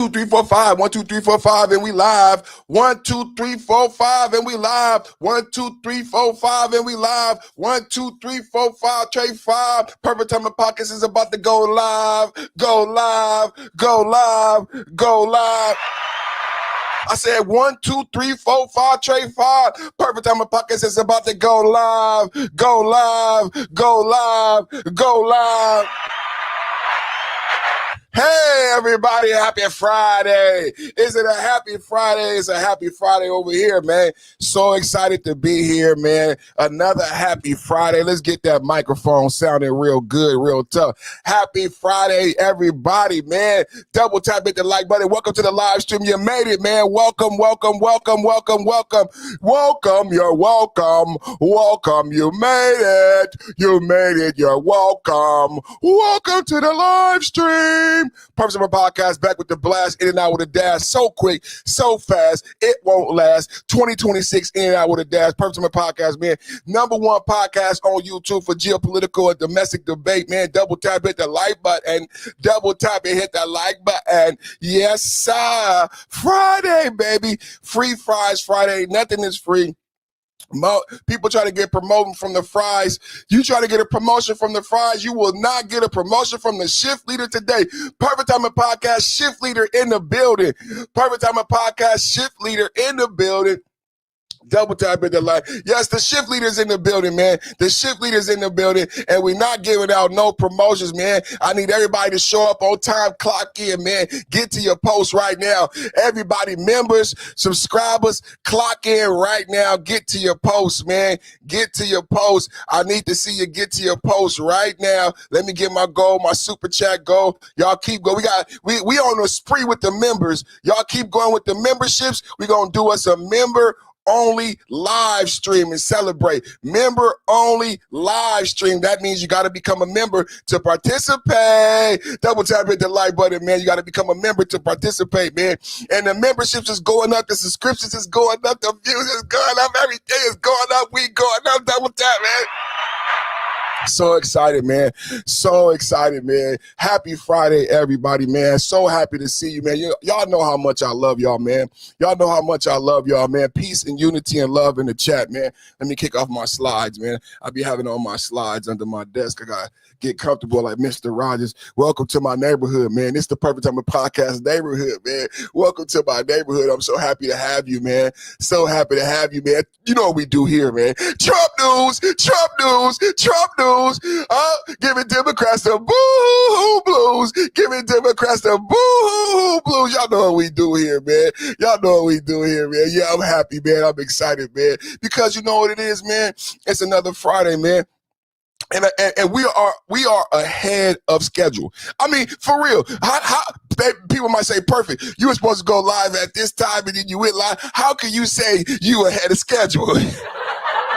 2, 3, 4, 5. 1, 2, 3, 4, 5, and we live. 1, 2, 3, 4, 5, and we live. 1, 2, 3, 4, 5, and we live. 1, 2, 3, 4, 5. Trey 5. Perfect Time Podcast is about to go live. Go live. Go live. Go live. I said 1, 2, 3, 4, 5, Trey 5. Perfect Time Podcast is about to go live. Go live. Go live. Go live. Hey, everybody, happy Friday. Is it a happy Friday? It's a happy Friday over here, man. So excited to be here, man. Another happy Friday. Let's get that microphone sounding real good, real tough. Happy Friday, everybody, man. Double tap hit the like button. Welcome to the live stream. You made it, man. Welcome, welcome, welcome, welcome, welcome. Welcome, you're welcome. Welcome, you made it. You made it, you're welcome. Welcome to the live stream. Purpose of my podcast, back with the blast, in and out with a dash, so quick, so fast, it won't last. 2026, in and out with a dash. Purpose of my podcast, man. #1 podcast on YouTube for geopolitical and domestic debate, man. Double tap, hit the like button. Double tap and hit that like button. Yes, sir. Friday, baby. Free fries Friday. Nothing is free. People try to get promoted from the fries. You try to get a promotion from the fries, you will not get a promotion from the shift leader today. Perfect Time Podcast, shift leader in the building. Perfect Time Podcast, shift leader in the building. Double tap in the like. Yes, the shift leader's in the building, man. The shift leader's in the building, and we're not giving out no promotions, man. I need everybody to show up on time, clock in, man. Get to your post right now. Everybody, members, subscribers, clock in right now. Get to your post, man. Get to your post. I need to see you get to your post right now. Let me get my goal, my super chat goal. Y'all keep going. We on a spree with the members. Y'all keep going with the memberships. We're going to do us a member only live stream and celebrate. Member only live stream. That means you got to become a member to participate. Double tap hit the like button, man. You got to become a member to participate, man. And the memberships is going up. The subscriptions is going up. The views is going up. Everything is going up. We going up. Double tap, man. So excited, man. So excited, man. Happy Friday, everybody, man. So happy to see you, man. Y'all know how much I love y'all, man. Y'all know how much I love y'all, man. Peace and unity and love in the chat, man. Let me kick off my slides, man. I'll be having all my slides under my desk. I got to get comfortable like Mr. Rogers. Welcome to my neighborhood, man. It's the Perfect Time Podcast neighborhood, man. Welcome to my neighborhood. I'm so happy to have you, man. So happy to have you, man. You know what we do here, man. Trump news, Trump news, Trump news. Giving Democrats the boo-hoo blues. Giving Democrats the boo-hoo blues. Y'all know what we do here, man. Y'all know what we do here, man. Yeah, I'm happy, man. I'm excited, man. Because you know what it is, man? It's another Friday, man. And we are ahead of schedule. I mean, for real. How people might say, perfect, you were supposed to go live at this time and then you went live. How can you say you ahead of schedule?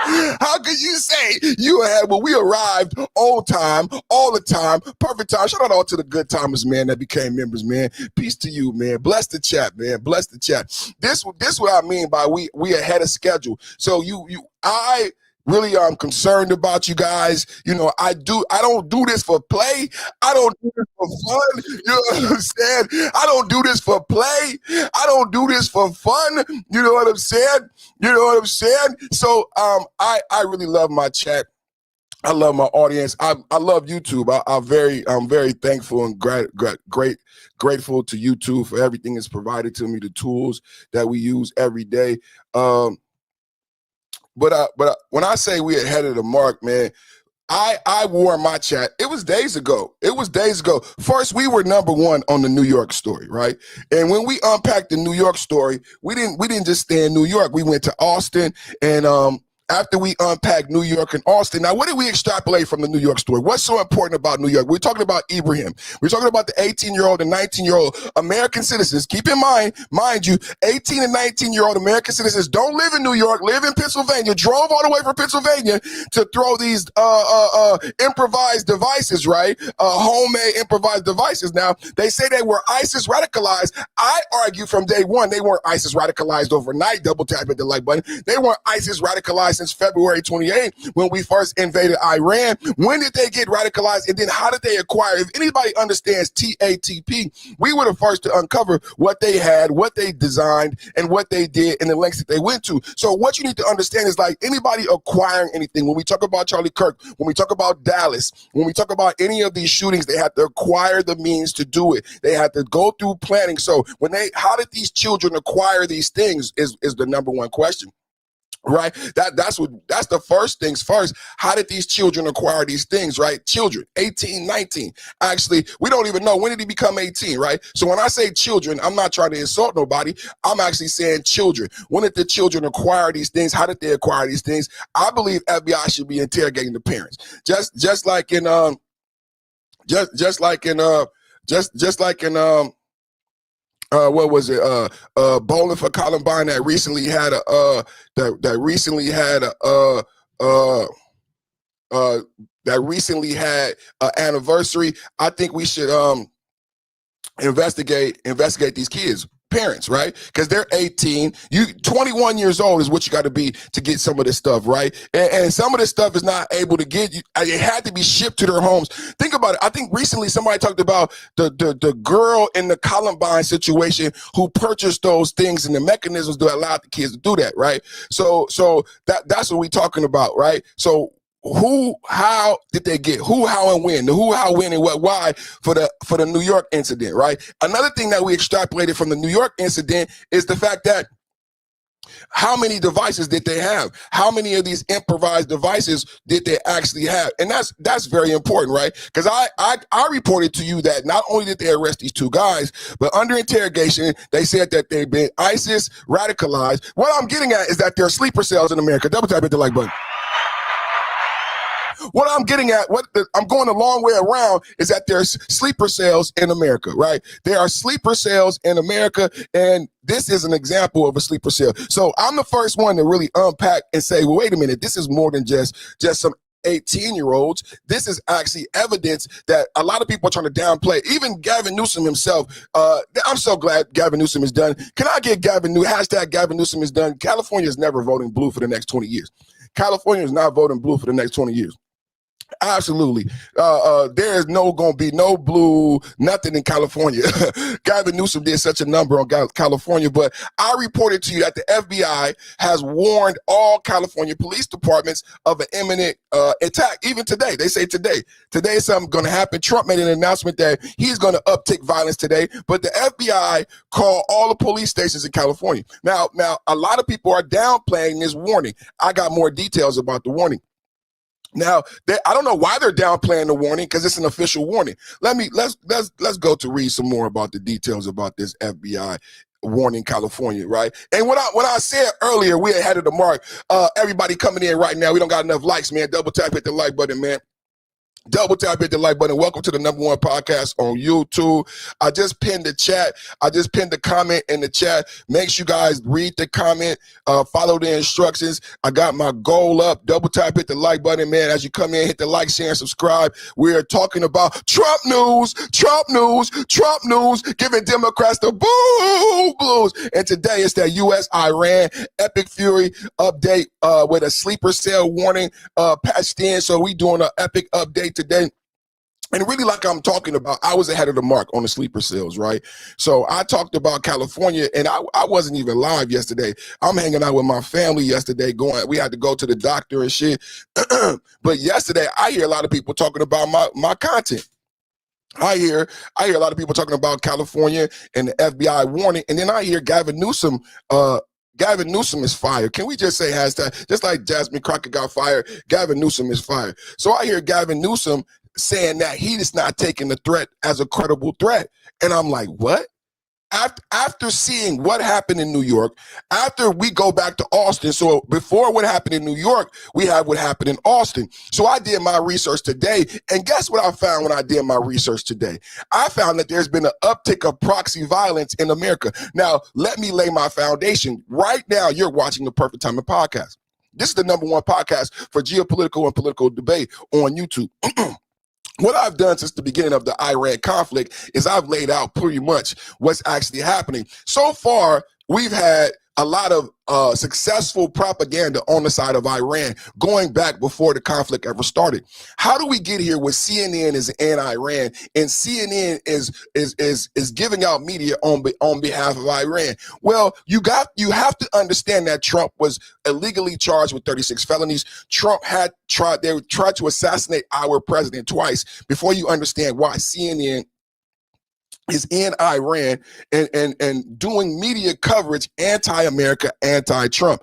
How can you say you ahead? Well, we arrived on time, all the time, perfect time. Shout out all to the good timers, man, that became members, man. Peace to you, man. Bless the chat, man. Bless the chat. This what I mean by we ahead of schedule. So I really concerned about you guys. You know, I don't do this for play. I don't do this for fun. You know what I'm saying? I don't do this for play. I don't do this for fun. You know what I'm saying? You know what I'm saying? So I really love my chat. I love my audience. I love YouTube. I'm very thankful and grateful to YouTube for everything it's provided to me, the tools that we use every day. But when I say we ahead of the mark, man, I wore my chat. It was days ago. First, we were #1 on the New York story, right? And when we unpacked the New York story, we didn't just stay in New York. We went to Austin, and after we unpacked New York and Austin, now what did we extrapolate from the New York story? What's so important about New York? We're talking about Ibrahim. We're talking about the 18-year-old and 19-year-old American citizens. Keep in mind you, 18 and 19-year-old American citizens don't live in New York, live in Pennsylvania, drove all the way from Pennsylvania to throw these improvised devices, right? Homemade improvised devices. Now, they say they were ISIS radicalized. I argue from day one, they weren't ISIS radicalized overnight. Double tap at the like button. They weren't ISIS radicalized radicalized since February 28th when we first invaded Iran. When did they get radicalized, and then how did they acquire? If anybody understands TATP, we were the first to uncover what they had, what they designed, and what they did, and the lengths that they went to. So what you need to understand is, like, anybody acquiring anything, when we talk about Charlie Kirk, when we talk about Dallas, when we talk about any of these shootings, they have to acquire the means to do it. They have to go through planning. So how did these children acquire these things is the number one question. Right? That's the first things first. How did these children acquire these things, right? Children, 18, 19. Actually, we don't even know when did he become 18, right? So when I say children, I'm not trying to insult nobody. I'm actually saying children. When did the children acquire these things? How did they acquire these things? I believe FBI should be interrogating the parents. Just like in what was it? Bowling for Columbine that recently had an anniversary. I think we should investigate these kids. Parents, right? Because they're 18. 21 years old is what you got to be to get some of this stuff, right? And some of this stuff is not able to get you. It had to be shipped to their homes. Think about it. I think recently somebody talked about the girl in the Columbine situation who purchased those things and the mechanisms that allowed the kids to do that, right? So that's what we're talking about, right? So who, how did they get? Who, how, and when? The who, how, when, and what, why for the New York incident, right? Another thing that we extrapolated from the New York incident is the fact that how many devices did they have? How many of these improvised devices did they actually have? And that's very important, right? Because I reported to you that not only did they arrest these two guys, but under interrogation, they said that they've been ISIS radicalized. What I'm getting at is that there are sleeper cells in America. Double tap hit the like button. What I'm getting at, I'm going a long way around, is that there's sleeper cells in America, right? There are sleeper cells in America, and this is an example of a sleeper cell. So I'm the first one to really unpack and say, well, wait a minute, this is more than just some 18-year-olds. This is actually evidence that a lot of people are trying to downplay. Even Gavin Newsom himself, I'm so glad Gavin Newsom is done. Can I get hashtag Gavin Newsom is done? California is never voting blue for the next 20 years. California is not voting blue for the next 20 years. Absolutely. There is going to be no blue, nothing in California. Gavin Newsom did such a number on California, but I reported to you that the FBI has warned all California police departments of an imminent attack. Even today, they say today is something going to happen. Trump made an announcement that he's going to uptick violence today, but the FBI called all the police stations in California. Now, a lot of people are downplaying this warning. I got more details about the warning. Now, I don't know why they're downplaying the warning, because it's an official warning. Let's go to read some more about the details about this FBI warning California, right? And when I said earlier, we're ahead of the mark. Everybody coming in right now, we don't got enough likes, man. Double tap, hit the like button, man. Double tap, hit the like button. Welcome to the #1 podcast on YouTube. I just pinned the chat. I just pinned the comment in the chat. Make sure you guys read the comment, follow the instructions. I got my goal up. Double tap, hit the like button, man. As you come in, hit the like, share, and subscribe. We are talking about Trump news, giving Democrats the boo blues. And today it's that U.S.-Iran epic fury update with a sleeper cell warning patched in. So we doing an epic update today. And really, like I'm talking about, I was ahead of the mark on the sleeper cells, right? So I talked about California, and I wasn't even live yesterday. I'm hanging out with my family yesterday. We had to go to the doctor and shit. But yesterday, I hear a lot of people talking about my content. I hear a lot of people talking about California and the FBI warning, and then I hear Gavin Newsom. Gavin Newsom is fired. Can we just say hashtag? Just like Jasmine Crockett got fired, Gavin Newsom is fired. So I hear Gavin Newsom saying that he is not taking the threat as a credible threat. And I'm like, what? After seeing what happened in New York, after we go back to Austin, so before what happened in New York, we have what happened in Austin. So I did my research today, and guess what I found when I did my research today? I found that there's been an uptick of proxy violence in America. Now, let me lay my foundation. Right now, you're watching the Perfect Timing Podcast. This is the #1 podcast for geopolitical and political debate on YouTube. What I've done since the beginning of the Iran conflict is I've laid out pretty much what's actually happening. So far, we've had a lot of successful propaganda on the side of Iran going back before the conflict ever started. How do we get here where CNN is anti-Iran and CNN is giving out media on behalf of Iran? Well, you have to understand that Trump was illegally charged with 36 felonies. Trump tried to assassinate our president twice before you understand why CNN is in Iran and doing media coverage anti-America, anti-Trump.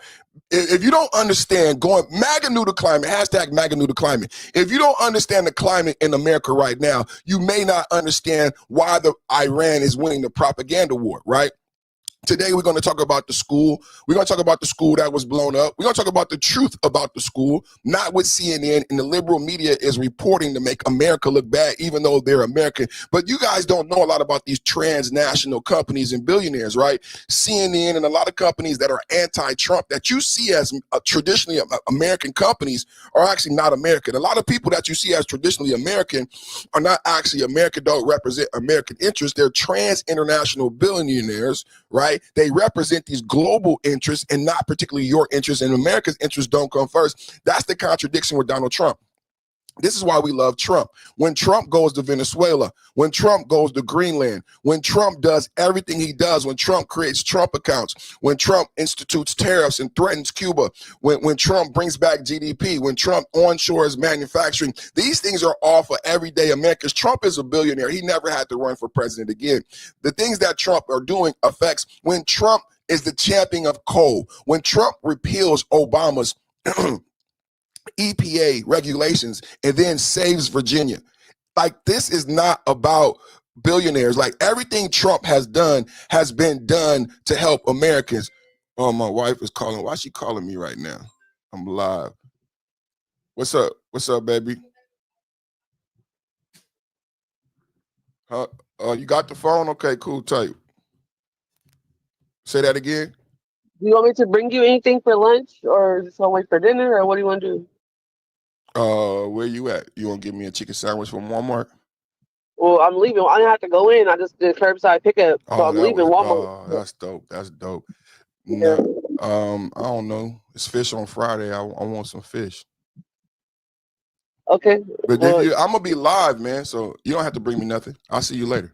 If you don't understand MAGA knew the climate, hashtag MAGA knew the climate. If you don't understand the climate in America right now, you may not understand why Iran is winning the propaganda war, right? Today, we're going to talk about the school. We're going to talk about the school that was blown up. We're going to talk about the truth about the school, not what CNN and the liberal media is reporting to make America look bad, even though they're American. But you guys don't know a lot about these transnational companies and billionaires, right? CNN and a lot of companies that are anti-Trump that you see as traditionally American companies are actually not American. A lot of people that you see as traditionally American are not actually American, don't represent American interests. They're trans-international billionaires, right? They represent these global interests and not particularly your interests, and America's interests don't come first. That's the contradiction with Donald Trump. This is why we love Trump. When Trump goes to Venezuela, when Trump goes to Greenland, when Trump does everything he does, when Trump creates Trump accounts, when Trump institutes tariffs and threatens Cuba, when Trump brings back GDP, when Trump onshores manufacturing, these things are all for everyday Americans. Trump is a billionaire. He never had to run for president again. The things that Trump are doing affects when Trump is the champion of coal, when Trump repeals Obama's EPA regulations and then saves Virginia. Like, this is not about billionaires. Like, everything Trump has done has been done to help Americans. Oh, my wife is calling. Why is she calling me right now? I'm live. What's up? What's up, baby? You got the phone? Okay, cool. Type. Say that again. Do you want me to bring you anything for lunch, or just wait for dinner, or what do you want to do? Where you at? You want to give me a chicken sandwich from Walmart? Well, I'm leaving. I didn't have to go in. I just did curbside pickup, so I'm leaving Walmart. Oh, that's dope. That's dope. Yeah. No, I don't know. It's fish on Friday. I want some fish. Okay. But I'm gonna be live, man. So you don't have to bring me nothing. I'll see you later.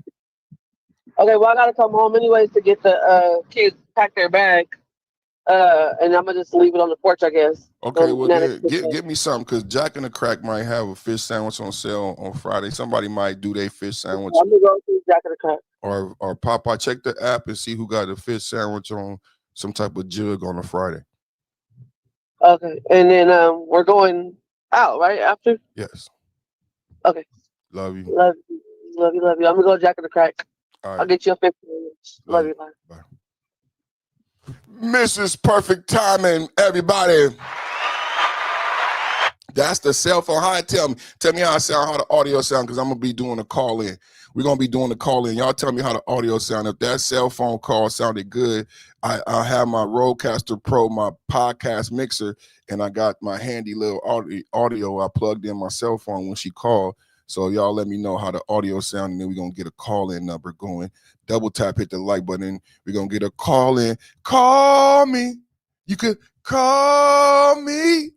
Okay. Well, I gotta come home anyways to get the kids pack their bag. And I'm gonna just leave it on the porch, I guess. Okay, well, give me something, because Jack in the Crack might have a fish sandwich on sale on Friday. Somebody might do their fish sandwich. I'm gonna go to Jack in the Crack. Or Popeye, check the app and see who got a fish sandwich on some type of jug on a Friday. Okay, and then we're going out right after. Yes. Okay. Love you. Love you. Love you. Love you. I'm gonna go to Jack in the Crack. All right. I'll get you a fish sandwich. Love you. Bye. Mrs. Perfect Timing, everybody. That's the cell phone. Hi, tell me how I sound, how the audio sound, because I'm gonna be doing a call in. We're gonna be doing the call in. Y'all tell me how the audio sound. If that cell phone call sounded good, I have my Rodecaster Pro, my podcast mixer, and I got my handy little audio I plugged in my cell phone when she called. So y'all let me know how the audio sound, and then we're going to get a call-in number going. Double tap, hit the like button. We're going to get a call-in. Call me. You could call me.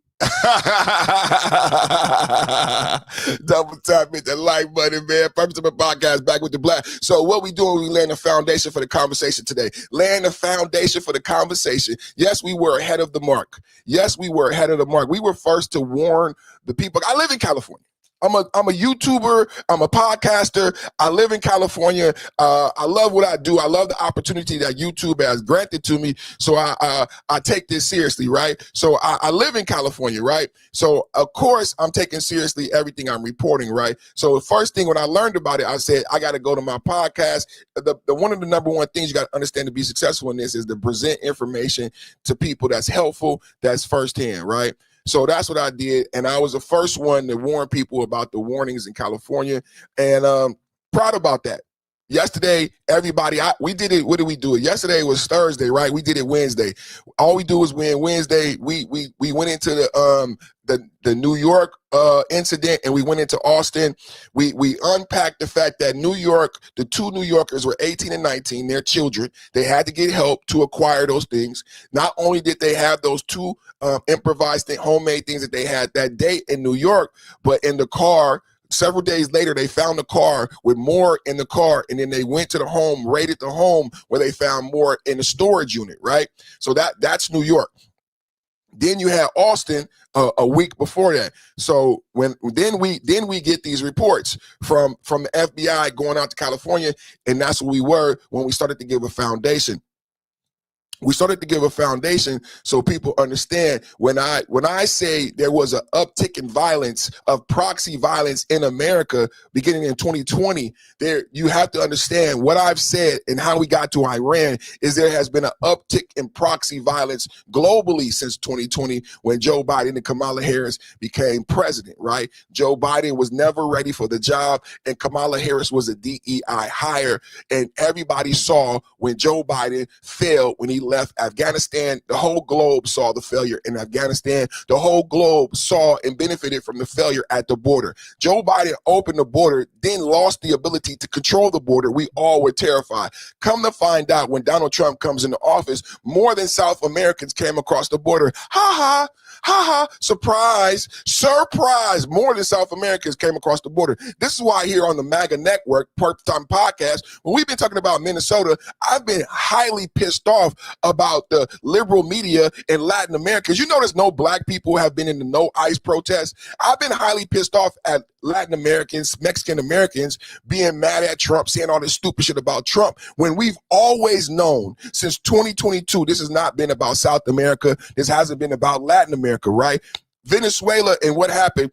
Double tap, hit the like button, man. Purpose of the podcast, back with the black. So what we doing, we laying the foundation for the conversation today. Laying the foundation for the conversation. Yes, we were ahead of the mark. Yes, we were ahead of the mark. We were first to warn the people. I live in California. I'm a YouTuber. I'm a podcaster. I live in California. I love what I do. I love the opportunity that YouTube has granted to me. So I take this seriously, right? So I live in California, right? So of course I'm taking seriously everything I'm reporting, right? So the first thing when I learned about it, I said I got to go to my podcast. The one of the number one things you got to understand to be successful in this is to present information to people that's helpful, that's firsthand, right? So that's what I did, and I was the first one to warn people about the warnings in California, and proud about that. yesterday, everybody, we did it. What did we do it? Yesterday was Thursday, right? We did it Wednesday. All we do is win Wednesday. We went into the New York incident, and we went into Austin. We unpacked the fact that New York, the two New Yorkers were 18 and 19, they're children. They had to get help to acquire those things. Not only did they have those two improvised homemade things that they had that day in New York, but in the car, several days later, they found the car with more in the car, and then they went to the home, raided the home, where they found more in the storage unit, right? So that's New York. Then you had Austin a week before that. So then we get these reports from the FBI going out to California, and that's what we were when we started to give a foundation. We started to give a foundation so people understand when I say there was an uptick in violence, of proxy violence in America beginning in 2020, there you have to understand what I've said and how we got to Iran is there has been an uptick in proxy violence globally since 2020 when Joe Biden and Kamala Harris became president, right? Joe Biden was never ready for the job, and Kamala Harris was a DEI hire, and everybody saw when Joe Biden failed when he left Afghanistan. The whole globe saw the failure in Afghanistan. The whole globe saw and benefited from the failure at the border. Joe Biden opened the border, then lost the ability to control the border. We all were terrified. Come to find out, when Donald Trump comes into office, more than South Americans came across the border. Ha ha, ha ha, surprise, surprise. More than South Americans came across the border. This is why here on the MAGA Network, Part Time Podcast, when we've been talking about Minnesota, I've been highly pissed off about the liberal media in Latin America. You notice no black people have been in the no ICE protests. I've been highly pissed off at Latin Americans, Mexican Americans being mad at Trump, saying all this stupid shit about Trump, when we've always known since 2022, this has not been about South America. This hasn't been about Latin America, right? Venezuela and what happened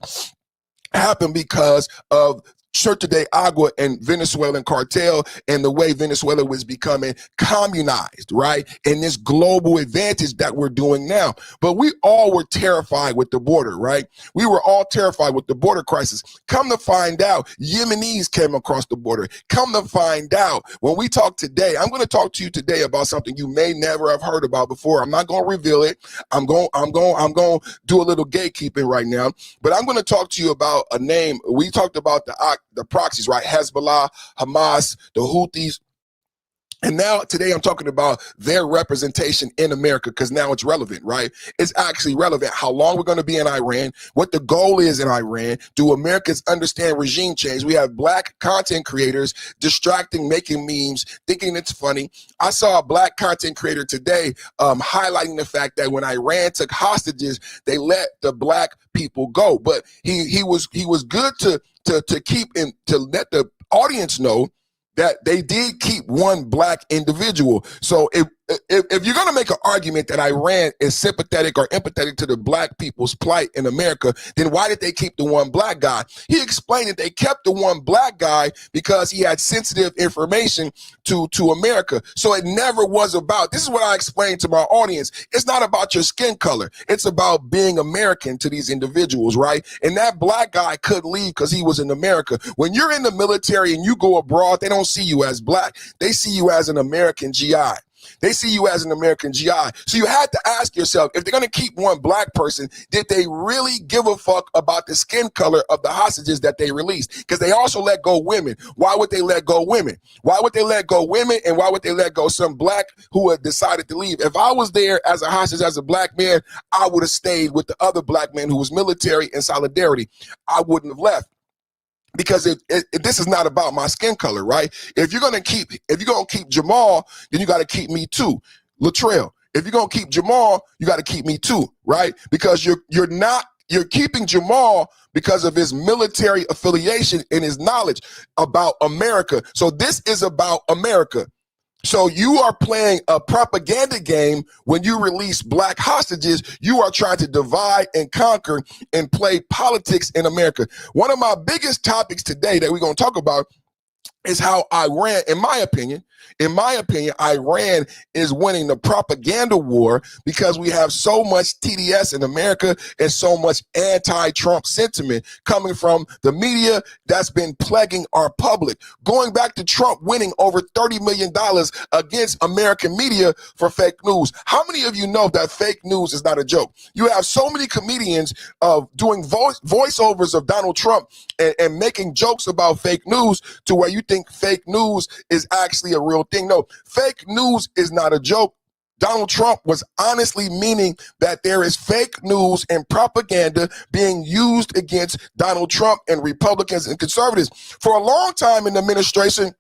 because of Church de Agua and Venezuelan cartel and the way Venezuela was becoming communized, right? And this global advantage that we're doing now. But we all were terrified with the border, right? We were all terrified with the border crisis. Come to find out, Yemenis came across the border. Come to find out, when we talk today, I'm going to talk to you today about something you may never have heard about before. I'm not going to reveal it. I'm going to do a little gatekeeping right now, but I'm going to talk to you about a name. We talked about the proxies, right? Hezbollah, Hamas, the Houthis. And now today I'm talking about their representation in America, because now it's relevant, right? It's actually relevant how long we're going to be in Iran, what the goal is in Iran. Do Americans understand regime change? We have black content creators distracting, making memes, thinking it's funny. I saw a black content creator today highlighting the fact that when Iran took hostages, they let the black people go. But he was good to keep and to let the audience know that they did keep one black individual. So if you're going to make an argument that Iran is sympathetic or empathetic to the black people's plight in America, then why did they keep the one black guy? He explained that they kept the one black guy because he had sensitive information to America. So it never was about, this is what I explained to my audience, it's not about your skin color. It's about being American to these individuals, right? And that black guy could leave because he was in America. When you're in the military and you go abroad, they don't see you as black. They see you as an American GI. They see you as an American GI. So you had to ask yourself, if they're going to keep one black person, did they really give a fuck about the skin color of the hostages that they released? Because they also let go women. Why would they let go women? Why would they let go women? And why would they let go some black who had decided to leave? If I was there as a hostage, as a black man, I would have stayed with the other black man who was military in solidarity. I wouldn't have left. Because this is not about my skin color, right? If you're gonna keep Jamal, then you got to keep me too, Latrell. If you're gonna keep Jamal, you got to keep me too, right? Because you're keeping Jamal because of his military affiliation and his knowledge about America. So this is about America. So you are playing a propaganda game when you release black hostages. You are trying to divide and conquer and play politics in America. One of my biggest topics today that we're going to talk about is how Iran, in my opinion, In my opinion, Iran is winning the propaganda war because we have so much TDS in America and so much anti-Trump sentiment coming from the media that's been plaguing our public. Going back to Trump winning over $30 million against American media for fake news. How many of you know that fake news is not a joke? You have so many comedians doing voiceovers of Donald Trump and making jokes about fake news to where you think fake news is actually a real thing. No, fake news is not a joke. Donald Trump was honestly meaning that there is fake news and propaganda being used against Donald Trump and Republicans and conservatives. For a long time in the administration,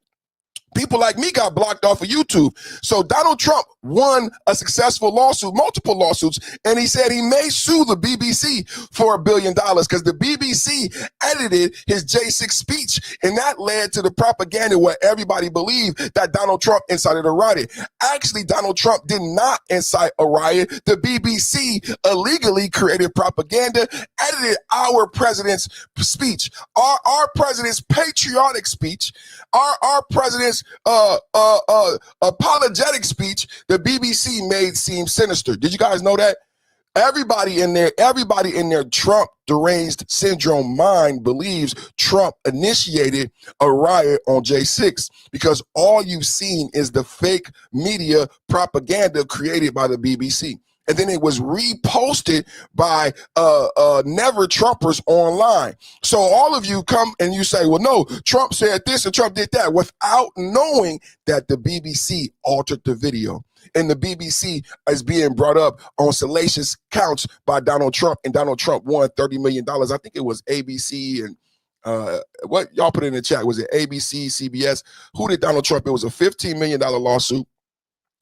people like me got blocked off of YouTube. So Donald Trump won a successful lawsuit, multiple lawsuits, and he said he may sue the BBC for $1 billion because the BBC edited his J6 speech, and that led to the propaganda where everybody believed that Donald Trump incited a riot. Actually, Donald Trump did not incite a riot. The BBC illegally created propaganda, edited our president's speech, our president's patriotic speech, our president's apologetic speech. The BBC made seem sinister. Did you guys know that? Everybody in their Trump deranged syndrome mind believes Trump initiated a riot on J6 because all you've seen is the fake media propaganda created by the BBC. And then it was reposted by never Trumpers online. So all of you come and you say, well, no, Trump said this and Trump did that, without knowing that the BBC altered the video. And the BBC is being brought up on salacious counts by Donald Trump, and Donald Trump won $30 million. I think it was ABC and what y'all put in the chat. Was it ABC, CBS? Who did Donald Trump? It was a $15 million lawsuit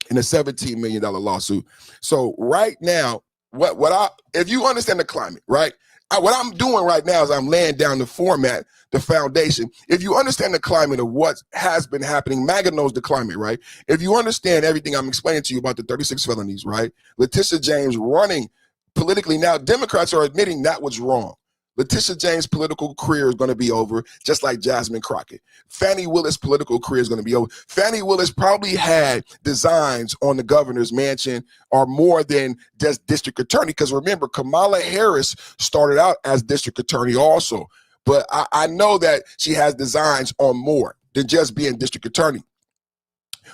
and a $17 million lawsuit. So right now, if you understand the climate, right? What I'm doing right now is I'm laying down the format, the foundation. If you understand the climate of what has been happening, MAGA knows the climate, right? If you understand everything I'm explaining to you about the 36 felonies, right? Letitia James running politically now, Democrats are admitting that was wrong. Letitia James' political career is going to be over, just like Jasmine Crockett. Fannie Willis' political career is going to be over. Fannie Willis probably had designs on the governor's mansion or more than just district attorney, because remember, Kamala Harris started out as district attorney also. But I know that she has designs on more than just being district attorney.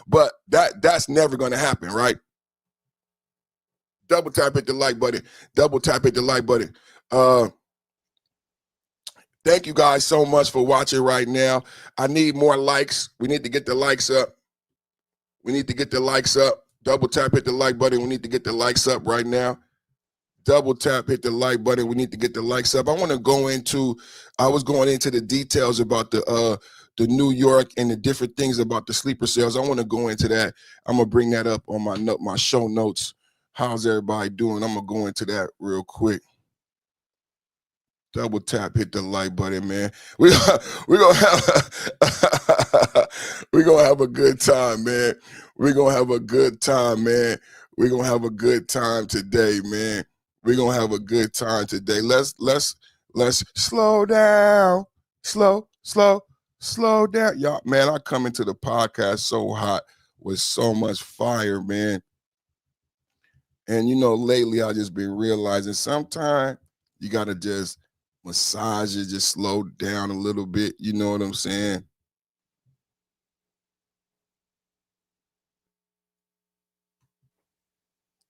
But that's never going to happen, right? Double tap, hit the like button. Double tap, hit the like button. Thank you guys so much for watching right now. I need more likes. We need to get the likes up. We need to get the likes up. Double tap, hit the like button. We need to get the likes up right now. Double tap, hit the like button. We need to get the likes up. I was going into the details about the New York and the different things about the sleeper cells. I want to go into that. I'm going to bring that up on my show notes. How's everybody doing? I'm going to go into that real quick. Double tap, hit the like button, man. We're gonna have a good time, man. We're gonna have a good time, man. We're gonna have a good time today, man. We're gonna have a good time today. Let's slow down. Slow down. Y'all, man, I come into the podcast so hot with so much fire, man. And lately I just been realizing sometimes you gotta just massage it, just slow down a little bit. You know what I'm saying?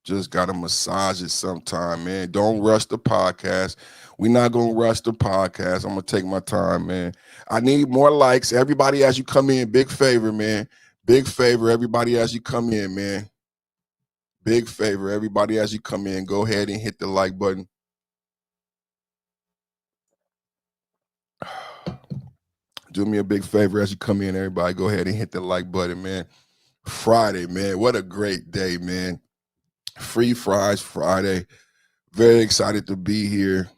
Just gotta massage it sometime, man. Don't rush the podcast. We're not gonna rush the podcast. I'm gonna take my time, man. I need more likes. Everybody as you come in, big favor, man. Big favor, everybody as you come in, man. Big favor, everybody as you come in. Go ahead and hit the like button. Do me a big favor as you come in, everybody. Go ahead and hit the like button, man. Friday, man. What a great day, man. Free Fries Friday. Very excited to be here.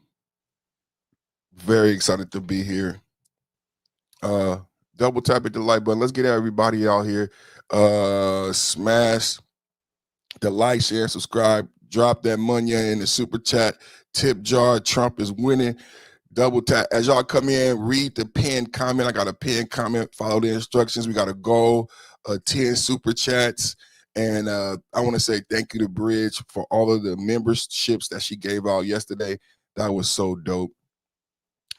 Very excited to be here. Double tap at the like button. Let's get everybody out here. Smash the like, share, subscribe. Drop that money in the super chat. Tip jar. Trump is winning. Double tap. As y'all come in, read the pinned comment. I got a pinned comment. Follow the instructions. We got a goal 10 super chats. And I want to say thank you to Bridge for all of the memberships that she gave out yesterday. That was so dope.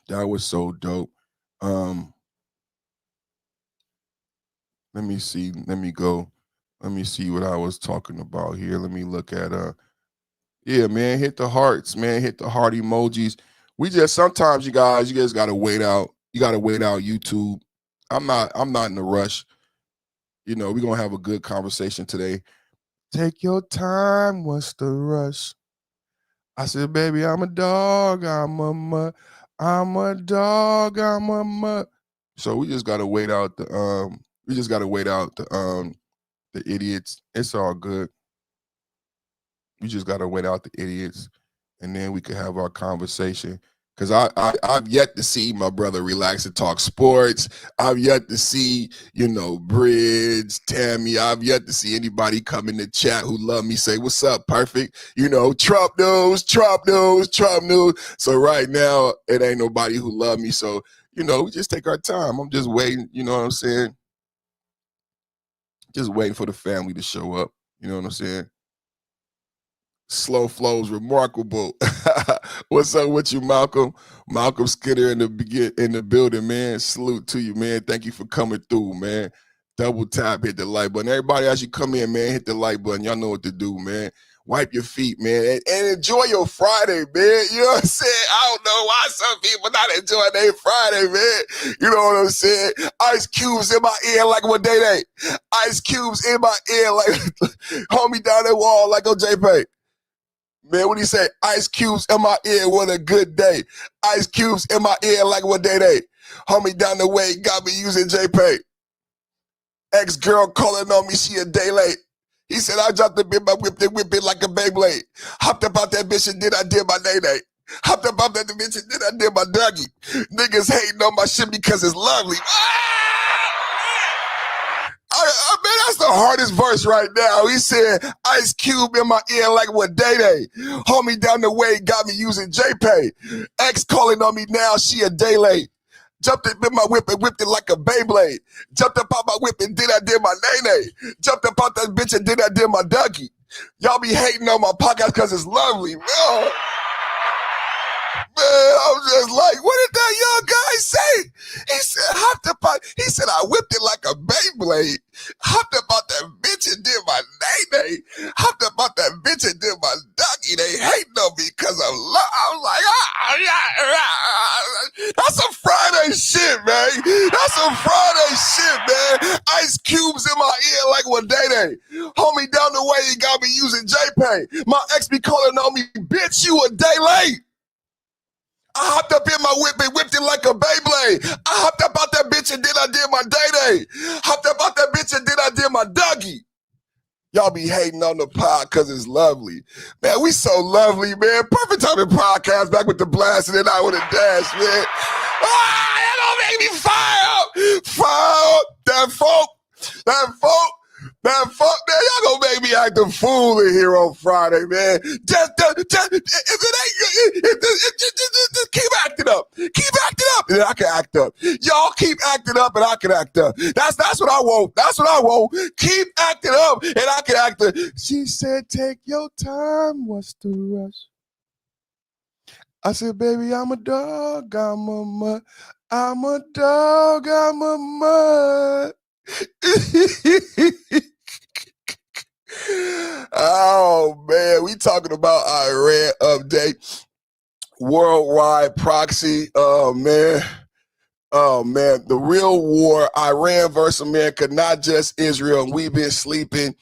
That was so dope. Let me see. Let me go. Let me see what I was talking about here. Let me look at yeah, man, hit the hearts, man. Hit the heart emojis. We just sometimes you guys gotta wait out. You gotta wait out YouTube. I'm not in a rush. You know, we're gonna have a good conversation today. Take your time, what's the rush? I said, baby, I'm a dog, I'm a mutt. I'm a dog, I'm a mutt. So we just gotta wait out the idiots. It's all good. We just gotta wait out the idiots, and then we could have our conversation. Because I've yet to see my brother relax and talk sports. I've yet to see, Bridge, Tammy. I've yet to see anybody come in the chat who love me say, what's up, perfect? Trump news, Trump news, Trump news. So right now, it ain't nobody who love me. So, we just take our time. I'm just waiting, you know what I'm saying? Just waiting for the family to show up. You know what I'm saying? Slow flows remarkable. What's up with you, Malcolm? Malcolm Skidder in the building, man. Salute to you, man. Thank you for coming through, man. Double tap, hit the like button. Everybody, as you come in, man, hit the like button. Y'all know what to do, man. Wipe your feet, man, and enjoy your Friday, man. You know what I'm saying? I don't know why some people not enjoying their Friday, man. You know what I'm saying? Ice cubes in my ear like what day? Ice cubes in my ear like homie down that wall like on JPay. Man, what do you say? Ice cubes in my ear, what a good day. Ice cubes in my ear like what day? Homie down the way got me using JPay. Ex-girl calling on me, she a day late. He said, I dropped the bit, my whip it like a Beyblade. Hopped up out that bitch and then I did my nay-nay. Hopped up out that bitch and then I did my Dougie. Niggas hating on my shit because it's lovely. Man, that's the hardest verse right now. He said, Ice Cube in my ear like what day? Homie down the way got me using JPay. Ex calling on me now, she a day late. Jumped up in my whip and whipped it like a Beyblade. Jumped up out my whip and then I did my nay-nay. Jumped up out that bitch and then I did my Dougie. Y'all be hating on my podcast because it's lovely. Man, I'm just like, what did that young guy say? He said, he said, I whipped it like a Beyblade. Hopped up out that bitch and did my nay-nay. Hopped up out that bitch and did my Dougie. They hating on me because I'm like, that's some Friday shit, man. That's some Friday shit, man. Ice cubes in my ear like what day? Homie down the way, he got me using JPay. My ex be calling on me, bitch, you a day late. I hopped up in my whip and whipped it like a Beyblade. I hopped up out that bitch and then I did my day-day. Hopped up out that bitch and then I did my Dougie. Y'all be hating on the pod because it's lovely. Man, we so lovely, man. Perfect time to podcast back with the blast and then I with a dash, man. That don't make me fire up. Fire up. That folk. Man, fuck that. Y'all gonna make me act a fool in here on Friday, man. Just keep acting up. Keep acting up, and I can act up. Y'all keep acting up, and I can act up. That's what I want. That's what I want. Keep acting up, and I can act up. She said, take your time. What's the rush? I said, baby, I'm a dog. I'm a mutt. I'm a dog. I'm a mutt. Oh man, we talking about Iran update, worldwide proxy. Oh man, the real war, Iran versus America, not just Israel. And we've been sleeping.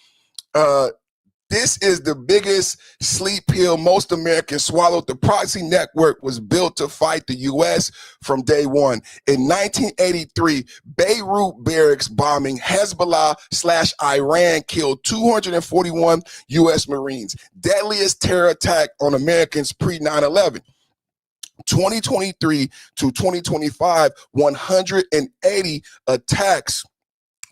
This is the biggest sleep pill most Americans swallowed. The Proxy network was built to fight the U.S. from day one. In 1983, Beirut barracks bombing, Hezbollah/Iran killed 241 U.S. Marines. Deadliest terror attack on Americans pre-9/11. 2023 to 2025, 180 attacks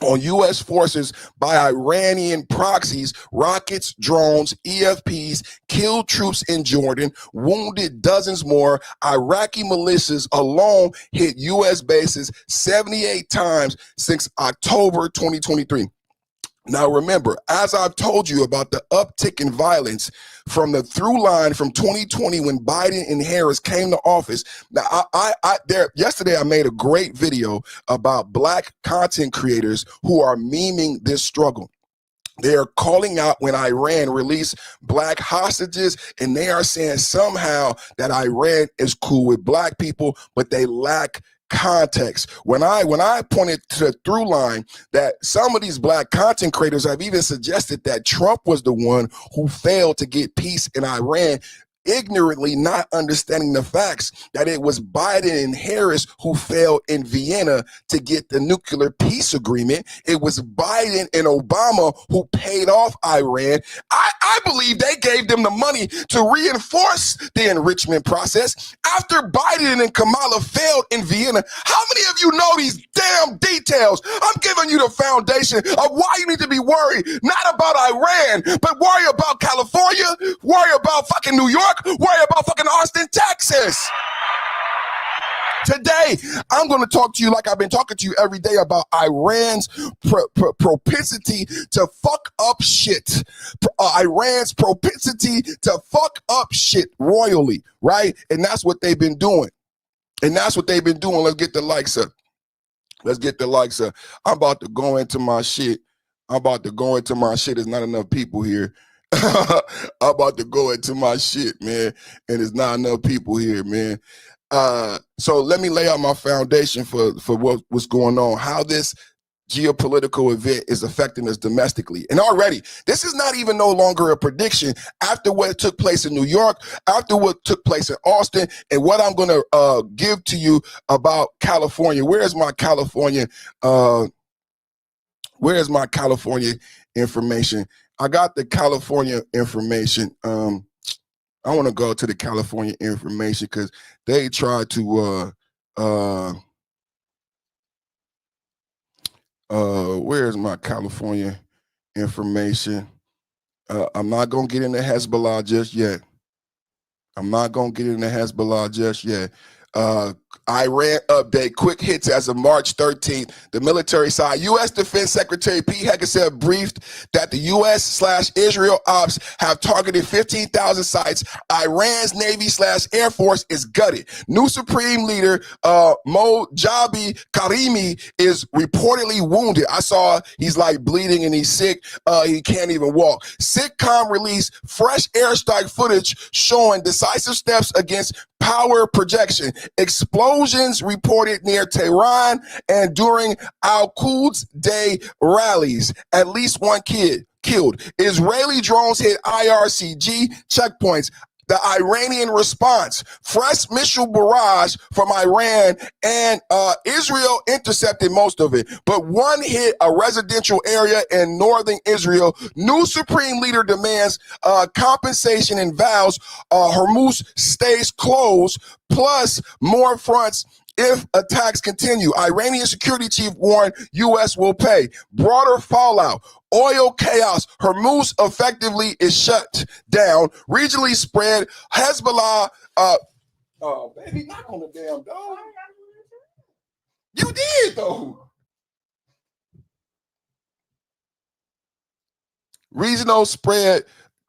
on U.S. forces by Iranian proxies, rockets, drones, EFPs, killed troops in Jordan, wounded dozens more. Iraqi militias alone hit U.S. bases 78 times since October 2023. Now, remember, as I've told you about the uptick in violence from the through line from 2020 when Biden and Harris came to office. Now, yesterday I made a great video about Black content creators who are memeing this struggle. They are calling out when Iran released Black hostages, and they are saying somehow that Iran is cool with Black people, but they lack context. When I pointed to the through line that some of these Black content creators have even suggested that Trump was the one who failed to get peace in Iran, ignorantly not understanding the facts that it was Biden and Harris who failed in Vienna to get the nuclear peace agreement. It was Biden and Obama who paid off Iran. I believe they gave them the money to reinforce the enrichment process after Biden and Kamala failed in Vienna. How many of you know these damn details? I'm giving you the foundation of why you need to be worried, not about Iran, but worry about California, worry about fucking New York, worry about fucking Austin, Texas. Today, I'm going to talk to you like I've been talking to you every day about Iran's propensity to fuck up shit. Iran's propensity to fuck up shit royally, right? And that's what they've been doing. Let's get the likes up. I'm about to go into my shit. There's not enough people here. I'm about to go into my shit, man. And there's not enough people here, man. So let me lay out my foundation for what's going on, how this geopolitical event is affecting us domestically. And already, this is not even no longer a prediction after what took place in New York, after what took place in Austin, and what I'm going to give to you about California. Where's my California information? I got the California information. I want to go to the California information because they tried to where's my California information? I'm not gonna get into Hezbollah just yet. Iran update, quick hits as of March 13th. The military side, U.S. Defense Secretary Pete Hegseth briefed that the U.S./Israel ops have targeted 15,000 sites. Iran's Navy/Air Force is gutted. New Supreme Leader Mojabi Karimi is reportedly wounded. I saw he's like bleeding and he's sick. He can't even walk. Sitcom released fresh airstrike footage showing decisive steps against power projection. Explosions reported near Tehran and during Al-Quds Day rallies. At least one kid killed. Israeli drones hit IRCG checkpoints. The Iranian response, fresh missile barrage from Iran, and Israel intercepted most of it. But one hit a residential area in northern Israel. New Supreme Leader demands compensation and vows Hormuz stays closed, plus more fronts if attacks continue. Iranian security chief warned U.S. will pay. Broader fallout. Oil chaos. Hormuz effectively is shut down. Regionally spread. Hezbollah. Oh, baby, knock on the damn door. You did, though. Regional spread.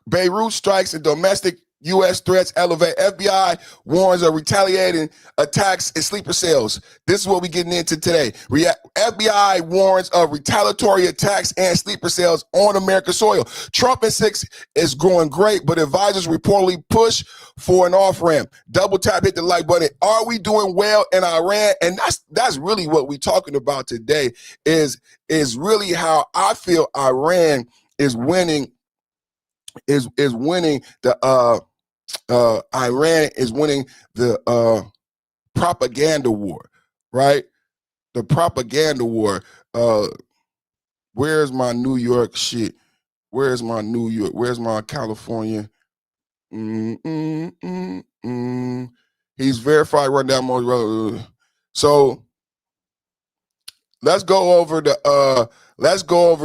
Beirut strikes and domestic U.S. threats elevate. FBI warns of retaliating attacks in sleeper cells. This is what we're getting into today. FBI warns of retaliatory attacks and sleeper cells on American soil. Trump and six is growing great, but advisors reportedly push for an off-ramp. Double tap, hit the like button. Are we doing well in Iran? And that's really what we're talking about today is really how I feel Iran is winning winning the Iran is winning the propaganda war, right? The propaganda war. Where's my New York shit? Where's my California? He's verified, run down more. So let's go over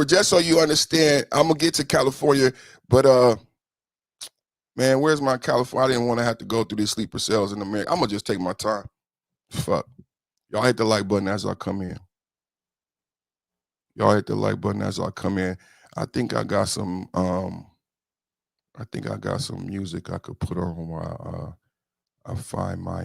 just so you understand. I'm gonna get to California, but man, where's my California? I didn't want to have to go through these sleeper cells in America. I'm going to just take my time. Fuck. Y'all hit the like button as I come in. I think I got some music I could put on while I find my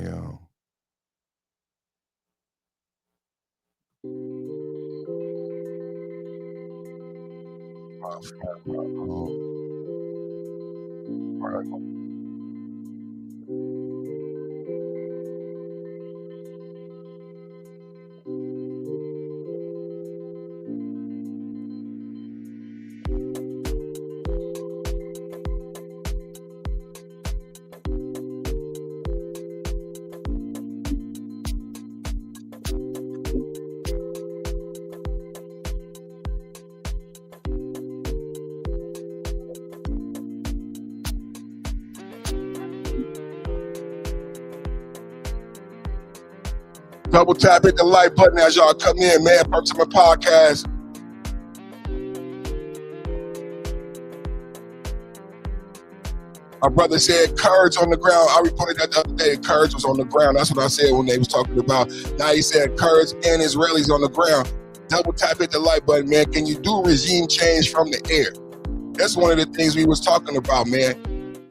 double tap, hit the like button as y'all come in, man. Proxy podcast. My brother said Kurds on the ground. I reported that the other day. Kurds was on the ground. That's what I said when they was talking about. Now he said Kurds and Israelis on the ground. Double tap, hit the like button, man. Can you do regime change from the air? That's one of the things we was talking about, man.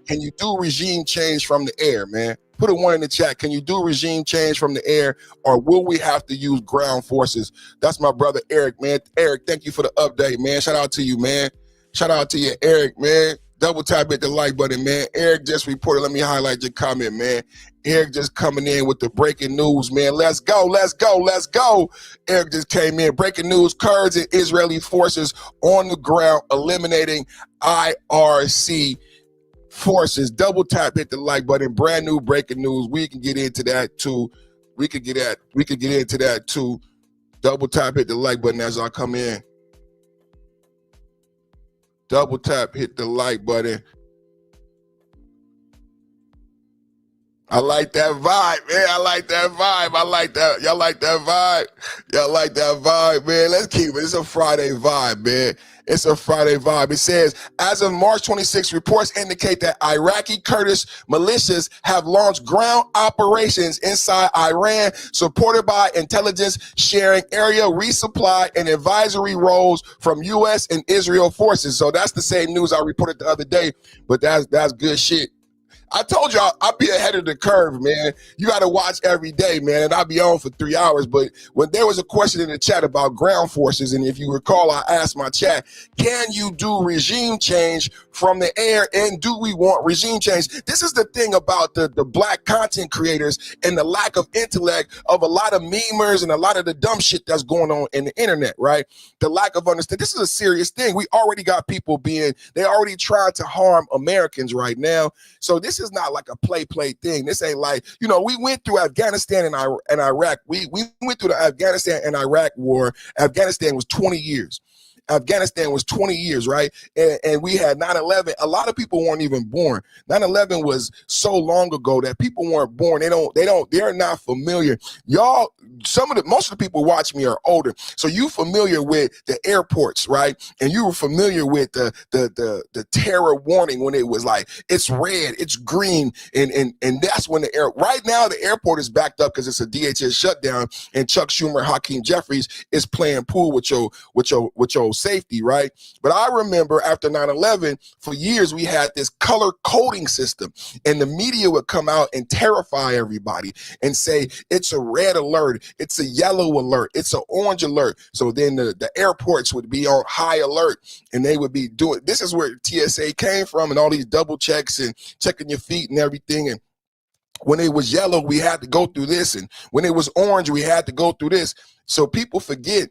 Can you do regime change from the air, man? Put a one in the chat. Can you do regime change from the air, or will we have to use ground forces? That's my brother Eric, man. Eric, thank you for the update, man. Shout out to you, man. Shout out to you, Eric, man. Double tap hit the like button, man. Eric just reported. Let me highlight your comment, man. Eric just coming in with the breaking news, man. Let's go, let's go, let's go. Eric just came in. Breaking news, Kurds and Israeli forces on the ground eliminating IRC forces. Double tap hit the like button. Brand new breaking news. We can get into that too. We could get into that too. Double tap hit the like button as I come in. Double tap hit the like button. I like that vibe, man. I like that vibe. I like that. Y'all like that vibe? Y'all like that vibe, man? Let's keep it. It's a Friday vibe, man. It's a Friday vibe. It says, as of March 26, reports indicate that Iraqi Kurdish militias have launched ground operations inside Iran, supported by intelligence sharing, area resupply, and advisory roles from U.S. and Israel forces. So that's the same news I reported the other day, but that's good shit. I told y'all I'll be ahead of the curve, man. You got to watch every day, man, and I'll be on for 3 hours. But when there was a question in the chat about ground forces, and if you recall, I asked my chat, can you do regime change from the air, and do we want regime change? This is the thing about the black content creators and the lack of intellect of a lot of memers and a lot of the dumb shit that's going on in the internet, right? The lack of understanding. This is a serious thing. We already got people they already tried to harm Americans right now. So this is not like a play thing. This ain't like, we went through Afghanistan and Iraq. We went through the Afghanistan and Iraq war. Afghanistan was 20 years. Afghanistan was 20 years, right? And we had 9/11. A lot of people weren't even born. 9/11 was so long ago that people weren't born. They're not familiar. Y'all, most of the people watching me are older. So you familiar with the airports, right? And you were familiar with the terror warning when it was like, it's red, it's green, and that's when right now the airport is backed up because it's a DHS shutdown, and Chuck Schumer, Hakeem Jeffries is playing pool with your safety, right? But I remember after 9/11, for years we had this color coding system, and the media would come out and terrify everybody and say it's a red alert, it's a yellow alert, it's an orange alert. So then the airports would be on high alert, and they would be doing, this is where TSA came from, and all these double checks and checking your feet and everything. And when it was yellow, we had to go through this, and when it was orange, we had to go through this. So people forget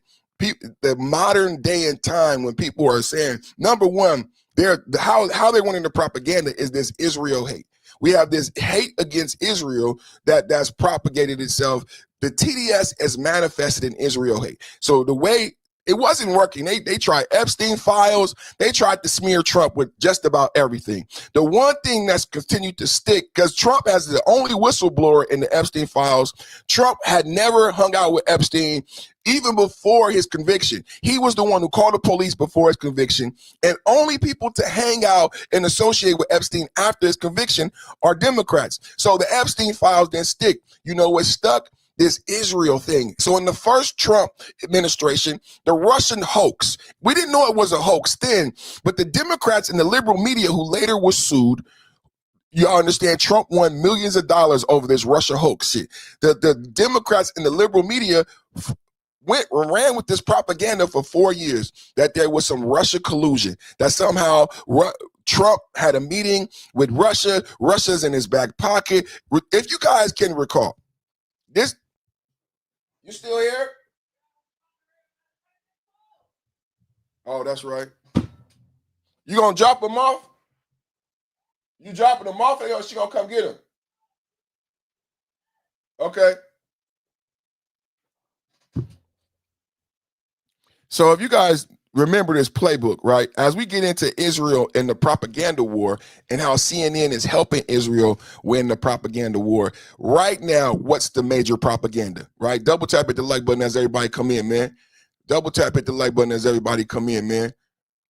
the modern day and time when people are saying, number one, how they're winning the propaganda is this Israel hate. We have this hate against Israel that's propagated itself. The TDS is manifested in Israel hate. So the way it wasn't working, they tried Epstein files. They tried to smear Trump with just about everything. The one thing that's continued to stick, because Trump has the only whistleblower in the Epstein files. Trump had never hung out with Epstein even before his conviction. He was the one who called the police before his conviction, and only people to hang out and associate with Epstein after his conviction are Democrats. So the Epstein files didn't stick. You know what stuck? this Israel thing. So in the first Trump administration, the Russian hoax, we didn't know it was a hoax then, but the Democrats and the liberal media who later was sued, you understand, Trump won millions of dollars over this Russia hoax shit. The Democrats and the liberal media ran with this propaganda for 4 years that there was some Russia collusion, that somehow Trump had a meeting with Russia, Russia's in his back pocket. If you guys can recall, this, you still here? Oh, that's right. You gonna drop him off? You dropping him off, or she gonna come get him? Okay. So if you guys remember this playbook, right? As we get into Israel and the propaganda war and how CNN is helping Israel win the propaganda war, right now, what's the major propaganda, right? Double tap, hit the like button as everybody come in, man. Double tap, hit the like button as everybody come in, man.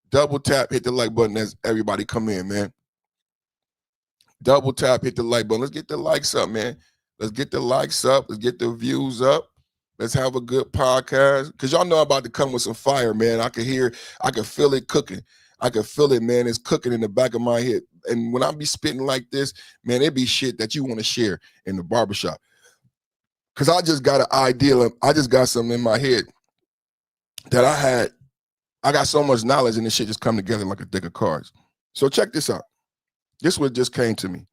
Double tap, hit the like button as everybody come in, man. Double tap, hit the like button. Let's get the likes up, man. Let's get the likes up. Let's get the views up. Let's have a good podcast. Because y'all know I'm about to come with some fire, man. I can feel it cooking. I can feel it, man. It's cooking in the back of my head. And when I be spitting like this, man, it be shit that you want to share in the barbershop. Because I just got an idea. I just got something in my head that I got so much knowledge, and this shit just come together like a deck of cards. So check this out. This what just came to me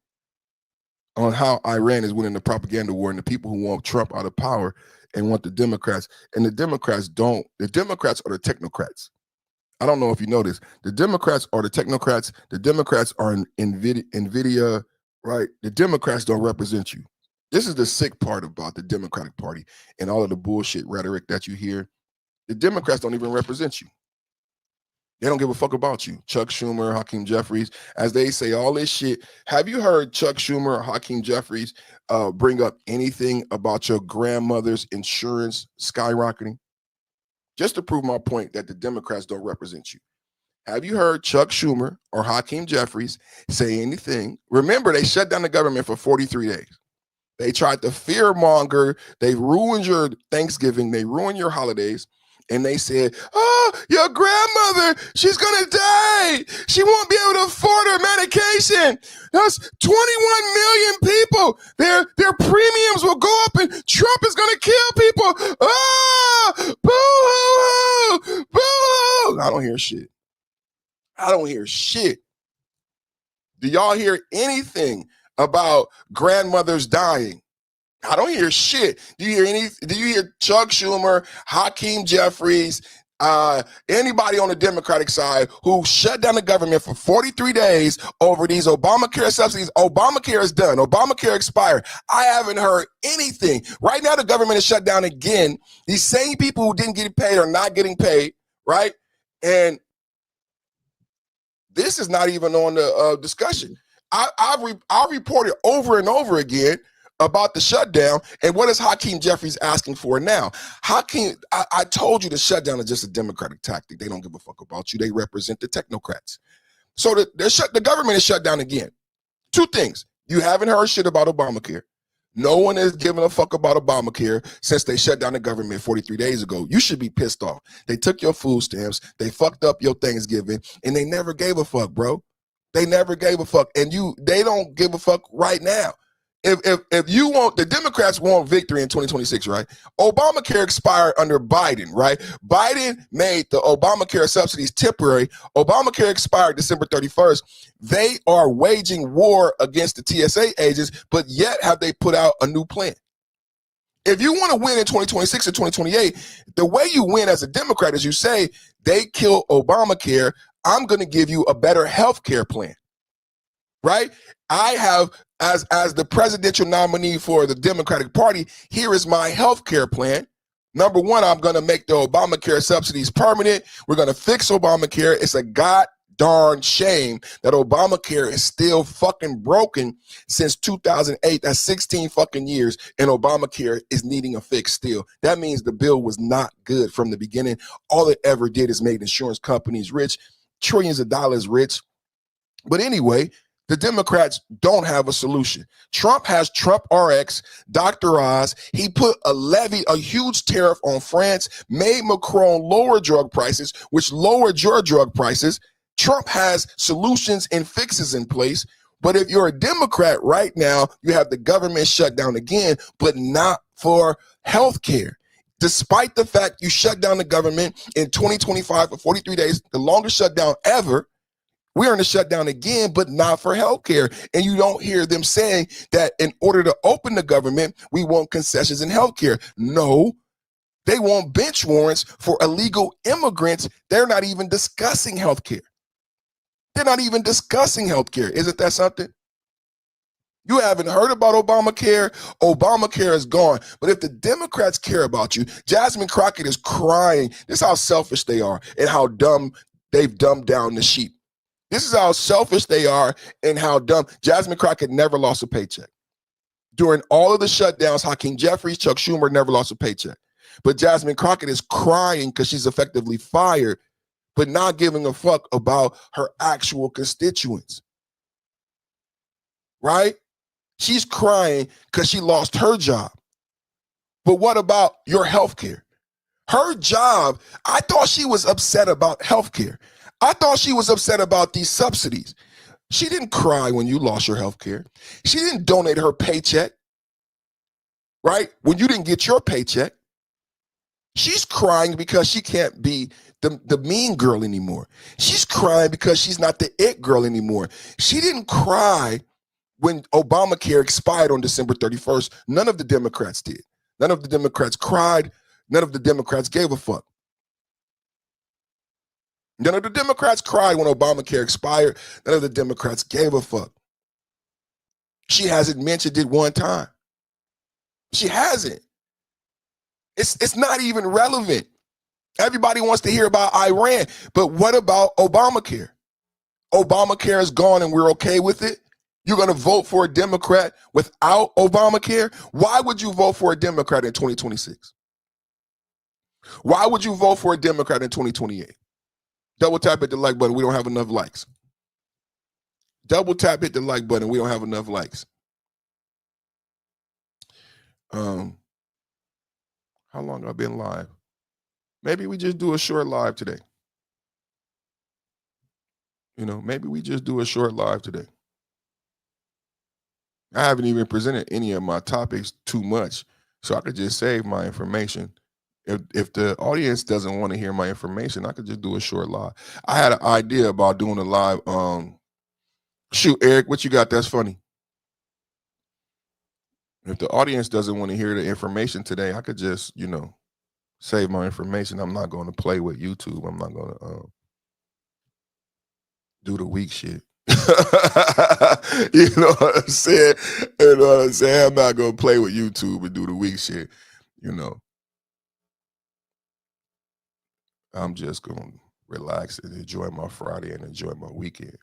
on how Iran is winning the propaganda war and the people who want Trump out of power and want the Democrats. And the Democrats don't. The Democrats are the technocrats. I don't know if you know this. The Democrats are the technocrats. The Democrats are NVIDIA, right? The Democrats don't represent you. This is the sick part about the Democratic Party and all of the bullshit rhetoric that you hear. The Democrats don't even represent you. They don't give a fuck about you. Chuck Schumer, Hakeem Jeffries, as they say all this shit. Have you heard Chuck Schumer or Hakeem Jeffries bring up anything about your grandmother's insurance skyrocketing? Just to prove my point that the Democrats don't represent you. Have you heard Chuck Schumer or Hakeem Jeffries say anything? Remember, they shut down the government for 43 days. They tried to fearmonger. They ruined your Thanksgiving. They ruined your holidays. And they said, oh, your grandmother, she's going to die. She won't be able to afford her medication. That's 21 million people. Their premiums will go up and Trump is going to kill people. Oh, boo-hoo, boo-hoo. I don't hear shit. I don't hear shit. Do y'all hear anything about grandmothers dying? I don't hear shit. Do you hear Chuck Schumer, Hakeem Jeffries, anybody on the Democratic side who shut down the government for 43 days over these Obamacare subsidies? Obamacare is done. Obamacare expired. I haven't heard anything. Right now, the government is shut down again. These same people who didn't get paid are not getting paid, right? And this is not even on the discussion. I've reported over and over again about the shutdown, and what is Hakeem Jeffries asking for now? Hakeem, I told you the shutdown is just a Democratic tactic. They don't give a fuck about you. They represent the technocrats. So the government is shut down again. Two things. You haven't heard shit about Obamacare. No one is giving a fuck about Obamacare since they shut down the government 43 days ago. You should be pissed off. They took your food stamps, they fucked up your Thanksgiving, and they never gave a fuck, bro. They never gave a fuck. And they don't give a fuck right now. If you want, the Democrats want victory in 2026, right? Obamacare expired under Biden, right? Biden made the Obamacare subsidies temporary. Obamacare expired December 31st. They are waging war against the TSA agents, but yet have they put out a new plan. If you want to win in 2026 or 2028, the way you win as a Democrat is you say, they kill Obamacare, I'm going to give you a better health care plan, right? I have, as the presidential nominee for the Democratic Party, here is my health care plan. Number one, I'm going to make the Obamacare subsidies permanent. We're going to fix Obamacare. It's a darn shame that Obamacare is still fucking broken since 2008. That's 16 fucking years, and Obamacare is needing a fix still. That means the bill was not good from the beginning. All it ever did is made insurance companies rich, trillions of dollars rich. But anyway, The Democrats don't have a solution. Trump has Trump RX, Dr. Oz. He put a huge tariff on France, made Macron lower drug prices, which lowered your drug prices. Trump has solutions and fixes in place. But if you're a Democrat right now, you have the government shut down again, but not for health care. Despite the fact you shut down the government in 2025 for 43 days, the longest shutdown ever, we're in a shutdown again, but not for healthcare. And you don't hear them saying that in order to open the government, we want concessions in healthcare. No, they want bench warrants for illegal immigrants. They're not even discussing healthcare. They're not even discussing healthcare. Isn't that something? You haven't heard about Obamacare. Obamacare is gone. But if the Democrats care about you, Jasmine Crockett is crying. This is how selfish they are and how dumb they've dumbed down the sheep. This is how selfish they are and how dumb. Jasmine Crockett never lost a paycheck. During all of the shutdowns, Hakeem Jeffries, Chuck Schumer never lost a paycheck. But Jasmine Crockett is crying because she's effectively fired, but not giving a fuck about her actual constituents. Right? She's crying because she lost her job. But what about your health care? Her job, I thought she was upset about health care. I thought she was upset about these subsidies. She didn't cry when you lost your health care. She didn't donate her paycheck, right? When you didn't get your paycheck. She's crying because she can't be the mean girl anymore. She's crying because she's not the it girl anymore. She didn't cry when Obamacare expired on December 31st. None of the Democrats did. None of the Democrats cried. None of the Democrats gave a fuck. None of the Democrats cried when Obamacare expired. None of the Democrats gave a fuck. She hasn't mentioned it one time. She hasn't. It's not even relevant. Everybody wants to hear about Iran, but what about Obamacare? Obamacare is gone and we're okay with it? You're going to vote for a Democrat without Obamacare? Why would you vote for a Democrat in 2026? Why would you vote for a Democrat in 2028? Double tap hit the like button. We don't have enough likes. Double tap hit the like button. We don't have enough likes. How long have I been live? Maybe we just do a short live today. Maybe we just do a short live today. I haven't even presented any of my topics too much, so I could just save my information. If the audience doesn't want to hear my information, I could just do a short live. I had an idea about doing a live. Shoot, Eric, what you got that's funny? If the audience doesn't want to hear the information today, I could just, save my information. I'm not going to play with YouTube. I'm not going to do the weak shit. You know what I'm saying? I'm not going to play with YouTube and do the weak shit, I'm just going to relax and enjoy my Friday and enjoy my weekend.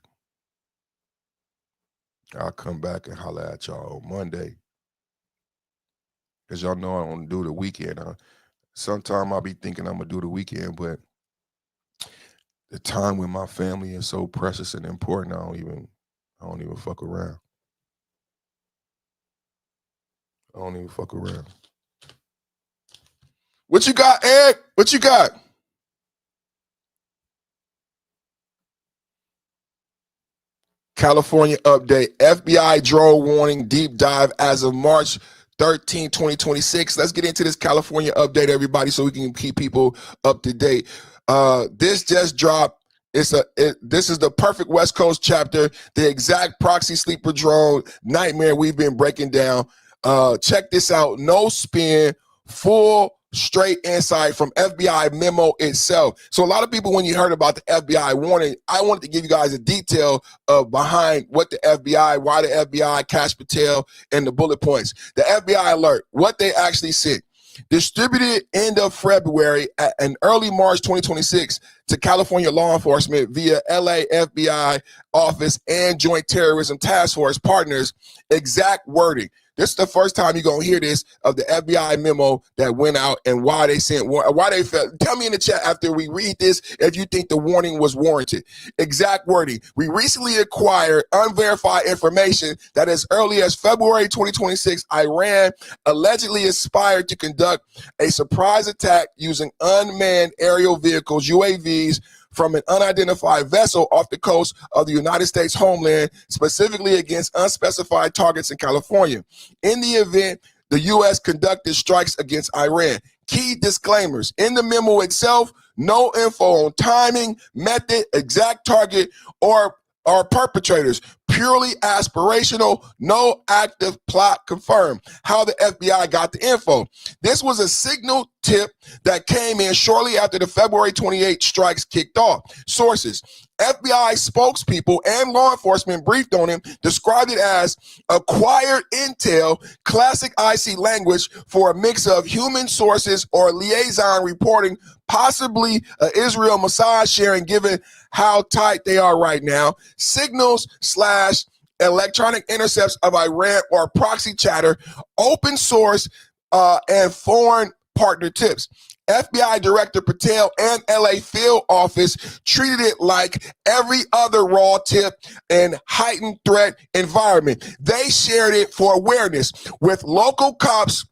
I'll come back and holler at y'all on Monday. Because y'all know I don't do the weekend. Sometime I'll be thinking I'm going to do the weekend, but the time with my family is so precious and important, I don't even fuck around. I don't even fuck around. What you got, Eric? What you got? California update. FBI drone warning deep dive as of March 13, 2026. Let's get into this California update, everybody, so we can keep people up to date. This just dropped. This is the perfect West Coast chapter, the exact proxy sleeper drone nightmare we've been breaking down. Check this out. No spin, full straight insight from FBI memo itself. So a lot of people, when you heard about the FBI warning, I wanted to give you guys a detail of behind what the FBI, why the FBI, Cash Patel, and the bullet points. The FBI alert, what they actually said. Distributed end of February and early March 2026 to California law enforcement via LA FBI office and Joint Terrorism Task Force partners. Exact wording. This is the first time you're going to hear this of the FBI memo that went out and why they sent, why they felt. Tell me in the chat after we read this if you think the warning was warranted. Exact wording. We recently acquired unverified information that as early as February 2026, Iran allegedly aspired to conduct a surprise attack using unmanned aerial vehicles, UAVs, from an unidentified vessel off the coast of the United States homeland, specifically against unspecified targets in California. In the event, the U.S. conducted strikes against Iran. Key disclaimers. In the memo itself, no info on timing, method, exact target, or perpetrators. Purely aspirational, no active plot confirmed. How the FBI got the info. This was a signal tip that came in shortly after the February 28 strikes kicked off. Sources. FBI spokespeople and law enforcement briefed on him, described it as acquired intel, classic IC language for a mix of human sources or liaison reporting, possibly Israel Mossad sharing given how tight they are right now, signals / electronic intercepts of Iran or proxy chatter, open source and foreign partner tips. FBI Director Patel and LA field office treated it like every other raw tip and heightened threat environment. They shared it for awareness with local cops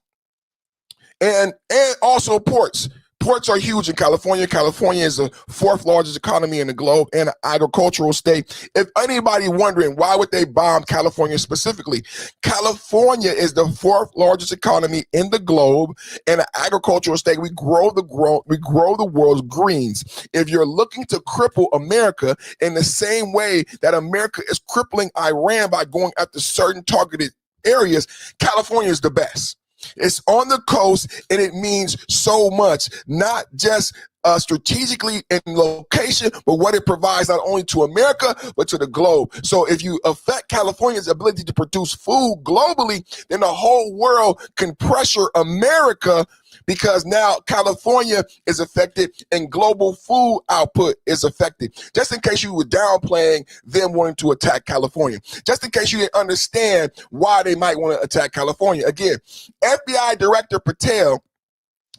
and also ports. Ports are huge in California. California is the 4th largest economy in the globe and an agricultural state. If anybody wondering why would they bomb California specifically, California is the 4th largest economy in the globe and an agricultural state. We grow the world's greens. If you're looking to cripple America in the same way that America is crippling Iran by going after certain targeted areas, California is the best. It's on the coast, and it means so much, not just strategically in location, but what it provides not only to America, but to the globe. So if you affect California's ability to produce food globally, then the whole world can pressure America, because now California is affected and global food output is affected. Just in case you were downplaying them wanting to attack California, just in case you didn't understand why they might want to attack California. Again, FBI Director Patel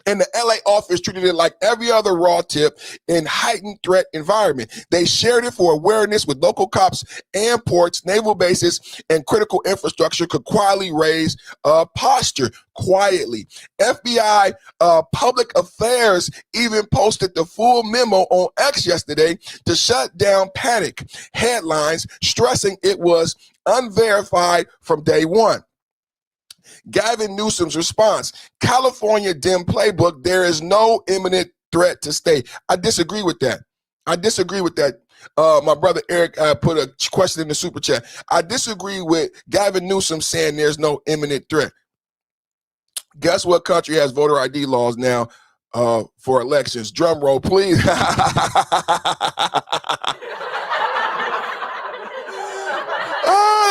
and the LA office treated it like every other raw tip in heightened threat environment. They shared it for awareness with local cops and ports, naval bases, and critical infrastructure could quietly raise posture quietly. FBI public affairs even posted the full memo on X yesterday to shut down panic headlines, stressing it was unverified from day one. Gavin Newsom's response: California dim playbook, there is no imminent threat to state. I disagree with that. My brother Eric put a question in the super chat. I disagree with Gavin Newsom saying there's no imminent threat. Guess what country has voter ID laws now for elections? Drum roll, please.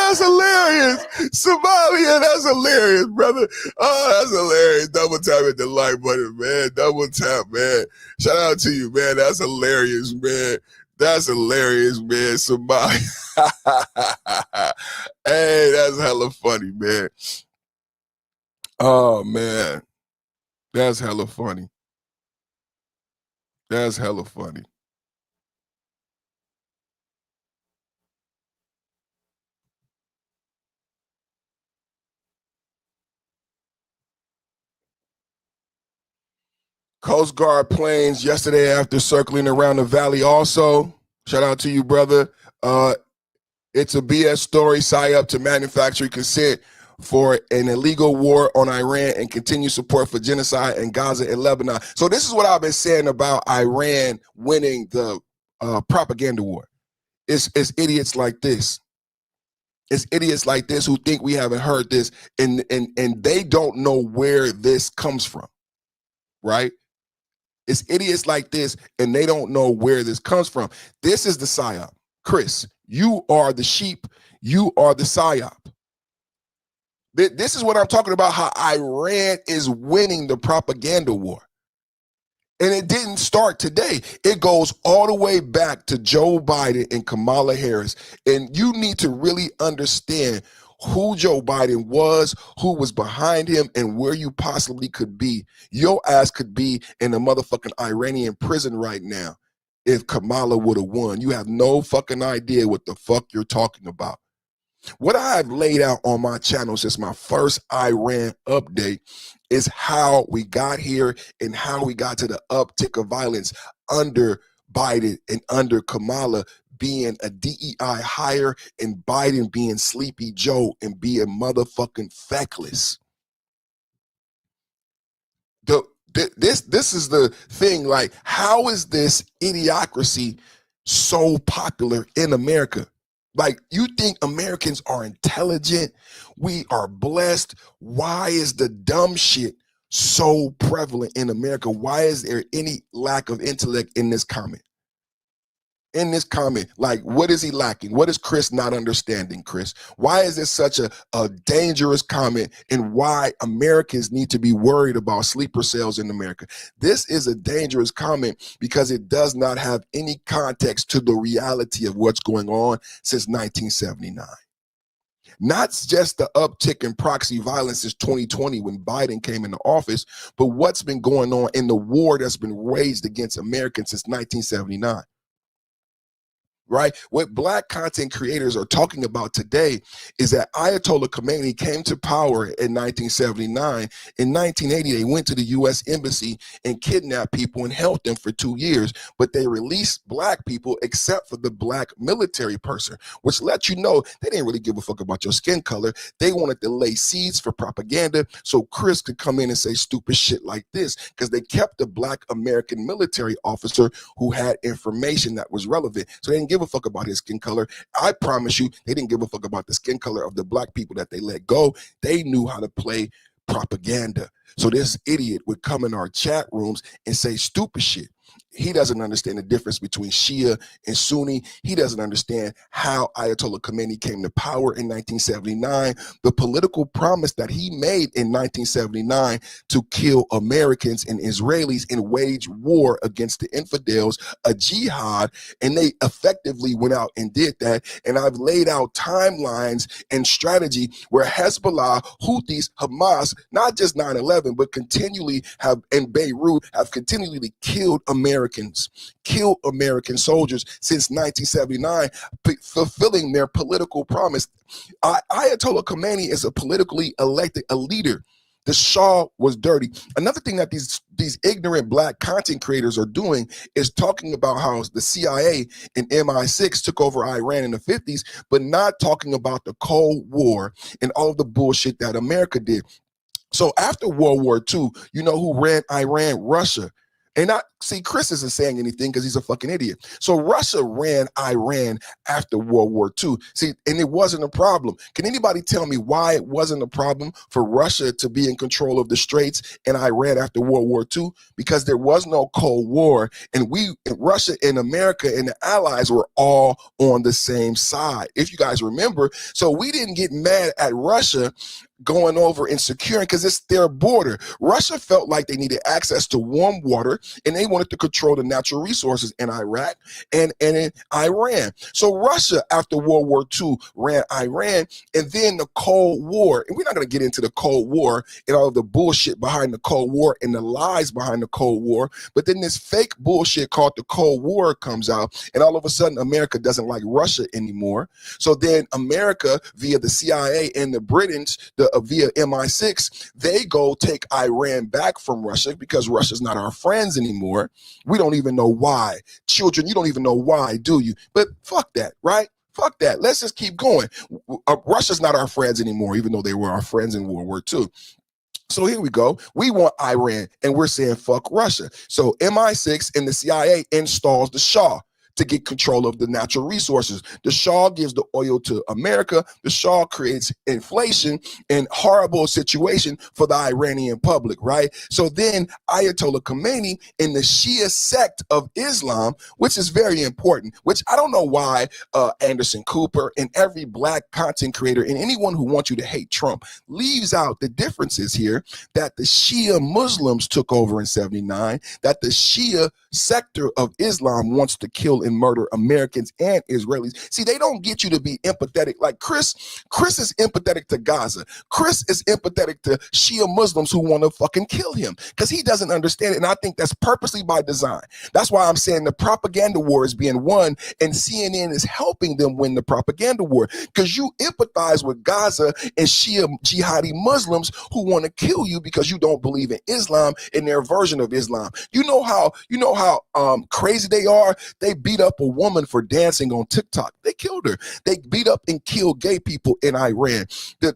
That's hilarious. Somalia, that's hilarious, brother. Oh, that's hilarious. Double tap at the like button, man. Double tap, man. Shout out to you, man. That's hilarious, man. That's hilarious, man. Somalia. Hey, that's hella funny, man. Oh, man. That's hella funny. That's hella funny. Coast Guard planes yesterday after circling around the valley also. Shout out to you, brother. It's a BS story. PSYOP to manufacture consent for an illegal war on Iran and continue support for genocide in Gaza and Lebanon. So this is what I've been saying about Iran winning the propaganda war. It's idiots like this. It's idiots like this who think we haven't heard this, and they don't know where this comes from, right? It's idiots like this, and they don't know where this comes from. This is the PSYOP. Chris, you are the sheep. You are the PSYOP. This is what I'm talking about, how Iran is winning the propaganda war. And it didn't start today. It goes all the way back to Joe Biden and Kamala Harris. And you need to really understand who Joe Biden was, who was behind him, and where you possibly could be, your ass could be in a motherfucking Iranian prison right now if Kamala would have won. You have no fucking idea what the fuck you're talking about. What I've laid out on my channel since my first Iran update is how we got here and how we got to the uptick of violence under Biden and under Kamala being a DEI hire and Biden being Sleepy Joe and being motherfucking feckless. This is the thing, like, how is this idiocracy so popular in America? Like, you think Americans are intelligent? We are blessed. Why is the dumb shit so prevalent in America? Why is there any lack of intellect in this comment? In this comment, like, what is he lacking? What is Chris not understanding, Chris? Why is this such a dangerous comment, and why Americans need to be worried about sleeper cells in America? This is a dangerous comment because it does not have any context to the reality of what's going on since 1979. Not just the uptick in proxy violence since 2020 when Biden came into office, but what's been going on in the war that's been waged against Americans since 1979. Right? What Black content creators are talking about today is that Ayatollah Khomeini came to power in 1979. In 1980, they went to the U.S. Embassy and kidnapped people and held them for 2 years, but they released Black people except for the Black military person, which lets you know they didn't really give a fuck about your skin color. They wanted to lay seeds for propaganda so Chris could come in and say stupid shit like this, because they kept the Black American military officer who had information that was relevant. So they didn't give a fuck about his skin color. I promise you, they didn't give a fuck about the skin color of the Black people that they let go. They knew how to play propaganda. So this idiot would come in our chat rooms and say stupid shit. He doesn't understand the difference between Shia and Sunni. He doesn't understand how Ayatollah Khomeini came to power in 1979, the political promise that he made in 1979 to kill Americans and Israelis and wage war against the infidels, a jihad, and they effectively went out and did that. And I've laid out timelines and strategy where Hezbollah, Houthis, Hamas, not just 9/11, but continually have, in Beirut, have continually killed Americans, killed American soldiers since 1979, fulfilling their political promise. Ayatollah Khomeini is a politically elected a leader. The Shah was dirty. Another thing that these ignorant Black content creators are doing is talking about how the CIA and MI6 took over Iran in the 50s, but not talking about the Cold War and all of the bullshit that America did. So after World War II, you know who ran Iran? Russia. And I see Chris isn't saying anything because he's a fucking idiot. So Russia ran Iran after World War II. See, and it wasn't a problem. Can anybody tell me why it wasn't a problem for Russia to be in control of the Straits and Iran after World War II? Because there was no Cold War, and Russia and America and the Allies were all on the same side. If you guys remember, so we didn't get mad at Russia going over and securing because it's their border. Russia felt like they needed access to warm water, and they wanted to control the natural resources in Iraq and in Iran. So Russia, after World War II, ran Iran, and then the Cold War. And we're not going to get into the Cold War and all of the bullshit behind the Cold War and the lies behind the Cold War. But then this fake bullshit called the Cold War comes out, and all of a sudden America doesn't like Russia anymore. So then America, via the CIA and the Britons, via MI6, they go take Iran back from Russia because Russia's not our friends anymore. We don't even know why. Children, you don't even know why, do you? But fuck that, right? Fuck that. Let's just keep going. Russia's not our friends anymore, even though they were our friends in World War II. So here we go. We want Iran, and we're saying fuck Russia. So MI6 and the CIA installs the Shah to get control of the natural resources. The Shah gives the oil to America. The Shah creates inflation and horrible situation for the Iranian public, right? So then Ayatollah Khomeini in the Shia sect of Islam, which is very important, which I don't know why Anderson Cooper and every Black content creator and anyone who wants you to hate Trump leaves out the differences here, that the Shia Muslims took over in 79, that the Shia sector of Islam wants to kill kill and murder Americans and Israelis. See, they don't get you to be empathetic. Like Chris is empathetic to Gaza. Chris is empathetic to Shia Muslims who want to fucking kill him because he doesn't understand it. And I think that's purposely by design. That's why I'm saying the propaganda war is being won and CNN is helping them win the propaganda war because you empathize with Gaza and Shia jihadi Muslims who want to kill you because you don't believe in Islam and their version of Islam. You know how crazy they are? They beat up a woman for dancing on TikTok. They killed her. They beat up and killed gay people in Iran. The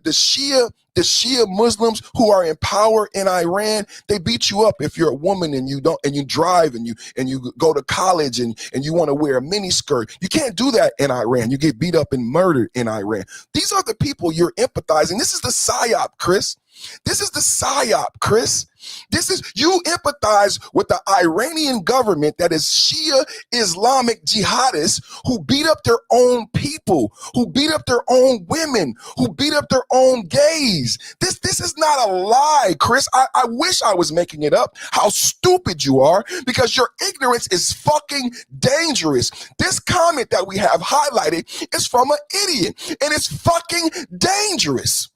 Shia Muslims who are in power in Iran, they beat you up if you're a woman and you drive and you go to college and you want to wear a mini skirt. You can't do that in Iran. You get beat up and murdered in Iran. These are the people you're empathizing. This is the psyop, Chris. This is the psyop, Chris. You empathize with the Iranian government that is Shia Islamic jihadists who beat up their own people, who beat up their own women, who beat up their own gays. This is not a lie, Chris. I wish I was making it up. How stupid you are, because your ignorance is fucking dangerous. This comment that we have highlighted is from an idiot, and it's fucking dangerous.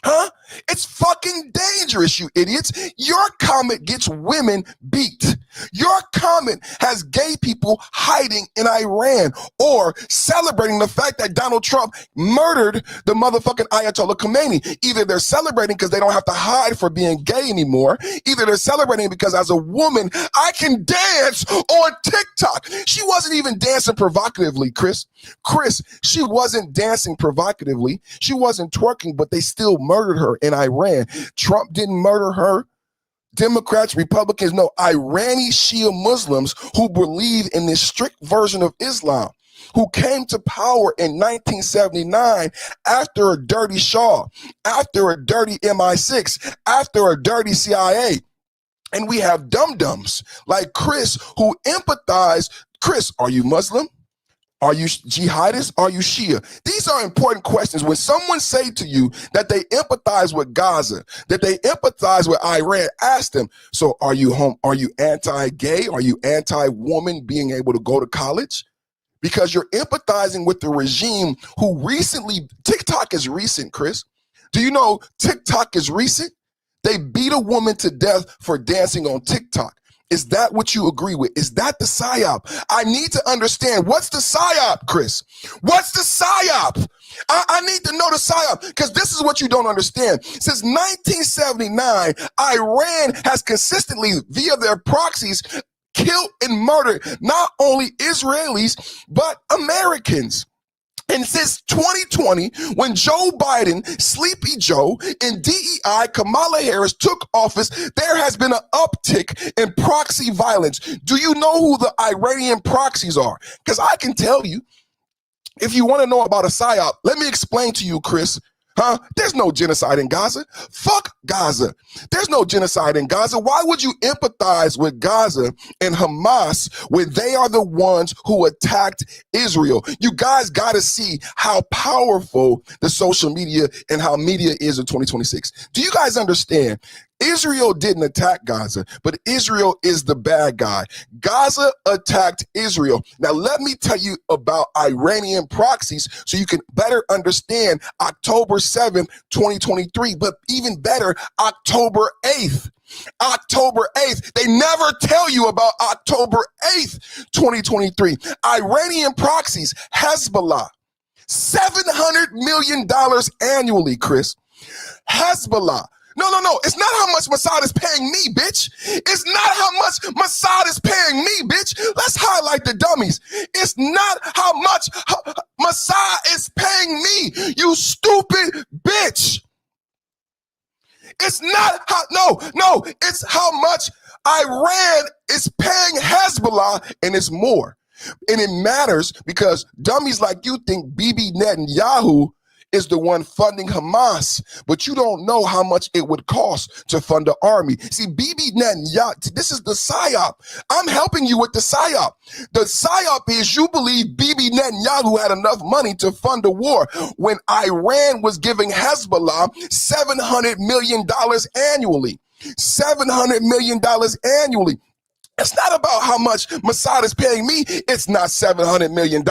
Huh? It's fucking dangerous, you idiots. Your comment gets women beat. Your comment has gay people hiding in Iran or celebrating the fact that Donald Trump murdered the motherfucking Ayatollah Khomeini. Either they're celebrating because they don't have to hide for being gay anymore. Either they're celebrating because as a woman, I can dance on TikTok. She wasn't even dancing provocatively, Chris. She wasn't dancing provocatively. She wasn't twerking, but they still murdered her in Iran. Trump didn't murder her. Democrats, Republicans, no, Irani Shia Muslims who believe in this strict version of Islam, who came to power in 1979 after a dirty Shah, after a dirty MI6, after a dirty CIA. And we have dum-dums like Chris who empathize. Chris, are you Muslim? Are you jihadist? Are you Shia? These are important questions. When someone say to you that they empathize with Gaza, that they empathize with Iran, ask them, so are you anti-gay? Are you anti-woman being able to go to college? Because you're empathizing with the regime who recently, TikTok is recent, Chris. Do you know TikTok is recent? They beat a woman to death for dancing on TikTok. Is that what you agree with? Is that the psyop? I need to understand, what's the psyop, Chris? What's the psyop? I need to know the psyop, because this is what you don't understand. Since 1979, Iran has consistently, via their proxies, killed and murdered not only Israelis, but Americans. And since 2020, when Joe Biden, Sleepy Joe, and DEI, Kamala Harris took office, there has been an uptick in proxy violence. Do you know who the Iranian proxies are? Because I can tell you, if you want to know about a psyop, let me explain to you, Chris. There's no genocide in Gaza. Fuck Gaza. There's no genocide in Gaza. Why would you empathize with Gaza and Hamas when they are the ones who attacked Israel? You guys got to see how powerful the social media and how media is in 2026. Do you guys understand? Israel didn't attack Gaza, but Israel is the bad guy. Gaza attacked Israel. Now, let me tell you about Iranian proxies so you can better understand October 7th, 2023, but even better, October 8th. October 8th. They never tell you about October 8th, 2023. Iranian proxies, Hezbollah, $700 million annually, Chris. Hezbollah. No. It's not how much Mossad is paying me, bitch. It's not how much Mossad is paying me, bitch. Let's highlight the dummies. It's not how much Mossad is paying me, you stupid bitch. It's not how, no. It's how much Iran is paying Hezbollah, and it's more. And it matters because dummies like you think Bibi Netanyahu is the one funding Hamas, but you don't know how much it would cost to fund the army. See, Bibi Netanyahu, this is the psyop. I'm helping you with the psyop. The psyop is you believe Bibi Netanyahu had enough money to fund a war when Iran was giving Hezbollah $700 million annually. $700 million annually. It's not about how much Mossad is paying me. It's not $700 million.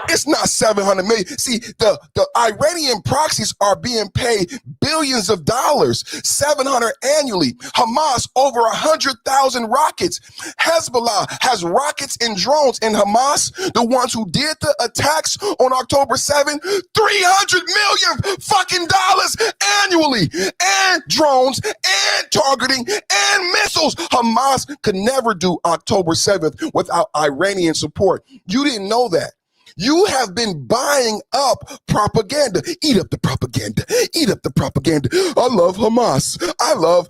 It's not 700 million. See, the Iranian proxies are being paid billions of dollars, 700 annually. Hamas, over 100,000 rockets. Hezbollah has rockets and drones. And Hamas, the ones who did the attacks on October 7th, $300 million fucking dollars annually. And drones and targeting and missiles. Hamas could never do October 7th without Iranian support. You didn't know that. You have been buying up propaganda. Eat up the propaganda. Eat up the propaganda. I love Hamas. I love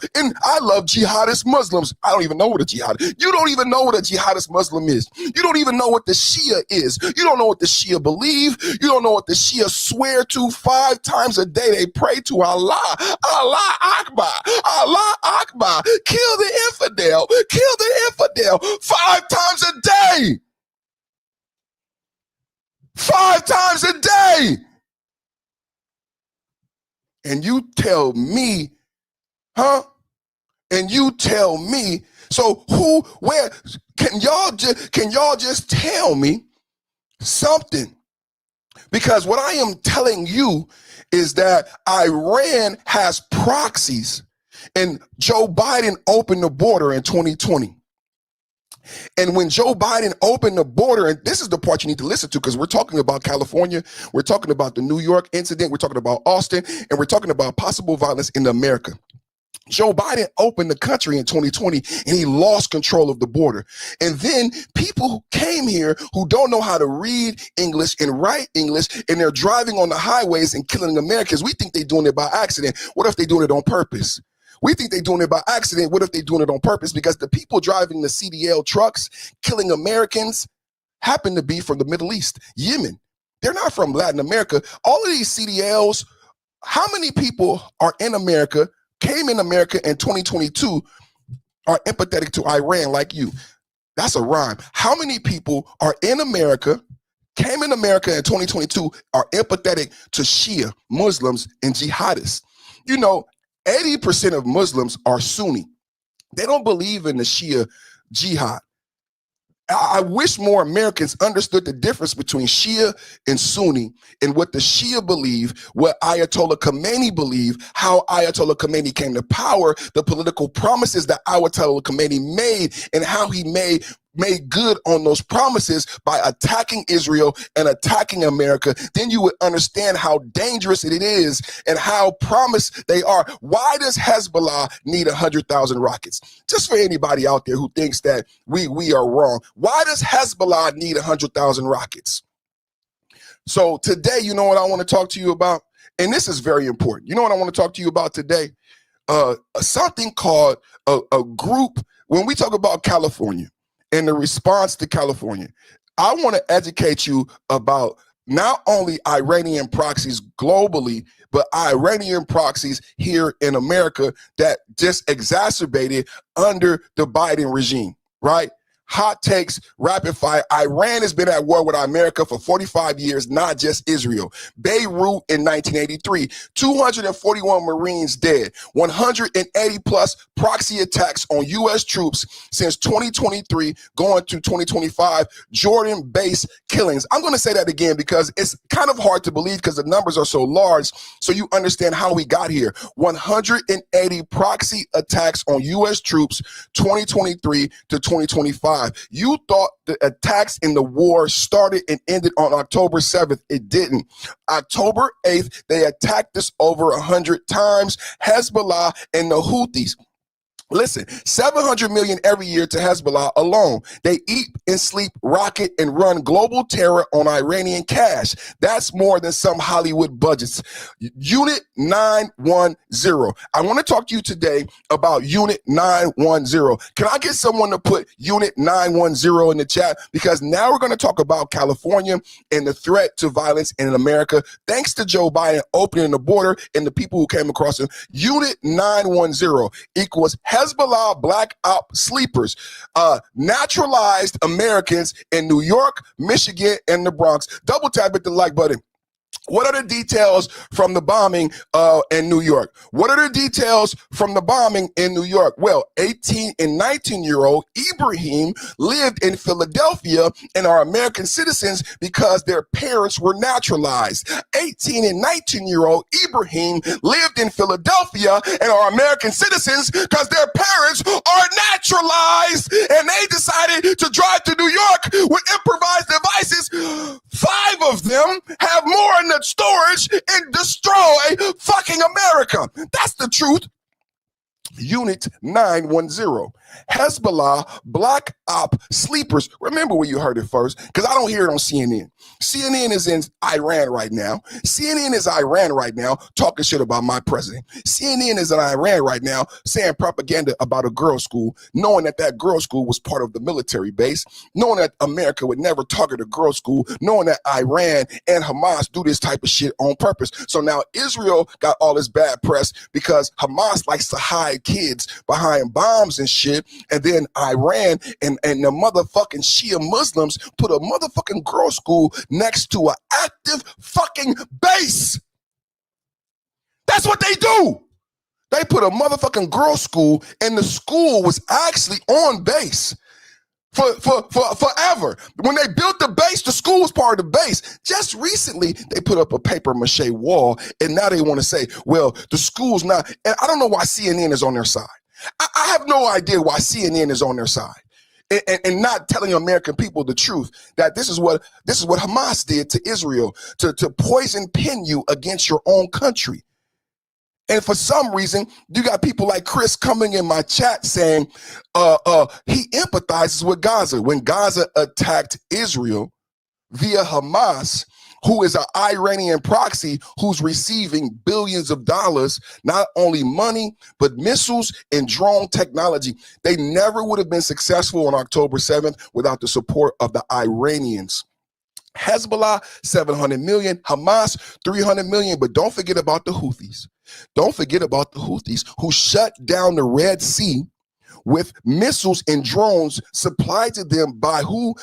jihadist Muslims. I don't even know what a jihad is. You don't even know what a jihadist Muslim is. You don't even know what the Shia is. You don't know what the Shia believe. You don't know what the Shia swear to 5 times a day. They pray to Allah. Allah Akbar. Allah Akbar. Kill the infidel. Kill the infidel 5 times a day. 5 times a day. And you tell me, huh? And you tell me, so where, can y'all just tell me something? Because what I am telling you is that Iran has proxies, and Joe Biden opened the border in 2020. And when Joe Biden opened the border, and this is the part you need to listen to, because we're talking about California, we're talking about the New York incident, we're talking about Austin, and we're talking about possible violence in America. Joe Biden opened the country in 2020 and he lost control of the border. And then people who came here who don't know how to read English and write English, and they're driving on the highways and killing Americans. We think they're doing it by accident. What if they're doing it on purpose? We think they're doing it by accident. What if they're doing it on purpose? Because the people driving the CDL trucks, killing Americans, happen to be from the Middle East, Yemen. They're not from Latin America. All of these CDLs, how many people are in America, came in America in 2022, are empathetic to Iran like you? That's a rhyme. How many people are in America, came in America in 2022, are empathetic to Shia, Muslims, and jihadists? You know, 80% of Muslims are Sunni. They don't believe in the Shia jihad. I wish more Americans understood the difference between Shia and Sunni, and what the Shia believe, what Ayatollah Khomeini believe, how Ayatollah Khomeini came to power, the political promises that Ayatollah Khomeini made, and how he made good on those promises by attacking Israel and attacking America. Then you would understand how dangerous it is and how promised they are. Why does Hezbollah need 100,000 rockets? Just for anybody out there who thinks that we are wrong. Why does Hezbollah need 100,000 rockets? So today, you know what I want to talk to you about? And this is very important. You know what I want to talk to you about today? Something called a group. When we talk about California, in the response to California, I want to educate you about not only Iranian proxies globally, but Iranian proxies here in America that just exacerbated under the Biden regime, right? Hot takes, rapid fire. Iran has been at war with America for 45 years, not just Israel. Beirut in 1983, 241 Marines dead, 180 plus proxy attacks on U.S. troops since 2023 going to 2025, Jordan-based killings. I'm going to say that again because it's kind of hard to believe because the numbers are so large, so you understand how we got here. 180 proxy attacks on U.S. troops, 2023 to 2025. You thought the attacks in the war started and ended on October 7th. It didn't. October 8th, they attacked us over 100 times. Hezbollah and the Houthis. Listen, 700 million every year to Hezbollah alone. They eat and sleep, rocket, and run global terror on Iranian cash. That's more than some Hollywood budgets. Unit 910. I want to talk to you today about Unit 910. Can I get someone to put Unit 910 in the chat? Because now we're going to talk about California and the threat to violence in America, thanks to Joe Biden opening the border and the people who came across him. Unit 910 equals Hezbollah black op sleepers, naturalized Americans in New York, Michigan, and the Bronx. Double tap at the like button. What are the details from the bombing in New York? What are the details from the bombing in New York? Well, 18 and 19-year-old Ibrahim lived in Philadelphia and are American citizens because their parents were naturalized. 18 and 19-year-old Ibrahim lived in Philadelphia and are American citizens because their parents are naturalized, and they decided to drive to New York with improvised devices. 5 of them have more in the storage and destroy fucking America. That's the truth. Unit 910. Hezbollah Black Op Sleepers. Remember where you heard it first, because I don't hear it on CNN. CNN is in Iran right now. CNN is Iran right now talking shit about my president. CNN is in Iran right now saying propaganda about a girls' school, knowing that that girls' school was part of the military base, knowing that America would never target a girls' school, knowing that Iran and Hamas do this type of shit on purpose. So now Israel got all this bad press because Hamas likes to hide kids behind bombs and shit, and then Iran and the motherfucking Shia Muslims put a motherfucking girls' school next to an active fucking base. That's what they do. They put a motherfucking girls' school, and the school was actually on base for forever. When they built the base, the school was part of the base. Just recently, they put up a paper mache wall, and now they want to say, well, the school's not. And I don't know why CNN is on their side. I have no idea why CNN is on their side. And not telling American people the truth, that this is what Hamas did to Israel, to poison pin you against your own country. And for some reason, you got people like Chris coming in my chat saying he empathizes with Gaza. When Gaza attacked Israel via Hamas, who is an Iranian proxy who's receiving billions of dollars, not only money, but missiles and drone technology. They never would have been successful on October 7th without the support of the Iranians. Hezbollah, 700 million, Hamas, 300 million, but don't forget about the Houthis. Don't forget about the Houthis, who shut down the Red Sea with missiles and drones supplied to them by who?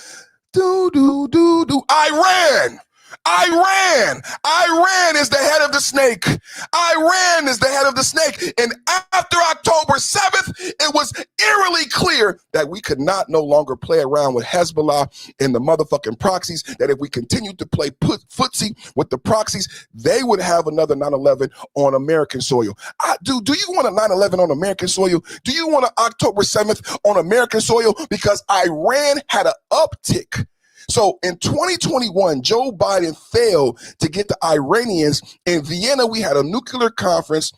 Iran! Iran is the head of the snake. Iran is the head of the snake. And after October 7th, it was eerily clear that we could not no longer play around with Hezbollah and the motherfucking proxies, that if we continued to play footsie with the proxies, they would have another 9/11 on American soil. Do you want a 9/11 on American soil? Do you want an October 7th on American soil? Because Iran had an uptick. So in 2021, Joe Biden failed to get the Iranians. In Vienna, we had a nuclear conference.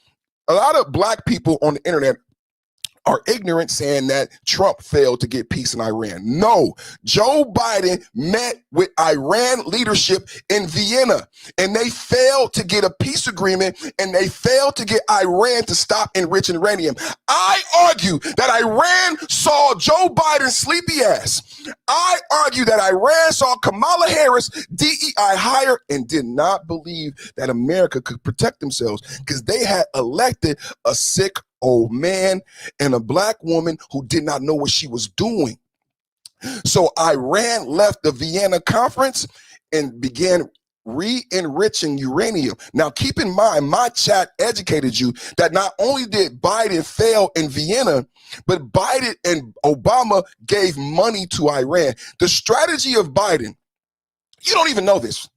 A lot of black people on the internet are ignorant, saying that Trump failed to get peace in Iran. No, Joe Biden met with Iran leadership in Vienna, and they failed to get a peace agreement, and they failed to get Iran to stop enriching uranium. I argue that Iran saw Joe Biden's sleepy ass. I argue that Iran saw Kamala Harris DEI hire and did not believe that America could protect themselves, because they had elected a sick old man and a black woman who did not know what she was doing. So Iran left the Vienna conference and began re-enriching uranium. Now, keep in mind, my chat educated you that not only did Biden fail in Vienna, but Biden and Obama gave money to Iran. The strategy of Biden, you don't even know this.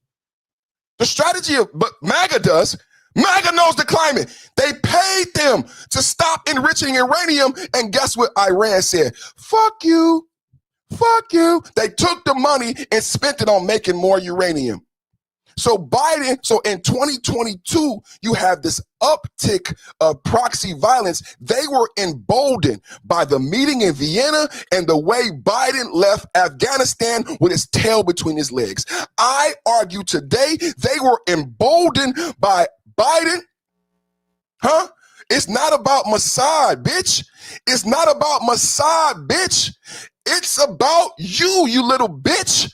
The strategy of, but MAGA does. MAGA knows the climate. They paid them to stop enriching uranium, and guess what Iran said? Fuck you. Fuck you. They took the money and spent it on making more uranium. So so in 2022, you have this uptick of proxy violence. They were emboldened by the meeting in Vienna and the way Biden left Afghanistan with his tail between his legs. I argue today they were emboldened by Biden. It's not about Mossad, bitch. It's not about Mossad, bitch. It's about you little bitch.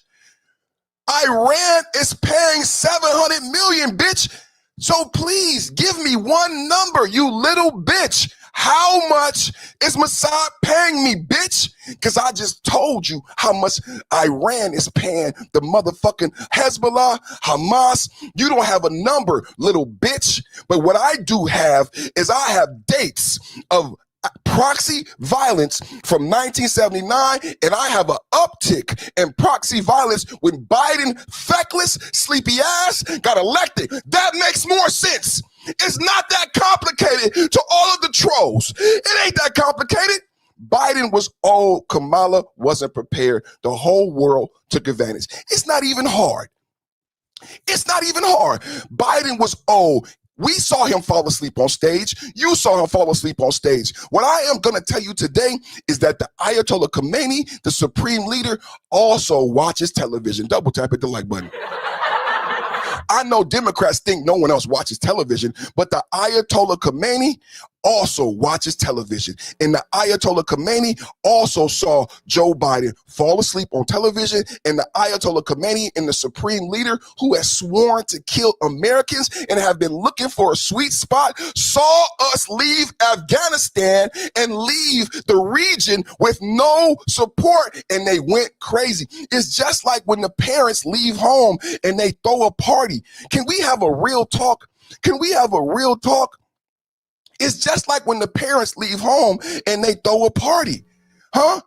Iran is paying 700 million, bitch. So please give me one number, you little bitch. How much is Mossad paying me, bitch? Because I just told you how much Iran is paying the motherfucking Hezbollah, Hamas. You don't have a number, little bitch. But what I do have is I have dates of proxy violence from 1979, and I have an uptick in proxy violence when Biden, feckless, sleepy ass, got elected. That makes more sense. It's not that complicated to all of the trolls. It ain't that complicated. Biden was old. Kamala wasn't prepared. The whole world took advantage. It's not even hard. It's not even hard. Biden was old. We saw him fall asleep on stage. You saw him fall asleep on stage. What I am going to tell you today is that the Ayatollah Khomeini, the supreme leader, also watches television. Double tap hit the like button. I know Democrats think no one else watches television, but the Ayatollah Khomeini also watches television. And the Ayatollah Khomeini also saw Joe Biden fall asleep on television. And the Ayatollah Khomeini and the supreme leader who has sworn to kill Americans and have been looking for a sweet spot saw us leave Afghanistan and leave the region with no support, and they went crazy. It's just like when the parents leave home and they throw a party. Can we have a real talk? Can we have a real talk? It's just like when the parents leave home and they throw a party. Huh?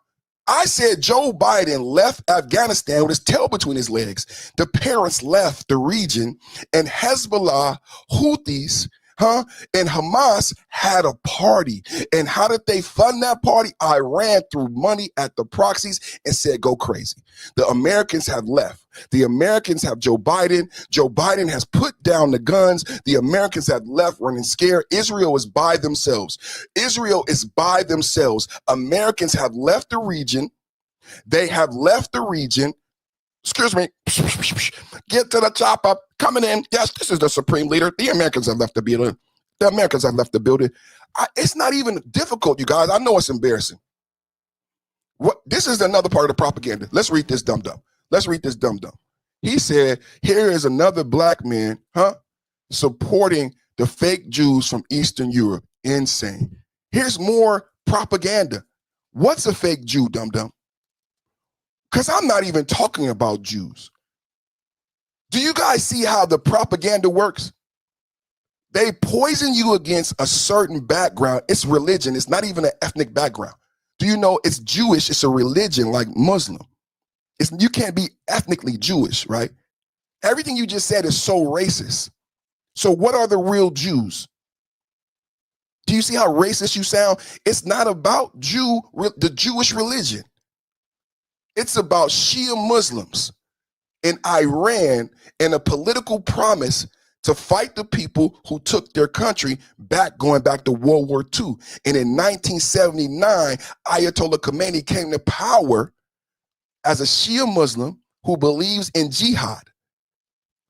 I said Joe Biden left Afghanistan with his tail between his legs. The parents left the region, and Hezbollah, Houthis, and Hamas had a party. And how did they fund that party? Iran threw money at the proxies and said, go crazy. The Americans have left. The Americans have Joe Biden. Joe Biden has put down the guns. The Americans have left running scared. Israel is by themselves. Israel is by themselves. Americans have left the region. They have left the region. Excuse me. Get to the chopper. Coming in. Yes, this is the supreme leader. The Americans have left the building. The Americans have left the building. It's not even difficult, you guys. I know it's embarrassing. This is another part of the propaganda. Let's read this dum-dum. Let's read this dum-dum. He said, here is another black man, supporting the fake Jews from Eastern Europe. Insane. Here's more propaganda. What's a fake Jew, dum-dum? Because I'm not even talking about Jews. Do you guys see how the propaganda works? They poison you against a certain background. It's religion. It's not even an ethnic background. Do you know it's Jewish? It's a religion like Muslim. You can't be ethnically Jewish, right? Everything you just said is so racist. So what are the real Jews? Do you see how racist you sound? It's not about the Jewish religion. It's about Shia Muslims in Iran and a political promise to fight the people who took their country back, going back to World War II. And in 1979, Ayatollah Khomeini came to power as a Shia Muslim who believes in jihad.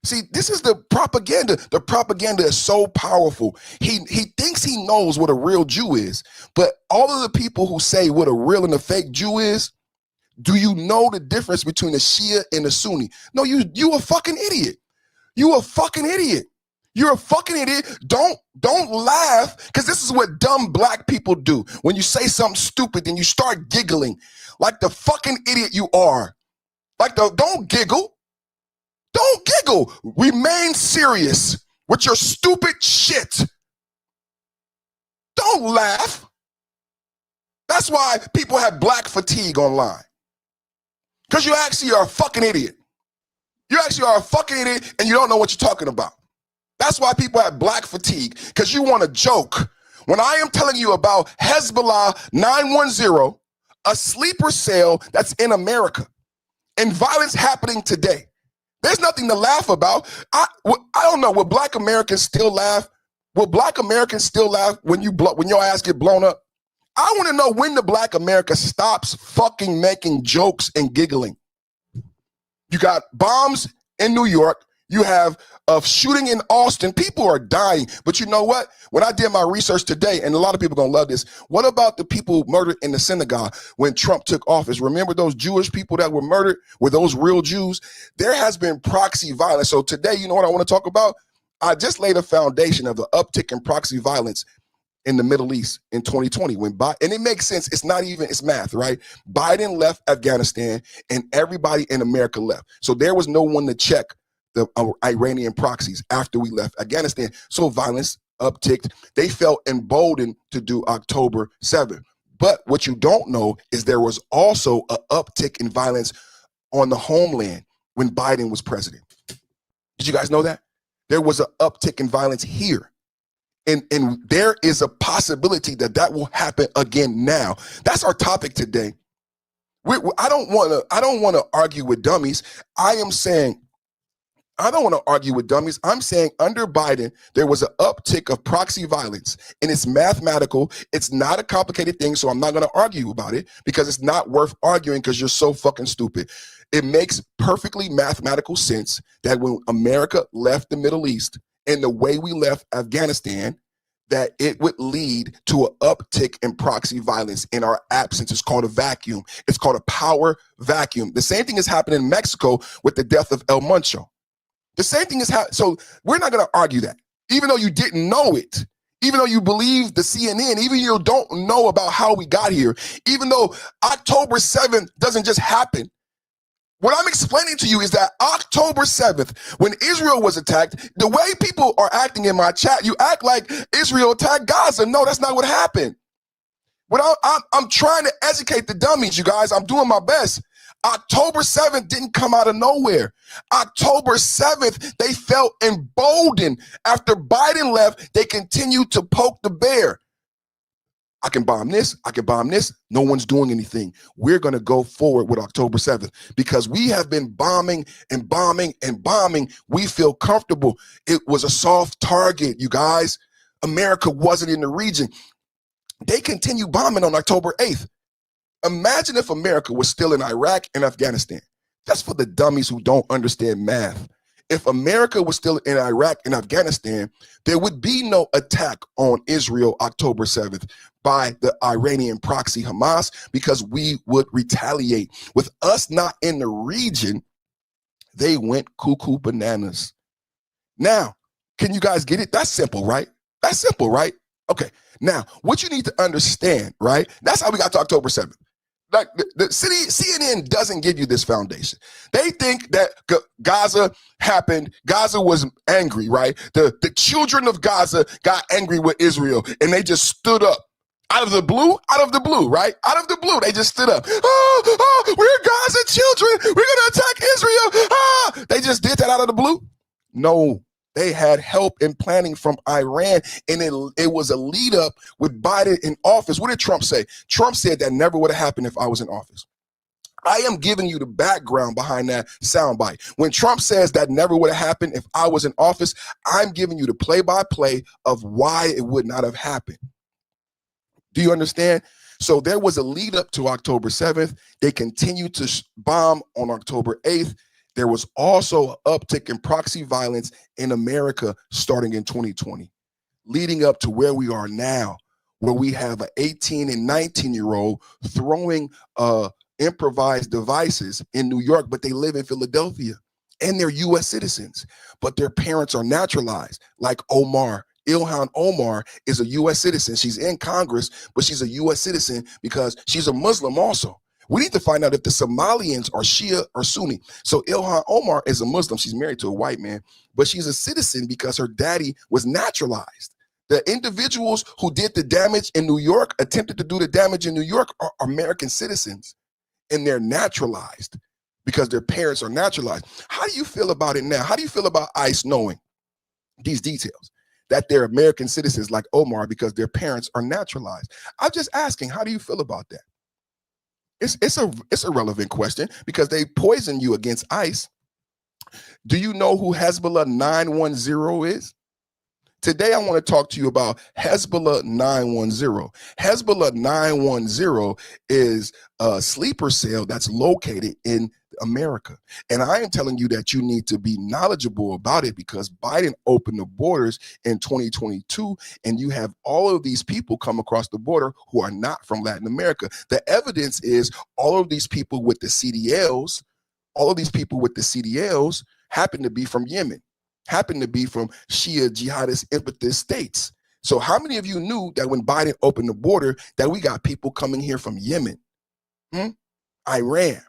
See, this is the propaganda. The propaganda is so powerful. He thinks he knows what a real Jew is, but all of the people who say what a real and a fake Jew is, do you know the difference between a Shia and a Sunni? No, you a fucking idiot. You a fucking idiot. You're a fucking idiot. Don't laugh, because this is what dumb black people do. When you say something stupid, then you start giggling like the fucking idiot you are. Don't giggle. Don't giggle. Remain serious with your stupid shit. Don't laugh. That's why people have black fatigue online. Because you actually are a fucking idiot. You actually are a fucking idiot and you don't know what you're talking about. That's why people have black fatigue, because you want to joke. When I am telling you about Hezbollah 910, a sleeper cell that's in America, and violence happening today, there's nothing to laugh about. I don't know, will black Americans still laugh? Will black Americans still laugh when your ass get blown up? I want to know when the black America stops fucking making jokes and giggling. You got bombs in New York. You have a shooting in Austin. People are dying. But you know what? When I did my research today, and a lot of people are going to love this, what about the people murdered in the synagogue when Trump took office? Remember those Jewish people that were murdered? Were those real Jews? There has been proxy violence. So today, you know what I want to talk about? I just laid a foundation of the uptick in proxy violence. in the Middle East in 2020 and it makes sense. It's math, right? Biden left Afghanistan and everybody in America left. So there was no one to check the Iranian proxies after we left Afghanistan. So violence upticked. They felt emboldened to do October 7th. But what you don't know is there was also an uptick in violence on the homeland when Biden was president. Did you guys know that? There was an uptick in violence here. And there is a possibility that will happen again now. That's our topic today. I don't want to argue with dummies. I don't want to argue with dummies. I'm saying under Biden, there was an uptick of proxy violence, and it's mathematical. It's not a complicated thing, so I'm not going to argue about it because it's not worth arguing because you're so fucking stupid. It makes perfectly mathematical sense that when America left the Middle East and the way we left Afghanistan, that it would lead to an uptick in proxy violence in our absence. It's called a vacuum. It's called a power vacuum. The same thing is happening in Mexico with the death of El Muncho. The same thing is happening. So we're not going to argue that. Even though you didn't know it, even though you believe the CNN, even you don't know about how we got here, even though October 7th doesn't just happen. What I'm explaining to you is that October 7th, when Israel was attacked, the way people are acting in my chat, you act like Israel attacked Gaza. No, that's not what happened. I'm trying to educate the dummies, you guys. I'm doing my best. October 7th didn't come out of nowhere. October 7th, they felt emboldened. After Biden left, they continued to poke the bear. I can bomb this. I can bomb this. No one's doing anything. We're going to go forward with October 7th because we have been bombing and bombing and bombing. We feel comfortable. It was a soft target, you guys. America wasn't in the region. They continue bombing on October 8th. Imagine if America was still in Iraq and Afghanistan. That's for the dummies who don't understand math. If America was still in Iraq and Afghanistan, there would be no attack on Israel October 7th by the Iranian proxy Hamas because we would retaliate. With us not in the region, they went cuckoo bananas. Now, can you guys get it? That's simple, right? That's simple, right? Okay. Now, what you need to understand, right? That's how we got to October 7th. Like the CNN doesn't give you this foundation. They think that Gaza happened. Gaza was angry, right? The children of Gaza got angry with Israel and they just stood up. Out of the blue, right? Out of the blue, they just stood up. We're Gaza children. We're going to attack Israel. They just did that out of the blue? No. They had help in planning from Iran, and it was a lead up with Biden in office. What did Trump say? Trump said that never would have happened if I was in office. I am giving you the background behind that soundbite. When Trump says that never would have happened if I was in office, I'm giving you the play-by-play of why it would not have happened. Do you understand? So there was a lead up to October 7th. They continued to bomb on October 8th. There was also an uptick in proxy violence in America starting in 2020, leading up to where we are now, where we have an 18 and 19-year-old throwing improvised devices in New York, but they live in Philadelphia, and they're U.S. citizens, but their parents are naturalized, like Omar. Ilhan Omar is a U.S. citizen. She's in Congress, but she's a U.S. citizen because she's a Muslim also. We need to find out if the Somalians are Shia or Sunni. So Ilhan Omar is a Muslim. She's married to a white man, but she's a citizen because her daddy was naturalized. The individuals who did the damage in New York, attempted to do the damage in New York, are American citizens, and they're naturalized because their parents are naturalized. How do you feel about it now? How do you feel about ICE knowing these details, that they're American citizens like Omar because their parents are naturalized? I'm just asking, how do you feel about that? It's a relevant question because they poison you against ICE. Do you know who Hezbollah 910 is? Today, I want to talk to you about Hezbollah 910. Hezbollah 910 is a sleeper cell that's located in America. And I am telling you that you need to be knowledgeable about it because Biden opened the borders in 2022, and you have all of these people come across the border who are not from Latin America. The evidence is all of these people with the CDLs, happen to be from Yemen, happen to be from Shia jihadist impetus states. So how many of you knew that when Biden opened the border that we got people coming here from Yemen, Iran,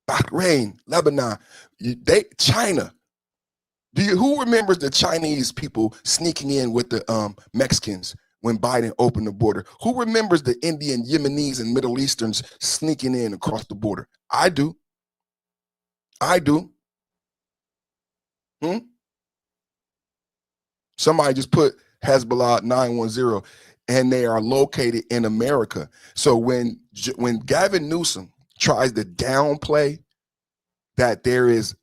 Bahrain, Lebanon, China? Who remembers the Chinese people sneaking in with the Mexicans when Biden opened the border? Who remembers the Indian, Yemenis, and Middle Easterns sneaking in across the border? I do. Somebody just put Hezbollah 910, and they are located in America. So when Gavin Newsom tries to downplay that there is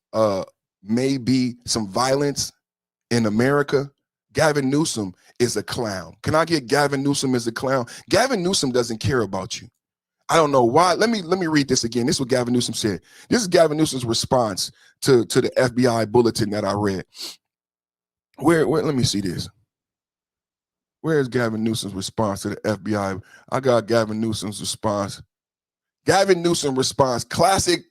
maybe some violence in America, Gavin Newsom is a clown. Can I get Gavin Newsom as a clown? Gavin Newsom doesn't care about you. I don't know why. Let me read this again. This is what Gavin Newsom said. This is Gavin Newsom's response to the FBI bulletin that I read. Where let me see this. Where is Gavin Newsom's response to the FBI? I got Gavin Newsom's response. Gavin Newsom response, classic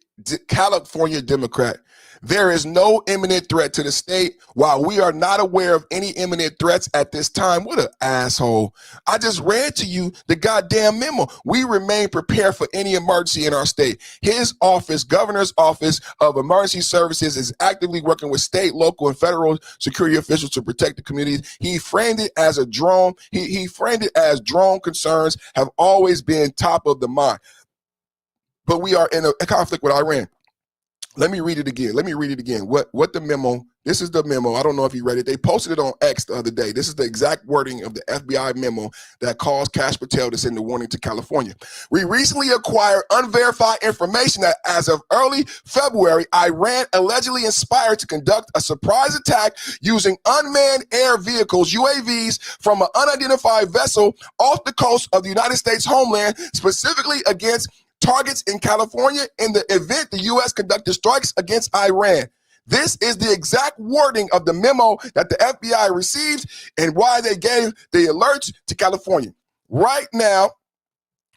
California Democrat. There is no imminent threat to the state. While we are not aware of any imminent threats at this time. What an asshole. I just read to you the goddamn memo. We remain prepared for any emergency in our state. His office, Governor's Office of Emergency Services, is actively working with state, local, and federal security officials to protect the communities. He framed it as a drone. He framed it as drone concerns have always been top of the mind. But we are in a conflict with Iran. Let me read it again. What the memo, this is the memo. I don't know if you read it. They posted it on X the other day. This is the exact wording of the FBI memo that caused Kash Patel to send the warning to California. We recently acquired unverified information that as of early February, Iran allegedly inspired to conduct a surprise attack using unmanned air vehicles, UAVs, from an unidentified vessel off the coast of the United States homeland, specifically against targets in California in the event the U.S. conducted strikes against Iran. This is the exact wording of the memo that the FBI received and why they gave the alerts to California. Right now,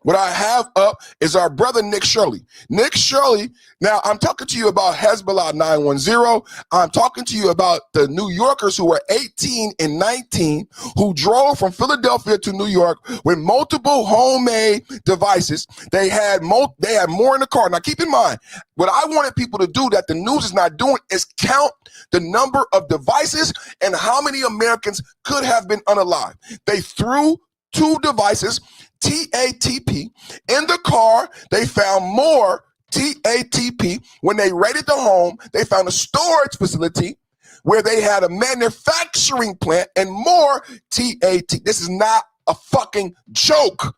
what I have up is our brother Nick Shirley. Nick Shirley, now I'm talking to you about Hezbollah 910. I'm talking to you about the New Yorkers who were 18 and 19 who drove from Philadelphia to New York with multiple homemade devices. They had more in the car. Now keep in mind, what I wanted people to do that the news is not doing is count the number of devices and how many Americans could have been unalive. They threw 2 devices, TATP, in the car. They found more TATP. When they raided the home, they found a storage facility where they had a manufacturing plant and more TAT. This is not a fucking joke.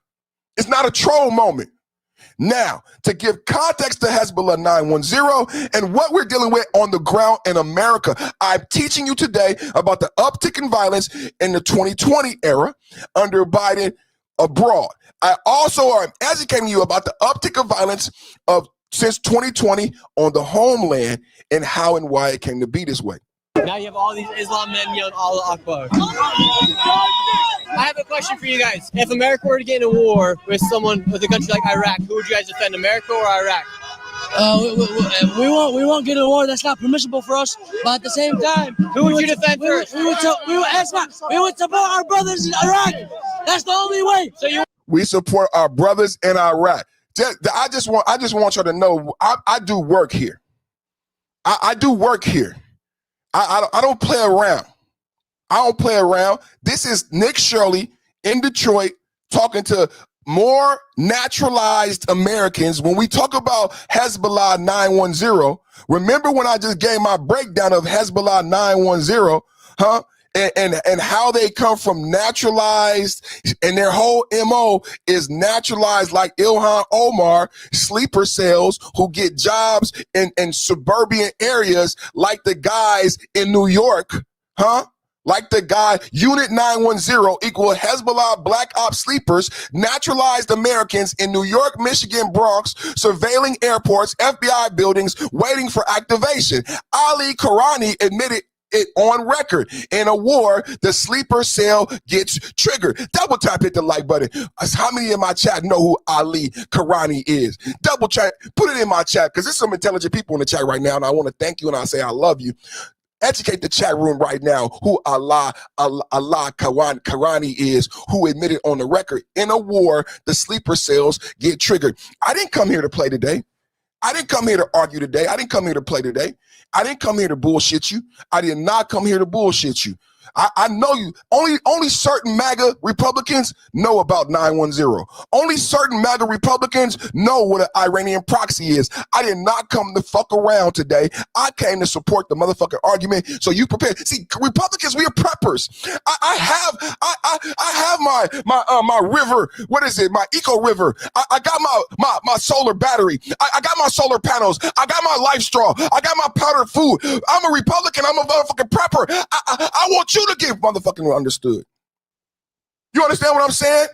It's not a troll moment. Now, to give context to Hezbollah 910 and what we're dealing with on the ground in America, I'm teaching you today about the uptick in violence in the 2020 era under Biden abroad. I also am educating you about the uptick of violence since 2020 on the homeland and how and why it came to be this way. Now you have all these Islam men yelling Allah Akbar. I have a question for you guys. If America were to get in a war with a country like Iraq, who would you guys defend, America or Iraq? We won't get in a war. That's not permissible for us. But at the same time, who would you defend first? We would support our brothers in Iraq. That's the only way. We support our brothers in Iraq. I just want y'all to know I do work here. I do work here. I don't play around. I don't play around. This is Nick Shirley in Detroit talking to more naturalized Americans. When we talk about Hezbollah 910, remember when I just gave my breakdown of Hezbollah 910, huh? And how they come from naturalized, and their whole MO is naturalized, like Ilhan Omar, sleeper cells who get jobs in suburban areas like the guys in New York, huh? Like the guy, Unit 910 equal Hezbollah Black Ops sleepers, naturalized Americans in New York, Michigan, Bronx, surveilling airports, FBI buildings, waiting for activation. Ali Karani admitted it on record. In a war, the sleeper cell gets triggered. Double tap, hit the like button. How many in my chat know who Ali Karani is? Double chat, put it in my chat, because there's some intelligent people in the chat right now, and I want to thank you and I say I love you. Educate the chat room right now who Allah Karani is, who admitted on the record in a war the sleeper cells get triggered. I didn't come here to play today. I didn't come here to argue today. I didn't come here to play today. I didn't come here to bullshit you. I did not come here to bullshit you. I know you. Only certain MAGA Republicans know about 910. Only certain MAGA Republicans know what an Iranian proxy is. I did not come to fuck around today. I came to support the motherfucking argument. So you prepare. See, Republicans, we are preppers. I have my river. What is it? My eco river. I got my solar battery. I got my solar panels. I got my life straw. I got my powdered food. I'm a Republican. I'm a motherfucking prepper. I want you to get motherfucking understood. You understand what I'm saying?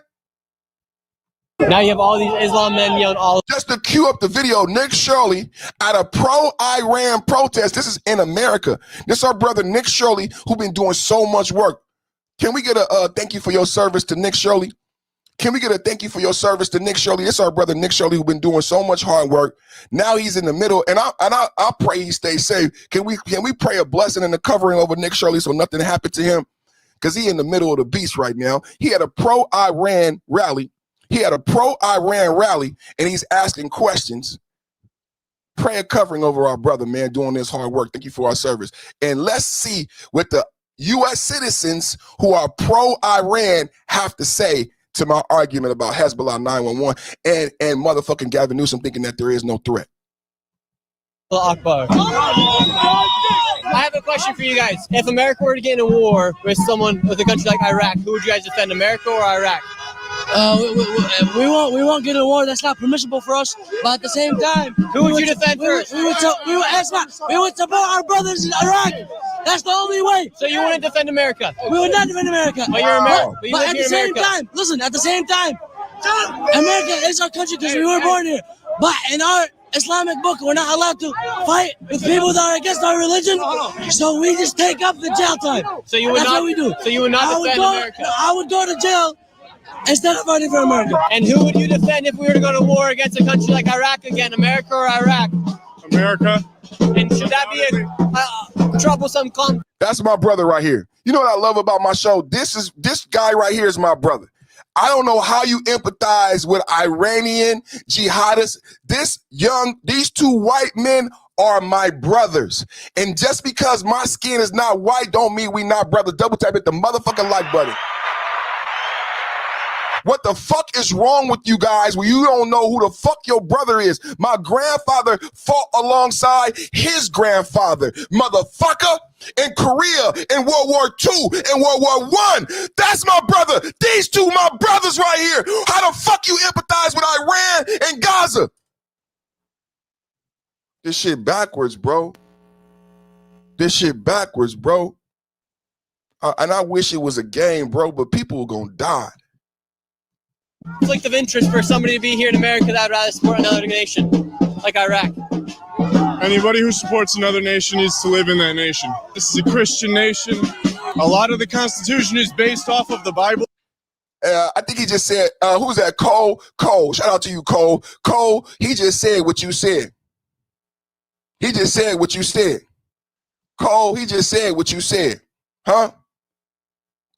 Now you have all these Islam men yelling all. Just to cue up the video, Nick Shirley at a pro-Iran protest. This is in America. This is our brother Nick Shirley, who been doing so much work. Can we get a thank you for your service to Nick Shirley? Can we get a thank you for your service to Nick Shirley? This is our brother Nick Shirley, who been doing so much hard work. Now he's in the middle, and I pray he stays safe. Can we pray a blessing and a covering over Nick Shirley so nothing happened to him? Because he in the middle of the beast right now. He had a pro-Iran rally. And he's asking questions. Pray a covering over our brother, man, doing this hard work. Thank you for our service. And let's see what the U.S. citizens who are pro-Iran have to say to my argument about Hezbollah 911 and motherfucking Gavin Newsom thinking that there is no threat. Akbar. I have a question for you guys. If America were to get in a war with a country like Iraq, who would you guys defend, America or Iraq? We won't get in a war. That's not permissible for us. But at the same time, who would you defend first? We would support our brothers in Iraq. That's the only way. So you wouldn't defend America? We would not defend America. But you're American. But at the same time, listen. At the same time, America is our country because we were born here. But in our Islamic book, we're not allowed to fight with people that are against our religion. So we just take up the jail time. So you would That's not. what we do. So you would not defend America. I would go to jail instead of fighting for America. And who would you defend if we were to go to war against a country like Iraq again, America or Iraq? America. And should that be a troublesome conflict? That's my brother right here. You know what I love about my show? This guy right here is my brother. I don't know how you empathize with Iranian jihadists. These two white men are my brothers. And just because my skin is not white don't mean we not brothers. Double tap it the motherfucking like button. What the fuck is wrong with you guys when you don't know who the fuck your brother is? My grandfather fought alongside his grandfather, motherfucker, in Korea, in World War II, in World War I. That's my brother. These two my brothers right here. How the fuck you empathize with Iran and Gaza? This shit backwards, bro. This shit backwards, bro. And I wish it was a game, bro, but people are gonna die. Conflict of interest for somebody to be here in America that would rather support another nation, like Iraq. Anybody who supports another nation needs to live in that nation. This is a Christian nation. A lot of the Constitution is based off of the Bible. I think he just said, who's that? Cole? Cole. Shout out to you, Cole. Cole, he just said what you said. He just said what you said. Cole, he just said what you said. Huh?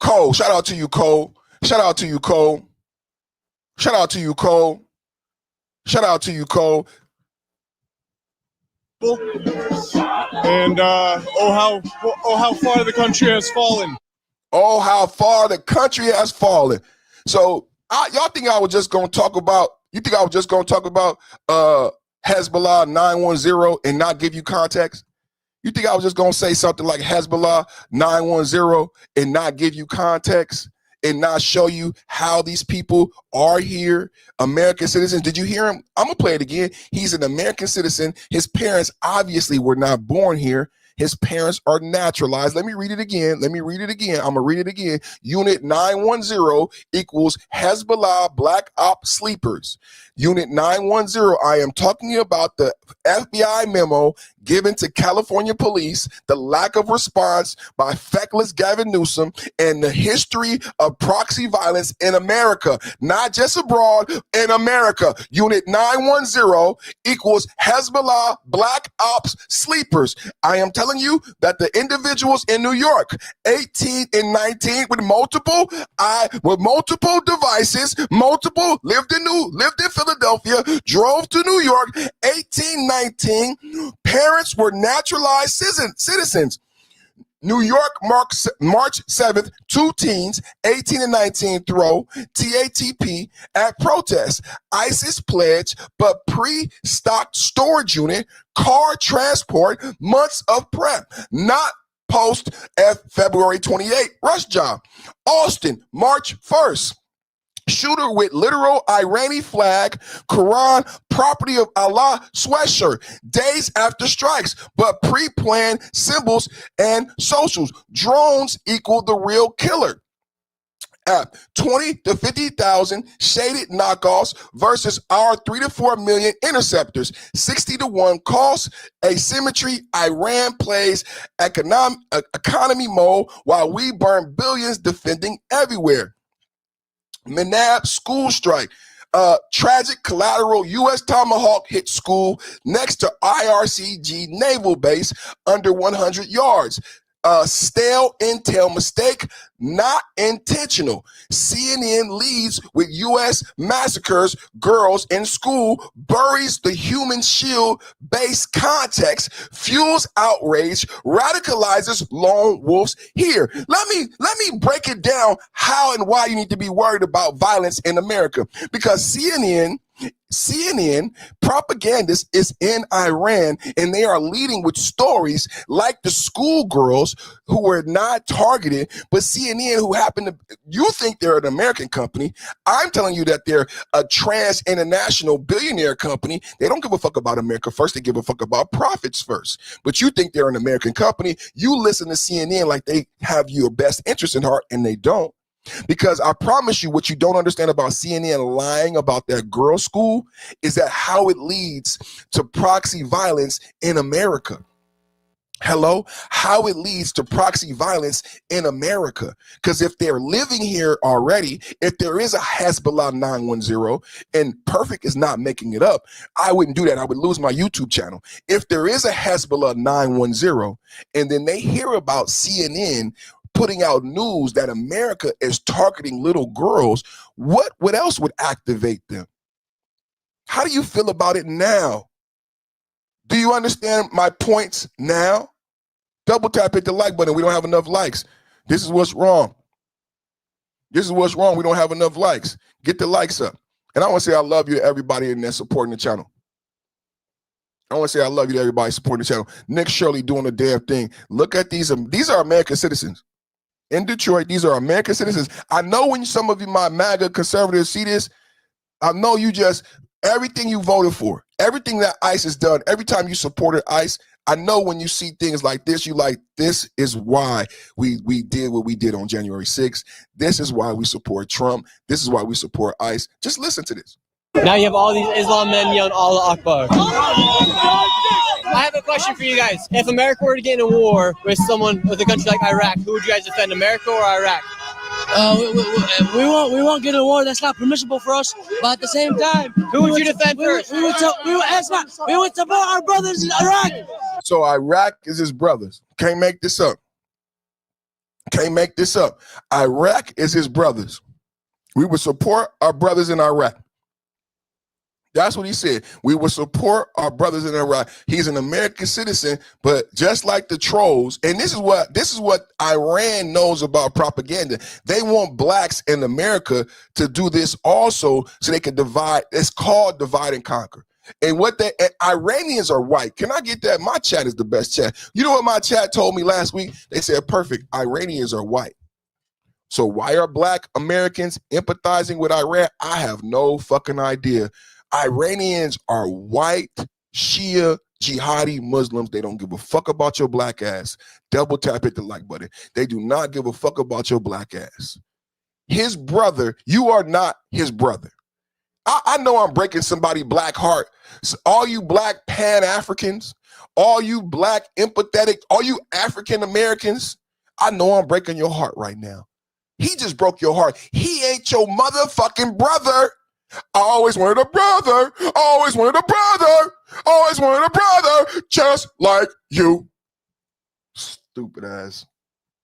Cole, shout out to you, Cole. Shout out to you, Cole. Shout out to you, Cole. Shout out to you, Cole. And how far the country has fallen. Oh, how far the country has fallen. So y'all think I was just gonna talk about? You think I was just gonna talk about Hezbollah 910 and not give you context? You think I was just gonna say something like Hezbollah 910 and not give you context? And not show you how these people are here, American citizens? Did you hear him? I'm gonna play it again. He's an American citizen. His parents obviously were not born here. His parents are naturalized. Let me read it again. I'm gonna read it again. Unit 910 equals Hezbollah Black Ops Sleepers. Unit 910, I am talking about the FBI memo given to California police, the lack of response by feckless Gavin Newsom, and the history of proxy violence in America, not just abroad, in America. Unit 910 equals Hezbollah Black Ops Sleepers. I am telling telling you that the individuals in New York, 18 and 19, with multiple devices, lived in Philadelphia, drove to New York, 18, 19, parents were naturalized citizens. New York, March 7th, two teens, 18 and 19, throw TATP at protest. ISIS pledge, but pre-stocked storage unit, car transport, months of prep, not post February 28th, rush job. Austin, March 1st. Shooter with literal Iranian flag, Quran, property of Allah sweatshirt, days after strikes, but pre-planned symbols and socials. Drones equal the real killer. App 20 to 50,000 shaded knockoffs versus our 3 to 4 million interceptors. 60 to 1 cost, asymmetry. Iran plays economy mode while we burn billions defending everywhere. Menab school strike. Tragic collateral. U.S. Tomahawk hit school next to IRCG naval base under 100 yards. Stale intel mistake, not intentional. CNN leads with U.S. massacres girls in school, buries the human shield-based context, fuels outrage, radicalizes lone wolves here. Let me break it down how and why you need to be worried about violence in America. Because CNN propagandist is in Iran, and they are leading with stories like the schoolgirls who were not targeted, but CNN who happen to, you think they're an American company. I'm telling you that they're a trans international billionaire company. They don't give a fuck about America first. They give a fuck about profits first. But you think they're an American company. You listen to CNN like they have your best interest in heart, and they don't. Because I promise you, what you don't understand about CNN lying about that girls' school is that how it leads to proxy violence in America. Hello? How it leads to proxy violence in America. Because if they're living here already, if there is a Hezbollah 910, and Perfect is not making it up, I wouldn't do that. I would lose my YouTube channel. If there is a Hezbollah 910, and then they hear about CNN putting out news that America is targeting little girls, what else would activate them? How do you feel about it now? Do you understand my points now? Double tap, hit the like button. We don't have enough likes. This is what's wrong. This is what's wrong. We don't have enough likes. Get the likes up. And I want to say I love you to everybody in there supporting the channel. I want to say I love you to everybody supporting the channel. Nick Shirley doing the damn thing. Look at these. These are American citizens. In Detroit, these are American citizens. I know when some of you, my MAGA conservatives, see this, I know you just, everything you voted for, everything that ICE has done, every time you supported ICE, I know when you see things like this, you like, this is why we did what we did on January 6th. This is why we support Trump. This is why we support ICE. Just listen to this. Now you have all these Islam men yelling Allah Akbar. I have a question for you guys. If America were to get in a war with a country like Iraq, who would you guys defend, America or Iraq? We won't get in a war. That's not permissible for us. But at the same time, who would you defend first? We would support our brothers in Iraq. So Iraq is his brothers. Can't make this up. Can't make this up. Iraq is his brothers. We would support our brothers in Iraq. That's what he said. We will support our brothers in Iraq. He's an American citizen, but just like the trolls, and this is what Iran knows about propaganda. They want blacks in America to do this also so they can divide. It's called divide and conquer. And Iranians are white. Can I get that? My chat is the best chat. You know what my chat told me last week? They said, perfect, Iranians are white. So why are black Americans empathizing with Iran? I have no fucking idea. Iranians are white, Shia, jihadi Muslims. They don't give a fuck about your black ass. Double tap, hit the like button. They do not give a fuck about your black ass. His brother, you are not his brother. I know I'm breaking somebody's black heart. So all you black Pan-Africans, all you black empathetic, all you African Americans, I know I'm breaking your heart right now. He just broke your heart. He ain't your motherfucking brother. I always wanted a brother. I always wanted a brother. Always wanted a brother just like you. Stupid ass.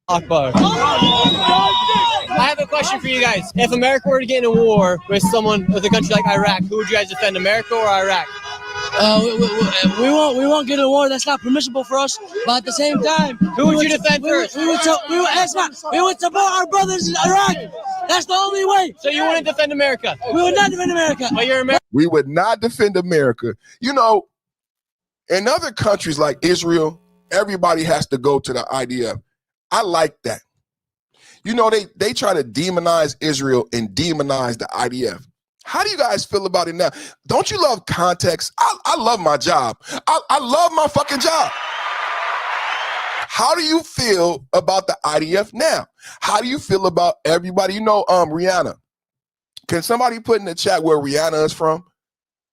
Akbar. I have a question for you guys. If America were to get in a war with a country like Iraq, who would you guys defend, America or Iraq? We won't get a war. That's not permissible for us. But at the same time, who would you defend first? We would support our brothers in Iraq. That's the only way. So you wouldn't defend America? We would not defend America. But you're American. We would not defend America. You know, in other countries like Israel, everybody has to go to the IDF. I like that. You know, they try to demonize Israel and demonize the IDF. How do you guys feel about it now? Don't you love context? I love my job. I love my fucking job. How do you feel about the IDF now? How do you feel about everybody? You know, Rihanna. Can somebody put in the chat where Rihanna is from?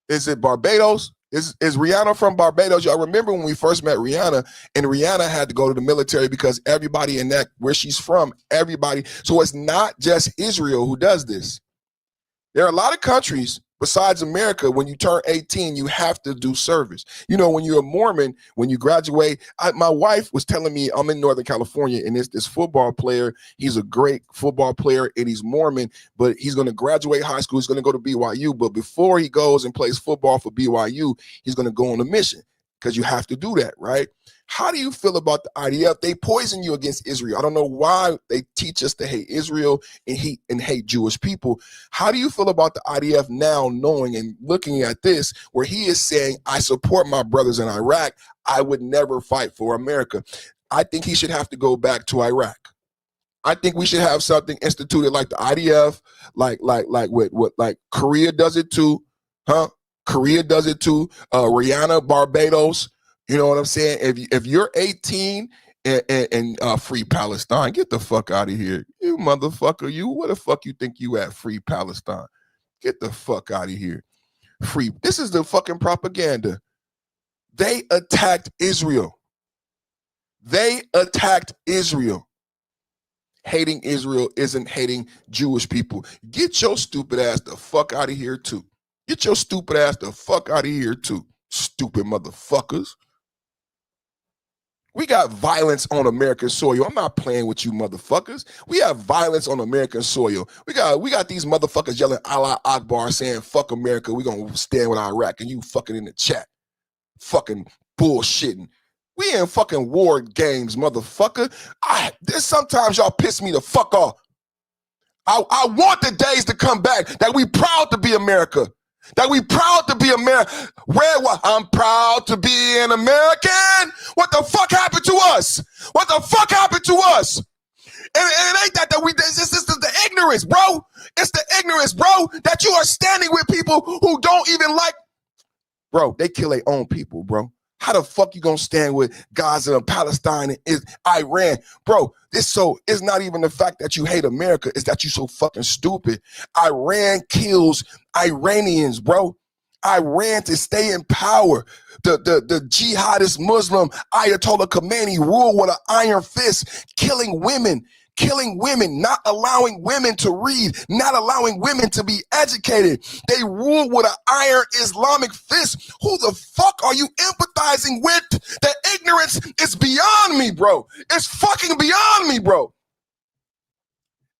Is it Barbados? Is Rihanna from Barbados? Y'all remember when we first met Rihanna, and Rihanna had to go to the military because everybody in that, where she's from, everybody. So it's not just Israel who does this. There are a lot of countries besides America. When you turn 18, you have to do service. You know, when you're a Mormon, when you graduate, my wife was telling me, I'm in Northern California, and this football player, he's a great football player, and he's Mormon, but he's going to graduate high school. He's going to go to BYU. But before he goes and plays football for BYU, he's going to go on a mission, because you have to do that, right? How do you feel about the IDF? They poison you against Israel. I don't know why they teach us to hate Israel and hate Jewish people. How do you feel about the IDF now, knowing and looking at this, where he is saying, I support my brothers in Iraq. I would never fight for America. I think he should have to go back to Iraq. I think we should have something instituted like the IDF, like Korea does it too, huh? Korea does it too. Rihanna, Barbados. You know what I'm saying? If you're 18 and free Palestine, get the fuck out of here. You motherfucker, you, where the fuck you think you at, free Palestine? Get the fuck out of here. Free. This is the fucking propaganda. They attacked Israel. They attacked Israel. Hating Israel isn't hating Jewish people. Get your stupid ass the fuck out of here too. Get your stupid ass the fuck out of here too. Stupid motherfuckers. We got violence on American soil. I'm not playing with you motherfuckers. We have violence on American soil. We got these motherfuckers yelling Allah Akbar, saying fuck America. We gonna stand with Iraq, and you fucking in the chat. Fucking bullshitting. We in fucking war games, motherfucker. There's sometimes y'all piss me the fuck off. I want the days to come back that we proud to be America. That we proud to be American. I'm proud to be an American. What the fuck happened to us? What the fuck happened to us? And it ain't that we, this is the ignorance, bro. It's the ignorance, bro, that you are standing with people who don't even like. Bro, they kill their own people, bro. How the fuck you gonna stand with Gaza and Palestine and Iran? Bro, it's not even the fact that you hate America, it's that you so fucking stupid. Iran kills Iranians, bro. Iran to stay in power. The jihadist Muslim Ayatollah Khomeini rule with an iron fist, killing women, not allowing women to read, not allowing women to be educated. They rule with an iron Islamic fist. Who the fuck are you empathizing with? The ignorance is beyond me, bro. It's fucking beyond me, bro.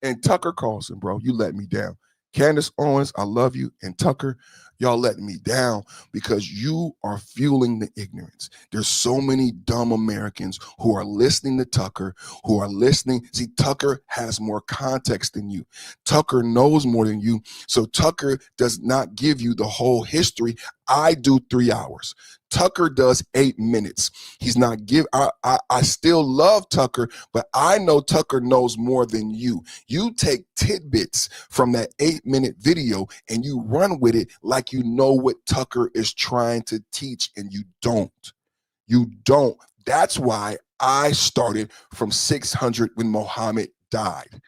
And Tucker Carlson, bro, you let me down. Candace Owens, I love you. And Tucker, y'all letting me down because you are fueling the ignorance. There's so many dumb Americans who are listening to Tucker, who are listening. See, Tucker has more context than you. Tucker knows more than you. So Tucker does not give you the whole history. I do 3 hours. Tucker does 8 minutes. He's not I still love Tucker, but I know Tucker knows more than you. You take tidbits from that 8-minute video and you run with it like you know what Tucker is trying to teach, and you don't. You don't. That's why I started from 600 when Muhammad died.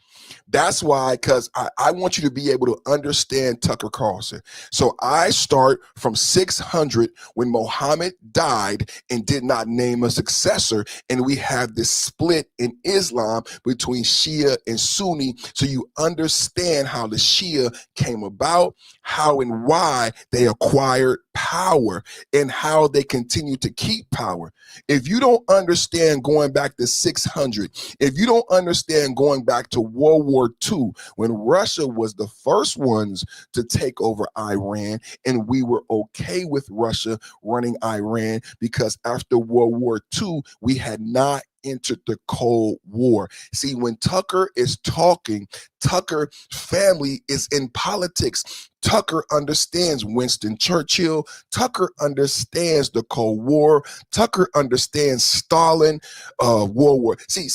That's why, because I want you to be able to understand Tucker Carlson. So I start from 600 when Muhammad died and did not name a successor. And we have this split in Islam between Shia and Sunni. So you understand how the Shia came about, how and why they acquired power, and how they continue to keep power. If you don't understand going back to 600, if you don't understand going back to World War II, when Russia was the first ones to take over Iran, and we were okay with Russia running Iran because after World War II, we had not entered the Cold War. See, when Tucker is talking, Tucker family is in politics. Tucker understands Winston Churchill. Tucker understands the Cold War. Tucker understands Stalin, World War. See,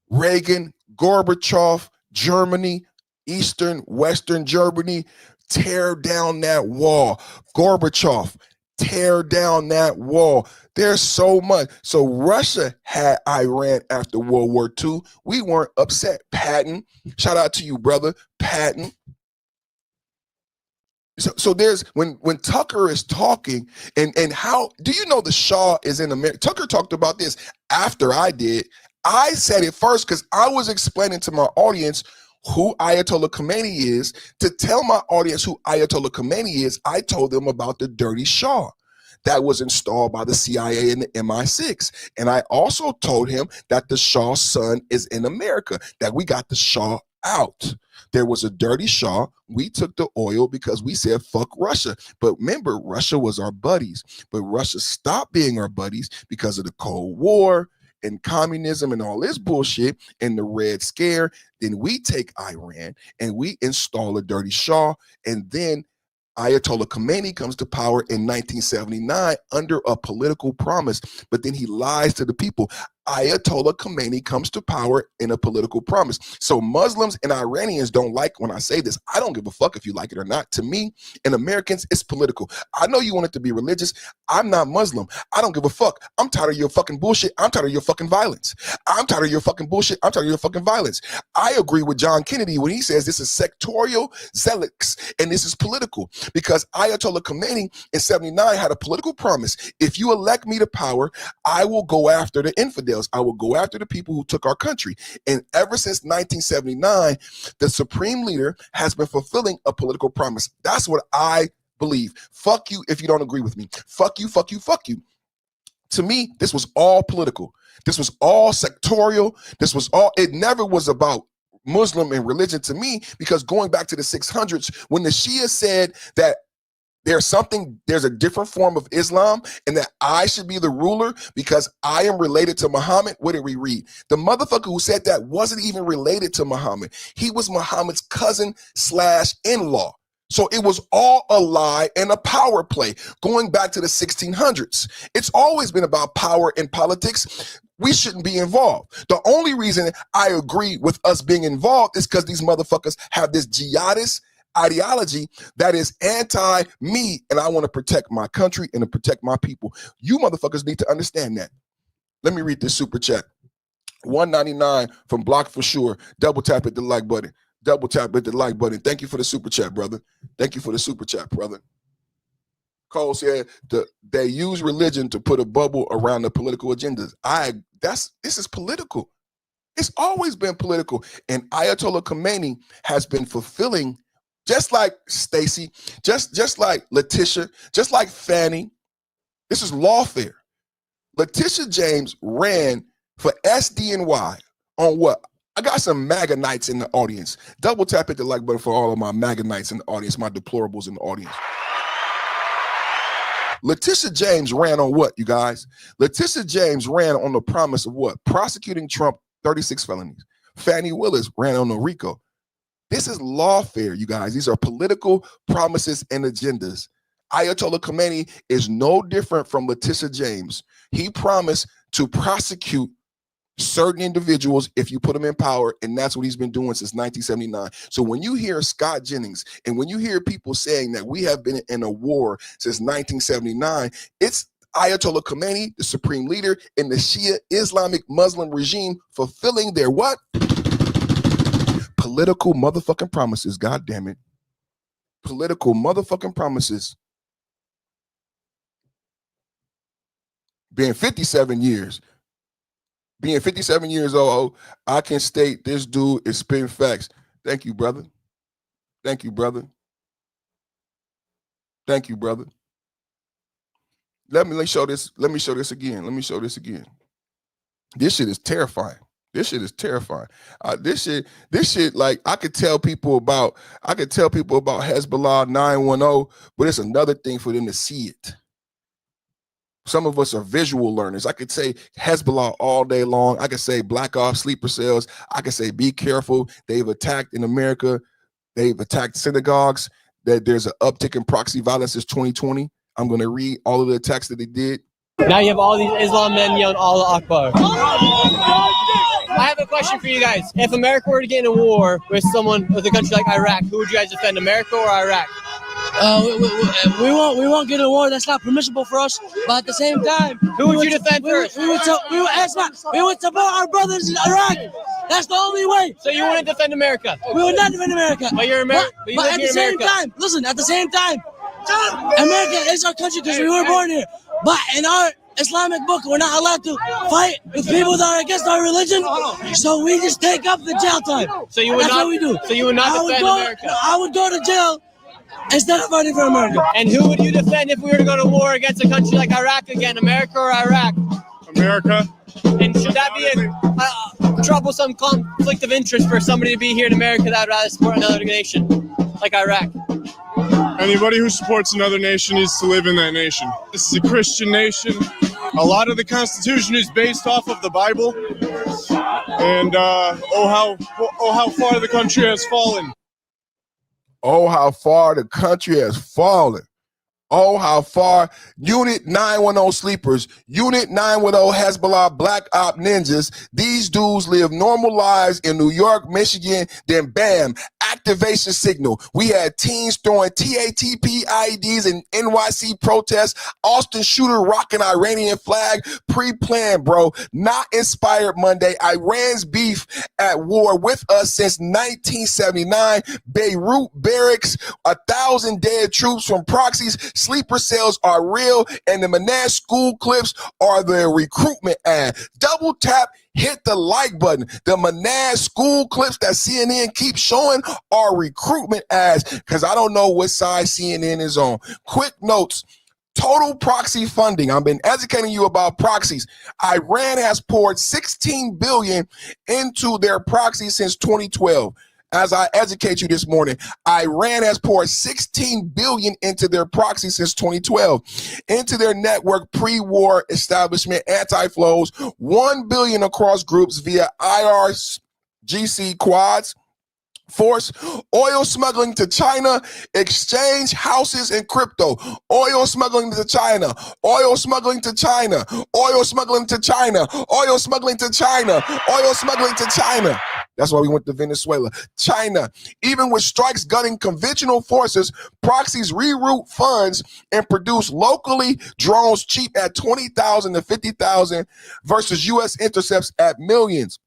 Reagan, Gorbachev, Germany, Eastern, Western Germany, tear down that wall. Gorbachev, tear down that wall. There's so much. So Russia had Iran after World War II. We weren't upset. Patton, shout out to you, brother. Patton. So there's when Tucker is talking and how do you know the Shah is in America? Tucker talked about this after I did. I said it first because I was explaining to my audience who Ayatollah Khomeini is. To tell my audience who Ayatollah Khomeini is, I told them about the dirty Shah that was installed by the CIA and the MI6. And I also told him that the Shah's son is in America, that we got the Shah out. There was a dirty Shah. We took the oil because we said, fuck Russia. But remember, Russia was our buddies. But Russia stopped being our buddies because of the Cold War and communism and all this bullshit and the Red Scare. Then we take Iran and we install a dirty Shah. And then Ayatollah Khomeini comes to power in 1979 under a political promise, but then he lies to the people. Ayatollah Khomeini comes to power in a political promise. So Muslims and Iranians don't like when I say this. I don't give a fuck if you like it or not. To me and Americans, it's political. I know you want it to be religious. I'm not Muslim. I don't give a fuck. I'm tired of your fucking bullshit. I'm tired of your fucking violence. I'm tired of your fucking bullshit. I'm tired of your fucking violence. I agree with John Kennedy when he says this is sectorial zealots and this is political, because Ayatollah Khomeini in 79 had a political promise. If you elect me to power, I will go after the infidels. I will go after the people who took our country. And ever since 1979, the supreme leader has been fulfilling a political promise. That's what I believe. Fuck you if you don't agree with me. Fuck you, fuck you, fuck you. To me, this was all political. This was all sectorial. This was all, it never was about Muslim and religion to me, because going back to the 600s, when the Shia said that there's a different form of Islam and that I should be the ruler because I am related to Muhammad. What did we read? The motherfucker who said that wasn't even related to Muhammad. He was Muhammad's cousin / in-law. So it was all a lie and a power play going back to the 1600s. It's always been about power in politics. We shouldn't be involved. The only reason I agree with us being involved is because these motherfuckers have this jihadist ideology that is anti-me, and I want to protect my country and to protect my people. You motherfuckers need to understand that. Let me read this super chat. $1.99 from Block for Sure. Double tap at the like button. Double tap at the like button. Thank you for the super chat, brother. Thank you for the super chat, brother. Cole said they use religion to put a bubble around the political agendas. This is political. It's always been political. And Ayatollah Khomeini has been fulfilling, just like Stacy, just like Letitia, just like Fanny. This is lawfare. Letitia James ran for SDNY on what? I got some MAGA Knights in the audience. Double tap at the like button for all of my MAGA Knights in the audience, my deplorables in the audience. Letitia James ran on what, you guys? Letitia James ran on the promise of what? Prosecuting Trump 36 felonies. Fannie Willis ran on the RICO. This is lawfare, you guys. These are political promises and agendas. Ayatollah Khomeini is no different from Letitia James. He promised to prosecute certain individuals if you put them in power, and that's what he's been doing since 1979. So when you hear Scott Jennings and when you hear people saying that we have been in a war since 1979, Ayatollah Khomeini, the supreme leader in the Shia Islamic Muslim regime, fulfilling their what? Political motherfucking promises. God damn it. Political motherfucking promises. Being 57 years old, I can state this dude is spitting facts. Thank you, brother. Thank you, brother. Thank you, brother. Let me show this again. Let me show this again. This shit is terrifying. This shit, like I could tell people about Hezbollah 910, but it's another thing for them to see it. Some of us are visual learners. I could say Hezbollah all day long. I could say Black Ops, sleeper cells. I could say be careful. They've attacked in America. They've attacked synagogues. That there's an uptick in proxy violence since 2020. I'm going to read all of the attacks that they did. Now you have all these Islam men yelling Allah Akbar. I have a question for you guys. If America were to get in a war with a country like Iraq, who would you guys defend, America or Iraq? We won't get a war. That's not permissible for us. But at the same time, who would you defend first? We would support our brothers in Iraq. That's the only way. So you wouldn't defend America? We would not defend America. But you're American. But at the same time, listen. At the same time, America is our country because we were born here. But in our Islamic book, we're not allowed to fight with people that are against our religion. So we just take up the jail time. So you would That's not. what we do. So you would not defend America. I would go to jail instead of fighting for America. And who would you defend if we were to go to war against a country like Iraq again, America or Iraq? America. And should that be a troublesome conflict of interest for somebody to be here in America that would rather support another nation like Iraq? Anybody who supports another nation needs to live in that nation. This is a Christian nation. A lot of the Constitution is based off of the Bible. And how far the country has fallen. Oh, how far the country has fallen. Oh, how far. Unit 910 sleepers, Unit 910 Hezbollah Black Op ninjas. These dudes live normal lives in New York, Michigan, then bam, activation signal. We had teens throwing TATP IEDs in NYC protests, Austin shooter rocking Iranian flag, pre-planned, bro. Not inspired Monday. Iran's beef at war with us since 1979. Beirut barracks, 1,000 dead troops from proxies. Sleeper cells are real, and the Manage school clips are the recruitment ad. Double tap, hit the like button. The Manage school clips that CNN keeps showing are recruitment ads, because I don't know what side CNN is on. Quick notes. Total proxy funding. I've been educating you about proxies. Iran has poured $16 billion into their proxies since 2012. As I educate you this morning, Iran has poured $16 billion into their proxy since 2012, into their network pre-war establishment anti-flows, $1 billion across groups via IRGC quads, force, oil smuggling to China, exchange houses and crypto, oil smuggling to China, oil smuggling to China, oil smuggling to China, oil smuggling to China, oil smuggling to China. That's why we went to Venezuela. China, even with strikes gunning conventional forces, proxies reroute funds and produce locally drones cheap at $20,000 to $50,000 versus U.S. intercepts at millions.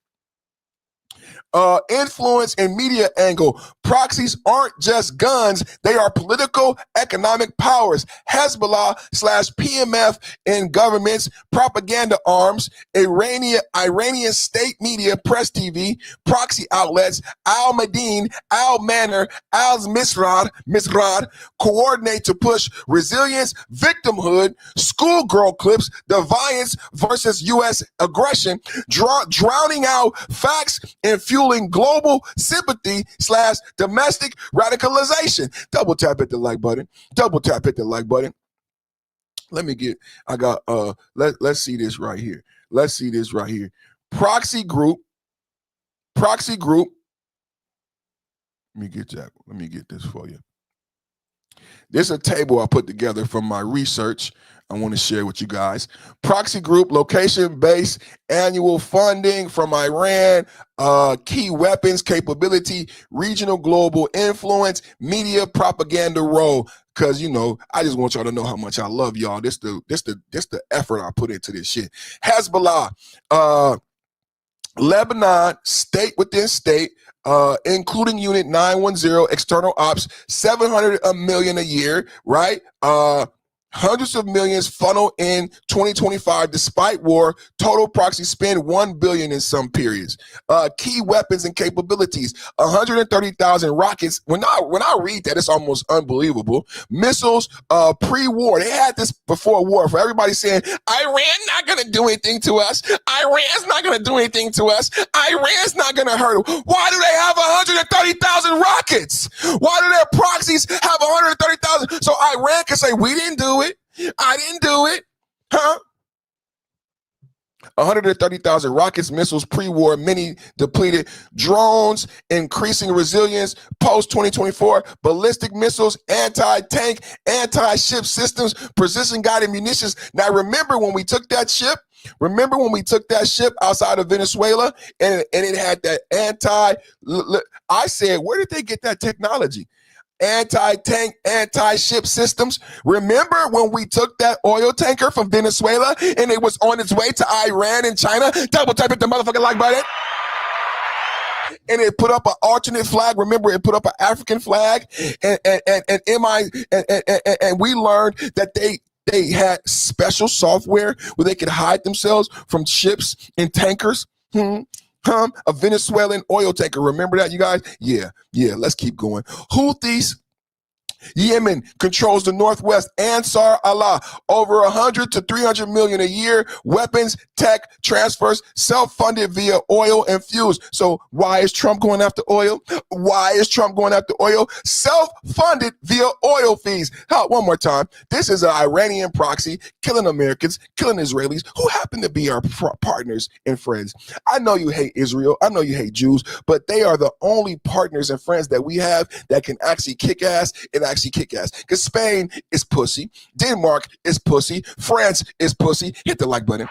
Influence and media angle. Proxies aren't just guns, they are political economic powers. Hezbollah / PMF in governments, propaganda arms, Iranian state media, press TV, proxy outlets, Al Madin, Al Manor, Al Misrad coordinate to push resilience, victimhood, schoolgirl clips, defiance versus U.S. aggression, drowning out facts and fueling global sympathy / domestic radicalization. Double tap hit the like button. Double tap hit the like button. Let's see this right here. Let's see this right here. Proxy group. Let me get that. Let me get this for you. This is a table I put together from my research I want to share with you guys. Proxy group, location-based annual funding from Iran, key weapons capability, regional global influence, media propaganda role. Cause I just want y'all to know how much I love y'all. This the effort I put into this shit. Hezbollah, Lebanon, state within state, including Unit 910, external ops, 700 million a year, right? Hundreds of millions funnel in 2025 despite war. Total proxy spend 1 billion in some periods. Key weapons and capabilities: 130,000 rockets. When I read that, it's almost unbelievable. Missiles, pre-war. They had this before war. For everybody saying Iran not gonna do anything to us. Iran's not gonna do anything to us. Iran's not gonna hurt them. Why do they have 130,000 rockets? Why do their proxies have 130,000? So Iran can say we didn't do it. I didn't do it. Huh? 130,000 rockets, missiles, pre-war, many depleted, drones, increasing resilience, post-2024, ballistic missiles, anti-tank, anti-ship systems, precision-guided munitions. Now, remember when we took that ship? Remember when we took that ship outside of Venezuela and it had that I said, where did they get that technology? Anti-tank, anti-ship systems. Remember when we took that oil tanker from Venezuela and it was on its way to Iran and China? Double type it the motherfucking like button. And it put up an alternate flag. Remember, it put up an African flag, and we learned that they had special software where they could hide themselves from ships and tankers. A Venezuelan oil tanker. Remember that, you guys? Yeah. Let's keep going. Houthis, Yemen controls the northwest. Ansar Allah, over 100 to 300 million a year. Weapons, tech, transfers, self-funded via oil and fuels. So why is Trump going after oil? Why is Trump going after oil? Self-funded via oil fees. One more time. This is an Iranian proxy killing Americans, killing Israelis who happen to be our partners and friends. I know you hate Israel. I know you hate Jews, but they are the only partners and friends that we have that can actually kick ass and actually kick ass. Because Spain is pussy, Denmark is pussy, France is pussy. Hit the like button.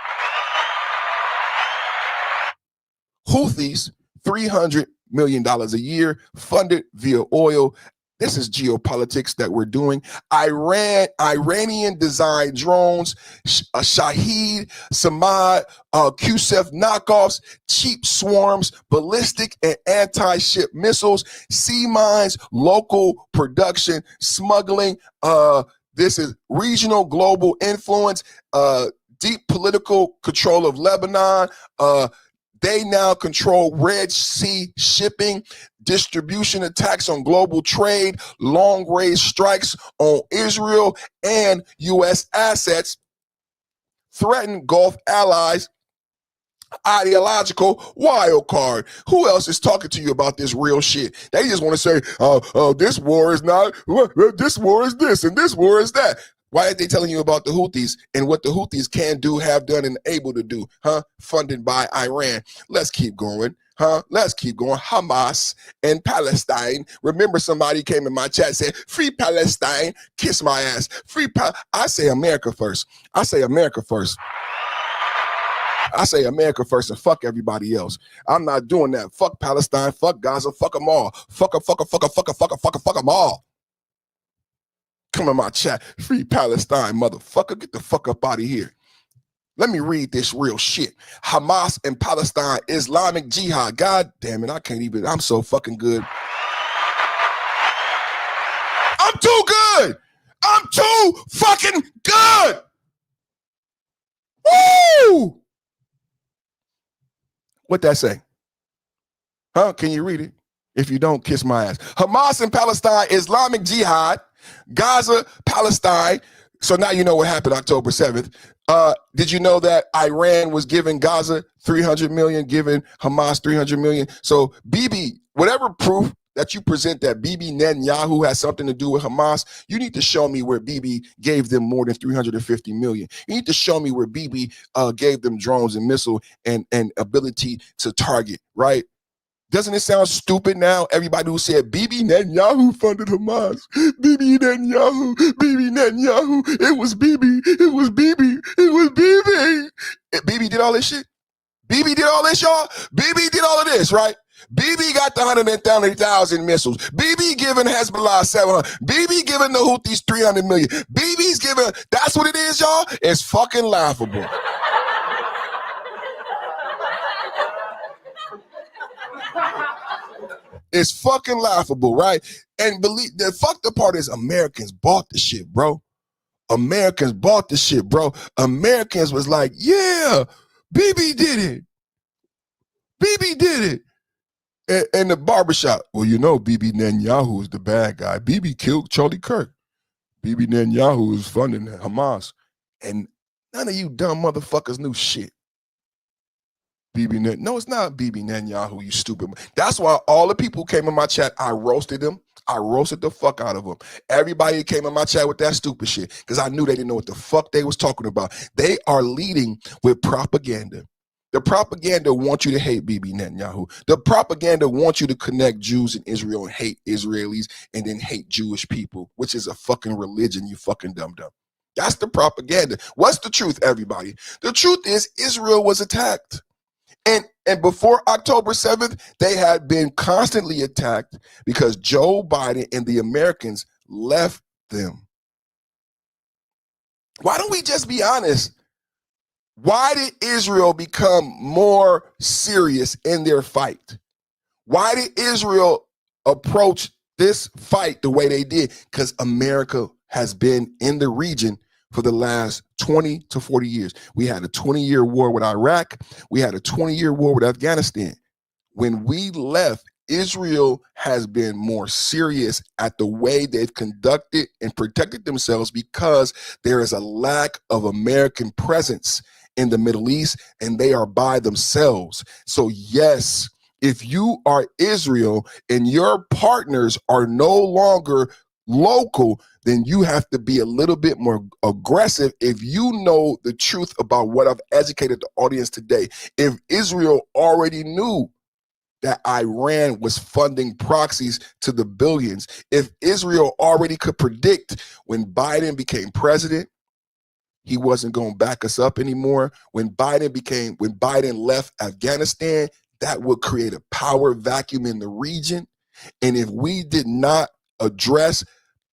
Houthis, $300 million a year, funded via oil. This is geopolitics that we're doing. Iranian designed drones, Shahed, Samad, Qusef knockoffs, cheap swarms, ballistic and anti-ship missiles, sea mines, local production, smuggling. This is regional global influence, deep political control of Lebanon. They now control Red Sea shipping, distribution attacks on global trade, long-range strikes on Israel and U.S. assets, threaten Gulf allies, ideological wild card. Who else is talking to you about this real shit? They just want to say, this war is not, this war is this, and this war is that. Why are they telling you about the Houthis and what the Houthis can do, have done, and able to do? Funded by Iran. Let's keep going. Let's keep going. Hamas and Palestine. Remember, somebody came in my chat and said, free Palestine, kiss my ass. I say America first. I say America first. I say America first and fuck everybody else. I'm not doing that. Fuck Palestine, fuck Gaza, fuck them all. Fuck them all. Come in my chat. Free Palestine, motherfucker. Get the fuck up out of here. Let me read this real shit. Hamas and Palestine, Islamic Jihad. God damn it, I can't even. I'm so fucking good. I'm too good. I'm too fucking good. Woo! What that say? Can you read it? If you don't, kiss my ass. Hamas and Palestine, Islamic Jihad, Gaza, Palestine. So now you know what happened October 7th. Did you know that Iran was giving Gaza 300 million, giving Hamas 300 million? So Bibi, whatever proof that you present that Bibi Netanyahu has something to do with Hamas, you need to show me where Bibi gave them more than 350 million. You need to show me where Bibi gave them drones and missile and ability to target, right? Doesn't it sound stupid now? Everybody who said Bibi Netanyahu funded Hamas. Bibi Netanyahu. It was Bibi. Bibi did all this shit. Bibi did all this, y'all. Bibi did all of this, right? BB got the 130,000 missiles. BB giving Hezbollah 700. BB giving the Houthis 300 million. BB's giving, that's what it is, y'all? It's fucking laughable. It's fucking laughable, right? And believe the fucked up part is Americans bought the shit, bro. Americans bought the shit, bro. Americans was like, yeah, BB did it. BB did it. And the barbershop, well, you know, BB Netanyahu is the bad guy. BB killed Charlie Kirk. BB Netanyahu is funding Hamas. And none of you dumb motherfuckers knew shit. No, it's not BB Netanyahu, you stupid. That's why all the people who came in my chat, I roasted them. I roasted the fuck out of them. Everybody came in my chat with that stupid shit because I knew they didn't know what the fuck they was talking about. They are leading with propaganda. The propaganda wants you to hate BB Netanyahu. The propaganda wants you to connect Jews and Israel and hate Israelis and then hate Jewish people, which is a fucking religion, you fucking dum-dum. That's the propaganda. What's the truth, everybody? The truth is Israel was attacked. And before October 7th, they had been constantly attacked because Joe Biden and the Americans left them. Why don't we just be honest? Why did Israel become more serious in their fight? Why did Israel approach this fight the way they did? Because America has been in the region for the last 20 to 40 years. We had a 20-year war with Iraq. We had a 20-year war with Afghanistan. When we left, Israel has been more serious at the way they've conducted and protected themselves because there is a lack of American presence in the Middle East, and they are by themselves. So yes, if you are Israel and your partners are no longer local, then you have to be a little bit more aggressive if you know the truth about what I've educated the audience today. If Israel already knew that Iran was funding proxies to the billions, if Israel already could predict when Biden became president, he wasn't going to back us up anymore. When Biden left Afghanistan, that would create a power vacuum in the region. And if we did not address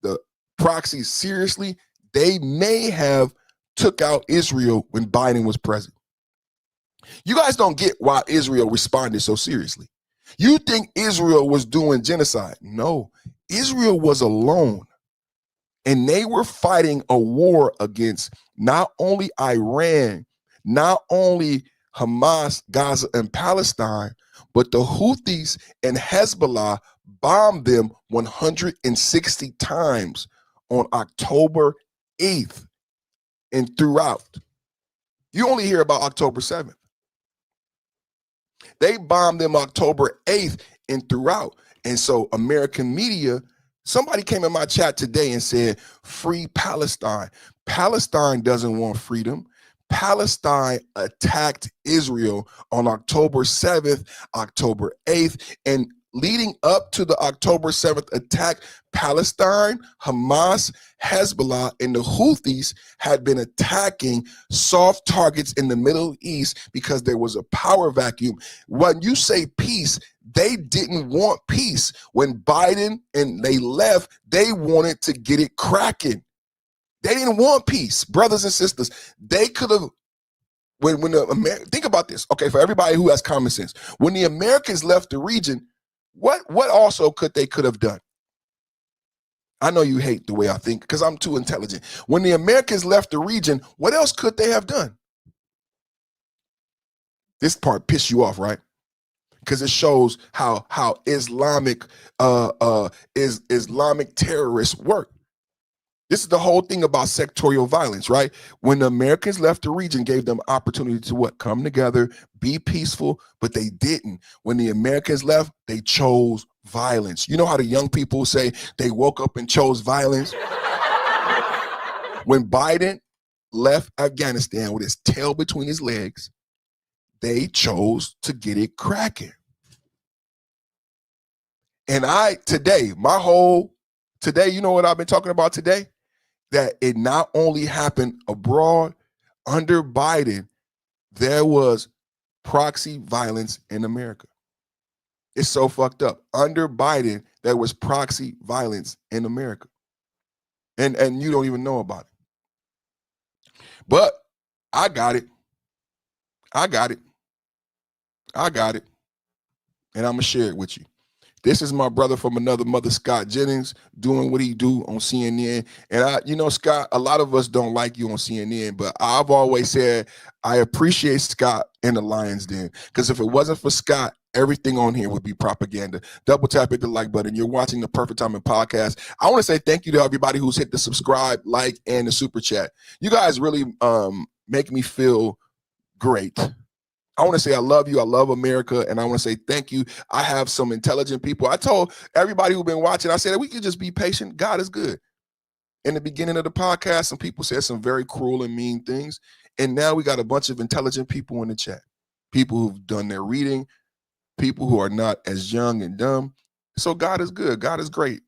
the proxies seriously, they may have took out Israel when Biden was president. You guys don't get why Israel responded so seriously. You think Israel was doing genocide. No, Israel was alone. And they were fighting a war against not only Iran, not only Hamas, Gaza, and Palestine, but the Houthis and Hezbollah bombed them 160 times on October 8th and throughout. You only hear about October 7th. They bombed them October 8th and throughout. And so American media, somebody came in my chat today and said, free Palestine. Palestine doesn't want freedom. Palestine attacked Israel on October 7th, October 8th, and leading up to the October 7th attack, Palestine, Hamas, Hezbollah, and the Houthis had been attacking soft targets in the Middle East because there was a power vacuum. When you say peace, they didn't want peace. When Biden and they left, they wanted to get it cracking. They didn't want peace, brothers and sisters. They could have, think about this. Okay, for everybody who has common sense, when the Americans left the region, what also could have done? I know you hate the way I think because I'm too intelligent. When the Americans left the region, what else could they have done? This part pissed you off, right? Because it shows how Islamic terrorists work. This is the whole thing about sectorial violence, right? When the Americans left the region, gave them opportunity to what? Come together, be peaceful, but they didn't. When the Americans left, they chose violence. You know how the young people say they woke up and chose violence? When Biden left Afghanistan with his tail between his legs, they chose to get it cracking. And today, you know what I've been talking about today? That it not only happened abroad, under Biden, there was proxy violence in America. It's so fucked up. Under Biden, there was proxy violence in America. And you don't even know about it. But I got it. I got it. I got it. And I'm going to share it with you. This is my brother from another mother, Scott Jennings, doing what he do on CNN. And Scott, a lot of us don't like you on CNN, but I've always said I appreciate Scott in the Lion's Den, because if it wasn't for Scott, everything on here would be propaganda. Double tap hit the like button. You're watching the Perfect Timing Podcast. I want to say thank you to everybody who's hit the subscribe, like, and the super chat. You guys really make me feel great. I want to say I love you. I love America. And I want to say thank you. I have some intelligent people. I told everybody who's been watching, I said that we could just be patient. God is good. In the beginning of the podcast, some people said some very cruel and mean things. And now we got a bunch of intelligent people in the chat. People who've done their reading. People who are not as young and dumb. So God is good. God is great.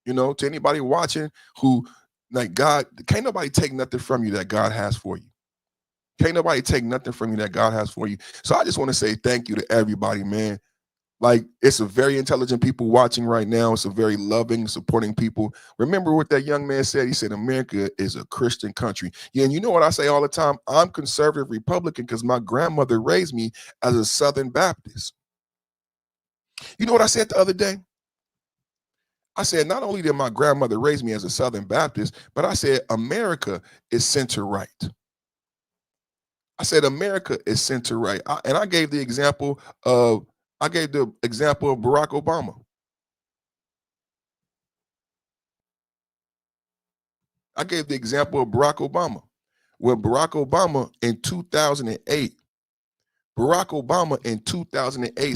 To anybody watching who, like, God, can't nobody take nothing from you that God has for you. Can't nobody take nothing from you that God has for you. So I just want to say thank you to everybody, man. Like, it's a very intelligent people watching right now. It's a very loving, supporting people. Remember what that young man said? He said, America is a Christian country. Yeah, and you know what I say all the time? I'm conservative Republican because my grandmother raised me as a Southern Baptist. You know what I said the other day? I said, not only did my grandmother raise me as a Southern Baptist, but I said, America is center-right. I said, America is center-right. And I gave the example of Barack Obama. I gave the example of Barack Obama. When Barack Obama in 2008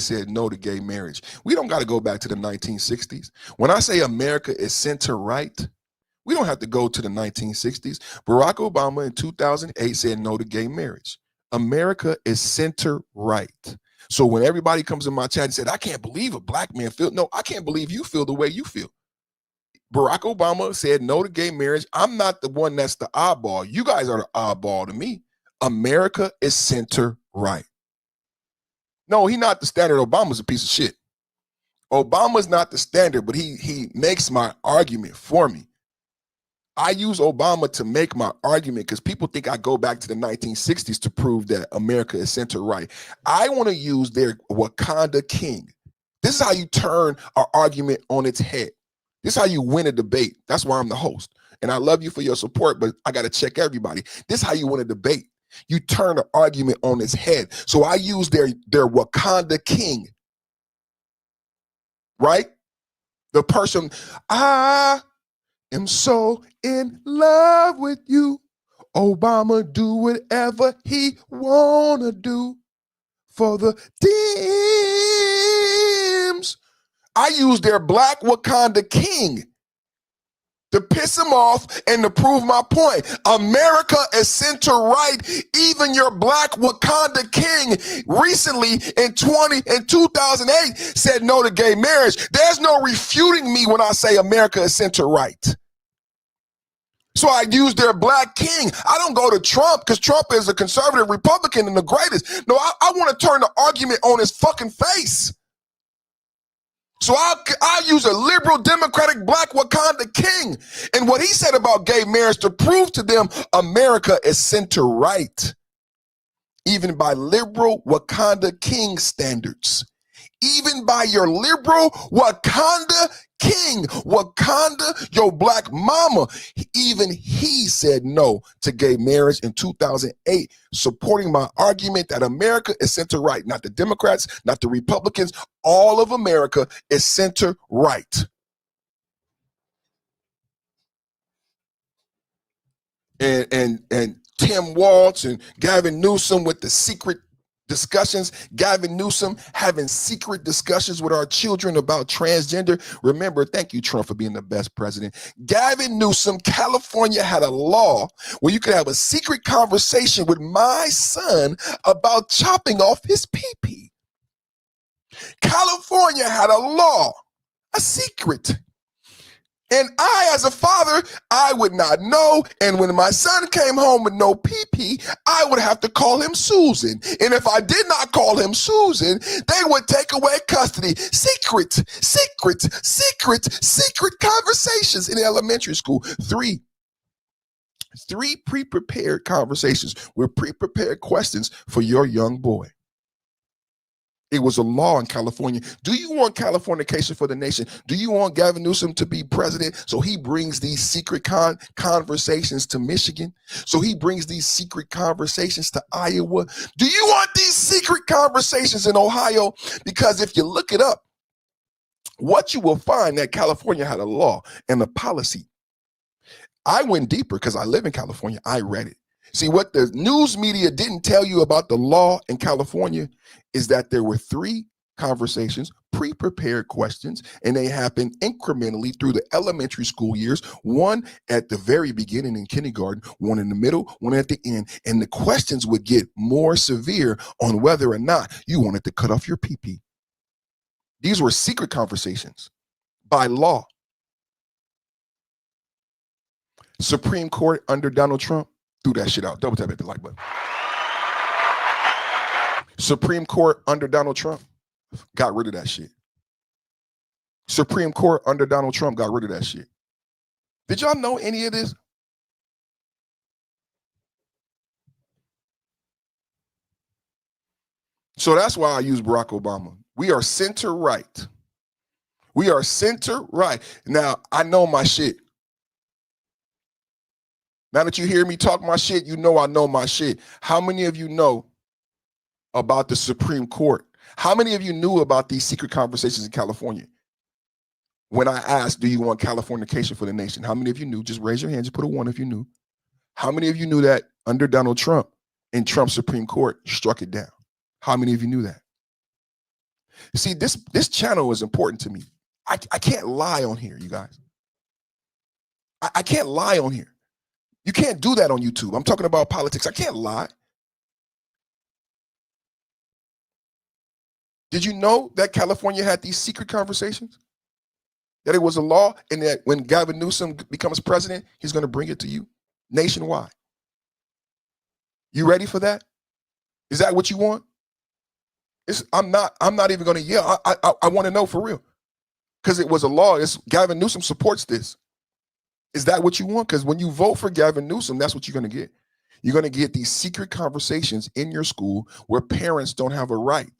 said no to gay marriage. We don't got to go back to the 1960s. When I say America is center-right, we don't have to go to the 1960s. Barack Obama in 2008 said no to gay marriage. America is center-right. So when everybody comes in my chat and said, I can't believe a black man feel, no, I can't believe you feel the way you feel. Barack Obama said no to gay marriage. I'm not the one that's the oddball. You guys are the oddball to me. America is center-right. No, he's not the standard. Obama's a piece of shit. Obama's not the standard, but he makes my argument for me. I use Obama to make my argument because people think I go back to the 1960s to prove that America is center-right. I want to use their Wakanda king. This is how you turn our argument on its head. This is how you win a debate. That's why I'm the host. And I love you for your support, but I got to check everybody. This is how you win a debate. You turn the argument on its head. So I use their Wakanda king. Right? The person, I am so in love with you. Obama do whatever he wanna do for the Dems. I use their black Wakanda king to piss him off and to prove my point. America is center-right. Even your black Wakanda king recently in 2008 said no to gay marriage. There's no refuting me when I say America is center-right. So I use their black king. I don't go to Trump because Trump is a conservative Republican and the greatest. No, I want to turn the argument on his fucking face. So I use a liberal Democratic black Wakanda king and what he said about gay marriage to prove to them America is center-right, even by liberal Wakanda king standards. Even by your liberal Wakanda king, Wakanda, your black mama, even he said no to gay marriage in 2008, supporting my argument that America is center-right, not the Democrats, not the Republicans. All of America is center-right. And Tim Walz and Gavin Newsom with the secret discussions, Gavin Newsom having secret discussions with our children about transgender. Remember, thank you, Trump, for being the best president. Gavin Newsom, California had a law where you could have a secret conversation with my son about chopping off his pee-pee. California had a law, a secret. And I, as a father, I would not know. And when my son came home with no pee-pee, I would have to call him Susan. And if I did not call him Susan, they would take away custody. Secret conversations in elementary school. Three pre-prepared conversations with pre-prepared questions for your young boy. It was a law in California. Do you want Californication for the nation? Do you want Gavin Newsom to be president so he brings these secret conversations to Michigan? So he brings these secret conversations to Iowa? Do you want these secret conversations in Ohio? Because if you look it up, what you will find that California had a law and a policy. I went deeper because I live in California. I read it. See, what the news media didn't tell you about the law in California is that there were 3 conversations, pre-prepared questions, and they happened incrementally through the elementary school years, one at the very beginning in kindergarten, one in the middle, one at the end, and the questions would get more severe on whether or not you wanted to cut off your pee-pee. These were secret conversations by law. Supreme Court under Donald Trump threw that shit out. Double tap at the like button. Supreme Court under Donald Trump got rid of that shit. Supreme Court under Donald Trump got rid of that shit. Did y'all know any of this? So that's why I use Barack Obama. We are center right. We are center right. Now, I know my shit. Now that you hear me talk my shit, you know I know my shit. How many of you know about the Supreme Court? How many of you knew about these secret conversations in California? When I asked, do you want Californication for the nation? How many of you knew? Just raise your hand, just put a 1 if you knew. How many of you knew that under Donald Trump and Trump's Supreme Court struck it down? How many of you knew that? See, this channel is important to me. I can't lie on here, you guys. I can't lie on here. You can't do that on YouTube. I'm talking about politics. I can't lie. Did you know that California had these secret conversations? That it was a law, and that when Gavin Newsom becomes president, he's going to bring it to you nationwide. You ready for that? Is that what you want? I'm not even going to yell. I want to know for real. Because it was a law. Gavin Newsom supports this. Is that what you want? Because when you vote for Gavin Newsom, that's what you're going to get. You're going to get these secret conversations in your school where parents don't have a right.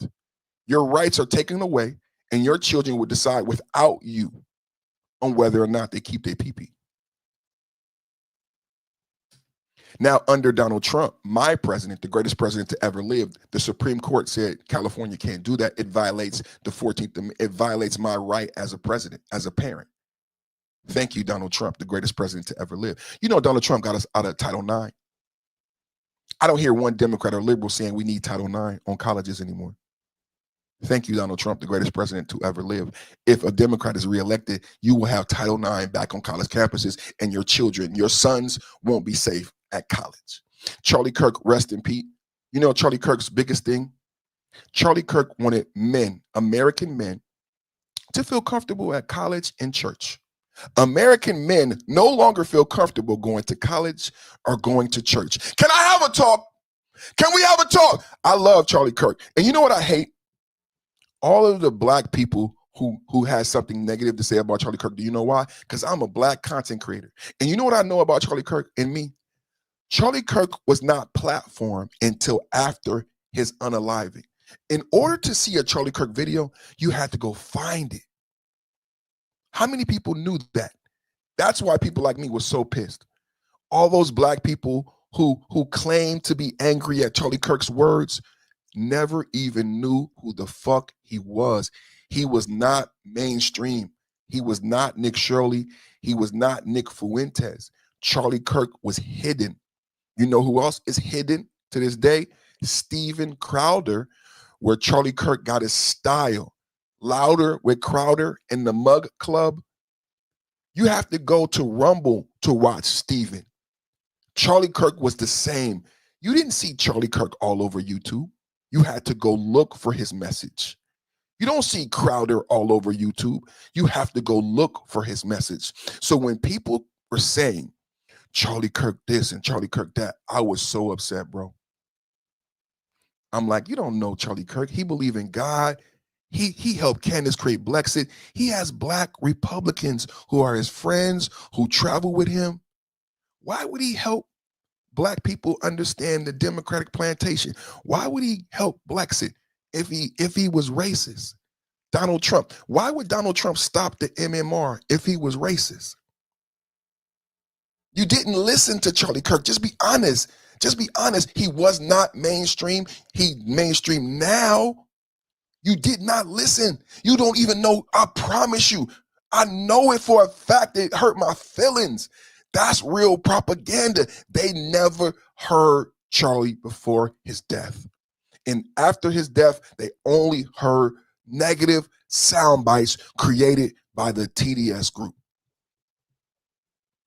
Your rights are taken away, and your children will decide without you on whether or not they keep their pee-pee. Now, under Donald Trump, my president, the greatest president to ever live, the Supreme Court said California can't do that. It violates the 14th Amendment. It violates my right as a president, as a parent. Thank you, Donald Trump, the greatest president to ever live. You know, Donald Trump got us out of Title IX. I don't hear one Democrat or liberal saying we need Title IX on colleges anymore. Thank you, Donald Trump, the greatest president to ever live. If a Democrat is reelected, you will have Title IX back on college campuses, and your children, your sons, won't be safe at college. Charlie Kirk, rest in peace. You know Charlie Kirk's biggest thing? Charlie Kirk wanted men, American men, to feel comfortable at college and church. American men no longer feel comfortable going to college or going to church. Can I have a talk? Can we have a talk? I love Charlie Kirk. And you know what I hate? All of the black people who has something negative to say about Charlie Kirk. Do you know why? Because I'm a black content creator. And you know what I know about Charlie Kirk and me? Charlie Kirk was not platformed until after his unaliving. In order to see a Charlie Kirk video, you had to go find it. How many people knew that? That's why people like me were so pissed. All those black people who claimed to be angry at Charlie Kirk's words never even knew who the fuck he was. He was not mainstream. He was not Nick Shirley. He was not Nick Fuentes. Charlie Kirk was hidden. You know who else is hidden to this day? Steven Crowder, where Charlie Kirk got his style. Louder with Crowder in the Mug Club. You have to go to Rumble to watch Steven. Charlie Kirk was the same. You didn't see Charlie Kirk all over YouTube. You had to go look for his message. You don't see Crowder all over YouTube. You have to go look for his message. So when people were saying Charlie Kirk this and Charlie Kirk that, I was so upset, bro. I'm like, you don't know Charlie Kirk. He believed in God. He helped Candace create Brexit. He has black Republicans who are his friends, who travel with him. Why would he help black people understand the Democratic plantation? Why would he help Brexit if he was racist? Donald Trump. Why would Donald Trump stop the MMR if he was racist? You didn't listen to Charlie Kirk. Just be honest. Just be honest. He was not mainstream. He mainstream now. You did not listen. You don't even know. I promise you. I know it for a fact. It hurt my feelings. That's real propaganda. They never heard Charlie before his death. And after his death, they only heard negative sound bites created by the TDS group.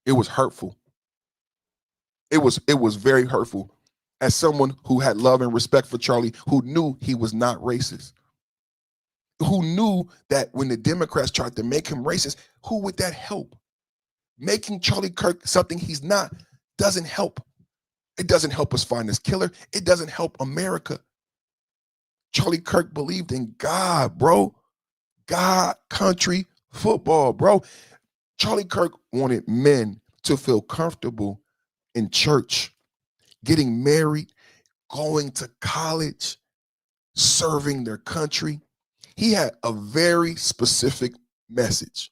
It was hurtful. It was very hurtful. As someone who had love and respect for Charlie, who knew he was not racist, who knew that when the Democrats tried to make him racist, who would that help? Making Charlie Kirk something he's not doesn't help. It doesn't help us find this killer. It doesn't help America. Charlie Kirk believed in God, bro. God, country, football, bro. Charlie Kirk wanted men to feel comfortable in church, getting married, going to college, serving their country. He had a very specific message.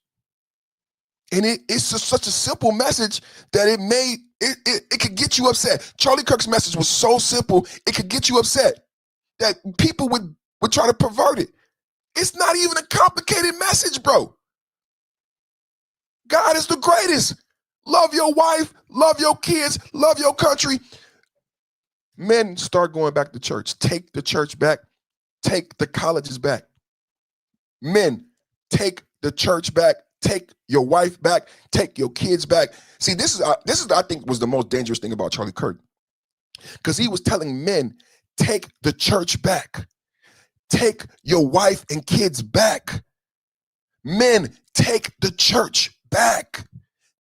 And it's such a simple message that it could get you upset. Charlie Kirk's message was so simple, it could get you upset that people would try to pervert it. It's not even a complicated message, bro. God is the greatest. Love your wife, love your kids, love your country. Men, start going back to church. Take the church back. Take the colleges back. Men, take the church back. Take your wife back. Take your kids back. See, this is I think was the most dangerous thing about Charlie Kirk, because he was telling men, take the church back. Take your wife and kids back. Men, take the church back.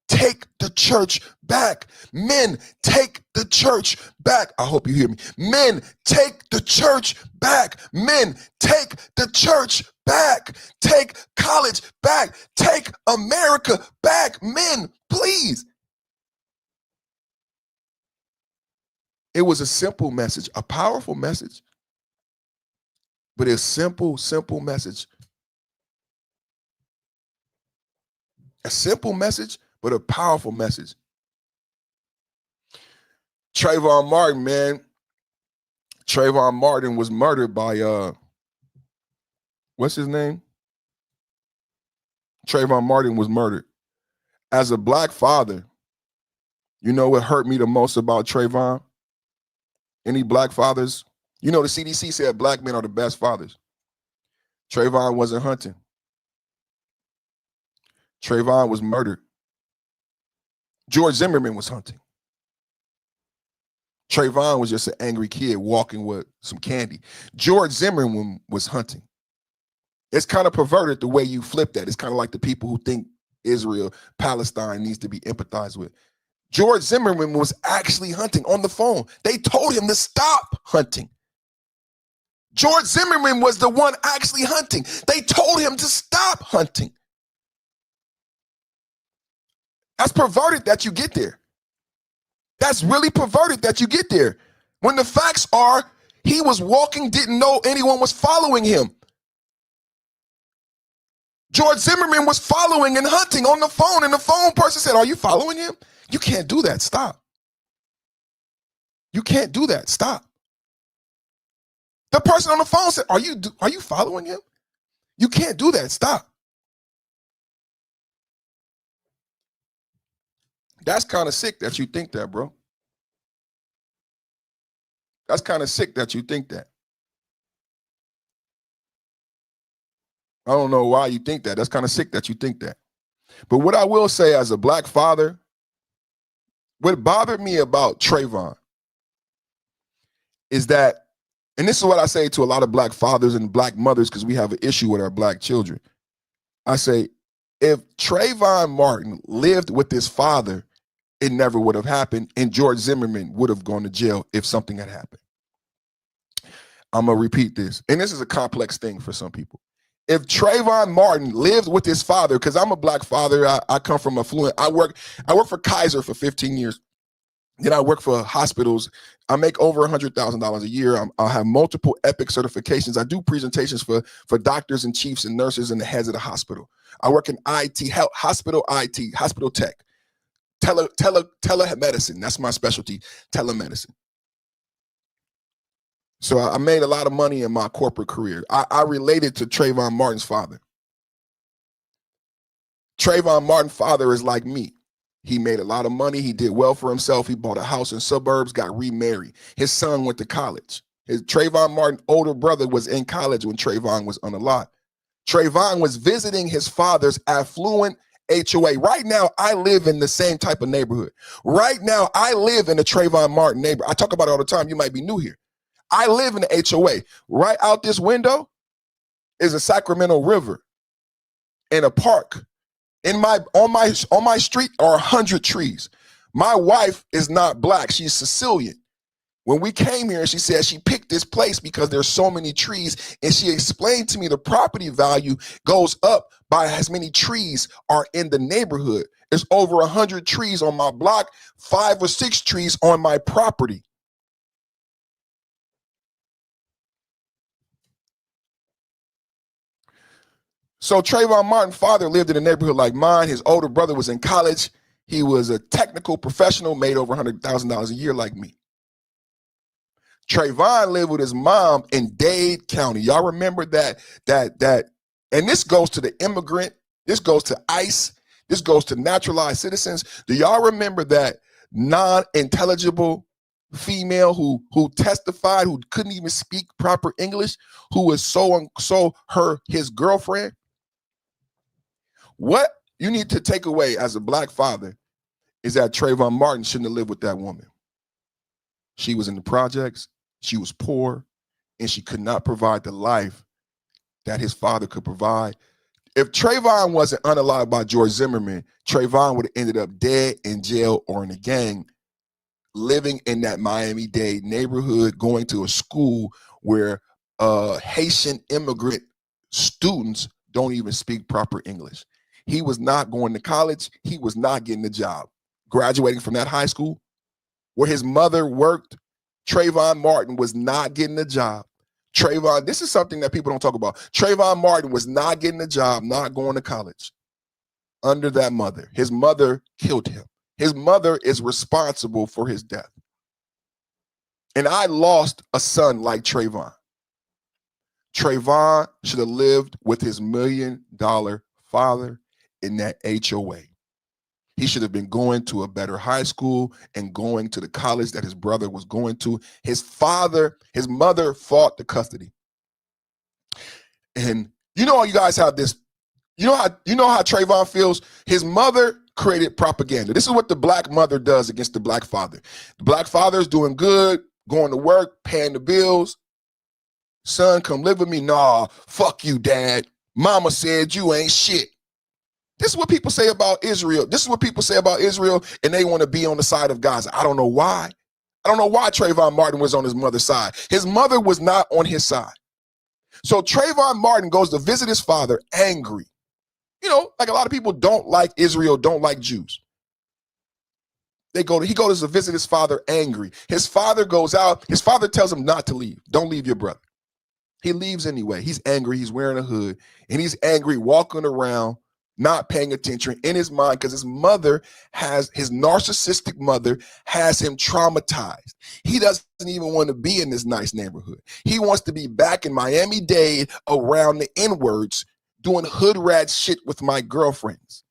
Take the church back. Men, take the church back. I hope you hear me. Men, take the church back. Men, take the church back. Take college back. Take America back. Men, please. It was a simple message, a powerful message, but a simple message. A simple message, but a powerful message. Trayvon Martin, man. Trayvon Martin was murdered by, what's his name? Trayvon Martin was murdered. As a black father, you know what hurt me the most about Trayvon? Any black fathers? You know the CDC said black men are the best fathers. Trayvon wasn't hunting. Trayvon was murdered. George Zimmerman was hunting. Trayvon was just an angry kid walking with some candy. George Zimmerman was hunting. It's kind of perverted the way you flip that. It's kind of like the people who think Israel, Palestine needs to be empathized with. George Zimmerman was actually hunting on the phone. They told him to stop hunting. George Zimmerman was the one actually hunting. They told him to stop hunting. That's perverted that you get there. That's really perverted that you get there. When the facts are, he was walking, didn't know anyone was following him. George Zimmerman was following and hunting on the phone, and the phone person said, "Are you following him? You can't do that. Stop. You can't do that. Stop." The person on the phone said, Are you following him? You can't do that. Stop." That's kind of sick that you think that, bro. That's kind of sick that you think that. I don't know why you think that. That's kind of sick that you think that. But what I will say as a black father, what bothered me about Trayvon is that And this is what I say to a lot of black fathers and black mothers, because we have an issue with our black children. I say, if Trayvon Martin lived with his father, it never would have happened, and George Zimmerman would have gone to jail if something had happened. I'm going to repeat this, and this is a complex thing for some people. If Trayvon Martin lived with his father, because I'm a black father, I come from affluent. I work for Kaiser for 15 years. Then I work for hospitals. I make over $100,000 a year. I have multiple EPIC certifications. I do presentations for doctors and chiefs and nurses and the heads of the hospital. I work in IT, hospital IT, hospital tech, telemedicine. That's my specialty, telemedicine. So I made a lot of money in my corporate career. I related to Trayvon Martin's father. Trayvon Martin's father is like me. He made a lot of money. He did well for himself. He bought a house in suburbs, got remarried. His son went to college. Trayvon Martin's older brother was in college when Trayvon was unalive. Trayvon was visiting his father's affluent HOA. Right now, I live in the same type of neighborhood. Right now, I live in the Trayvon Martin neighborhood. I talk about it all the time. You might be new here. I live in the HOA. Right out this window is a Sacramento River and a park. On my street are 100 trees. My wife is not black. She's Sicilian. When we came here, she said she picked this place because there's so many trees, and she explained to me the property value goes up by as many trees are in the neighborhood. There's over 100 trees on my block, 5 or 6 trees on my property. So Trayvon Martin's father lived in a neighborhood like mine. His older brother was in college. He was a technical professional, made over $100,000 a year like me. Trayvon lived with his mom in Dade County. Y'all remember that, and this goes to the immigrant, this goes to ICE, this goes to naturalized citizens. Do y'all remember that non-intelligible female who testified, who couldn't even speak proper English, who was his girlfriend? What you need to take away as a black father is that Trayvon Martin shouldn't have lived with that woman. She was in the projects, she was poor, and she could not provide the life that his father could provide. If Trayvon wasn't unalived by George Zimmerman, Trayvon would have ended up dead, in jail, or in a gang, living in that Miami-Dade neighborhood, going to a school where Haitian immigrant students don't even speak proper English. He was not going to college. He was not getting a job. Graduating from that high school where his mother worked, Trayvon Martin was not getting a job. This is something that people don't talk about. Trayvon Martin was not getting a job, not going to college under that mother. His mother killed him. His mother is responsible for his death. And I lost a son like Trayvon. Trayvon should have lived with his $1 million father in that HOA. He should have been going to a better high school and going to the college that his brother was going to. His mother fought the custody. And you guys have this, you know how Trayvon feels? His mother created propaganda. This is what the black mother does against the black father. The black father is doing good, going to work, paying the bills. Son, come live with me. Nah, fuck you, dad. Mama said you ain't shit. This is what people say about Israel. This is what people say about Israel, and they want to be on the side of Gaza. I don't know why. I don't know why Trayvon Martin was on his mother's side. His mother was not on his side. So Trayvon Martin goes to visit his father angry. Like a lot of people don't like Israel, don't like Jews. He goes to visit his father angry. His father goes out. His father tells him not to leave. Don't leave your brother. He leaves anyway. He's angry. He's wearing a hood, and he's angry walking around, not paying attention in his mind because his narcissistic mother has him traumatized. He doesn't even want to be in this nice neighborhood. He wants to be back in Miami-Dade around the N-words, doing hood rat shit with my girlfriends.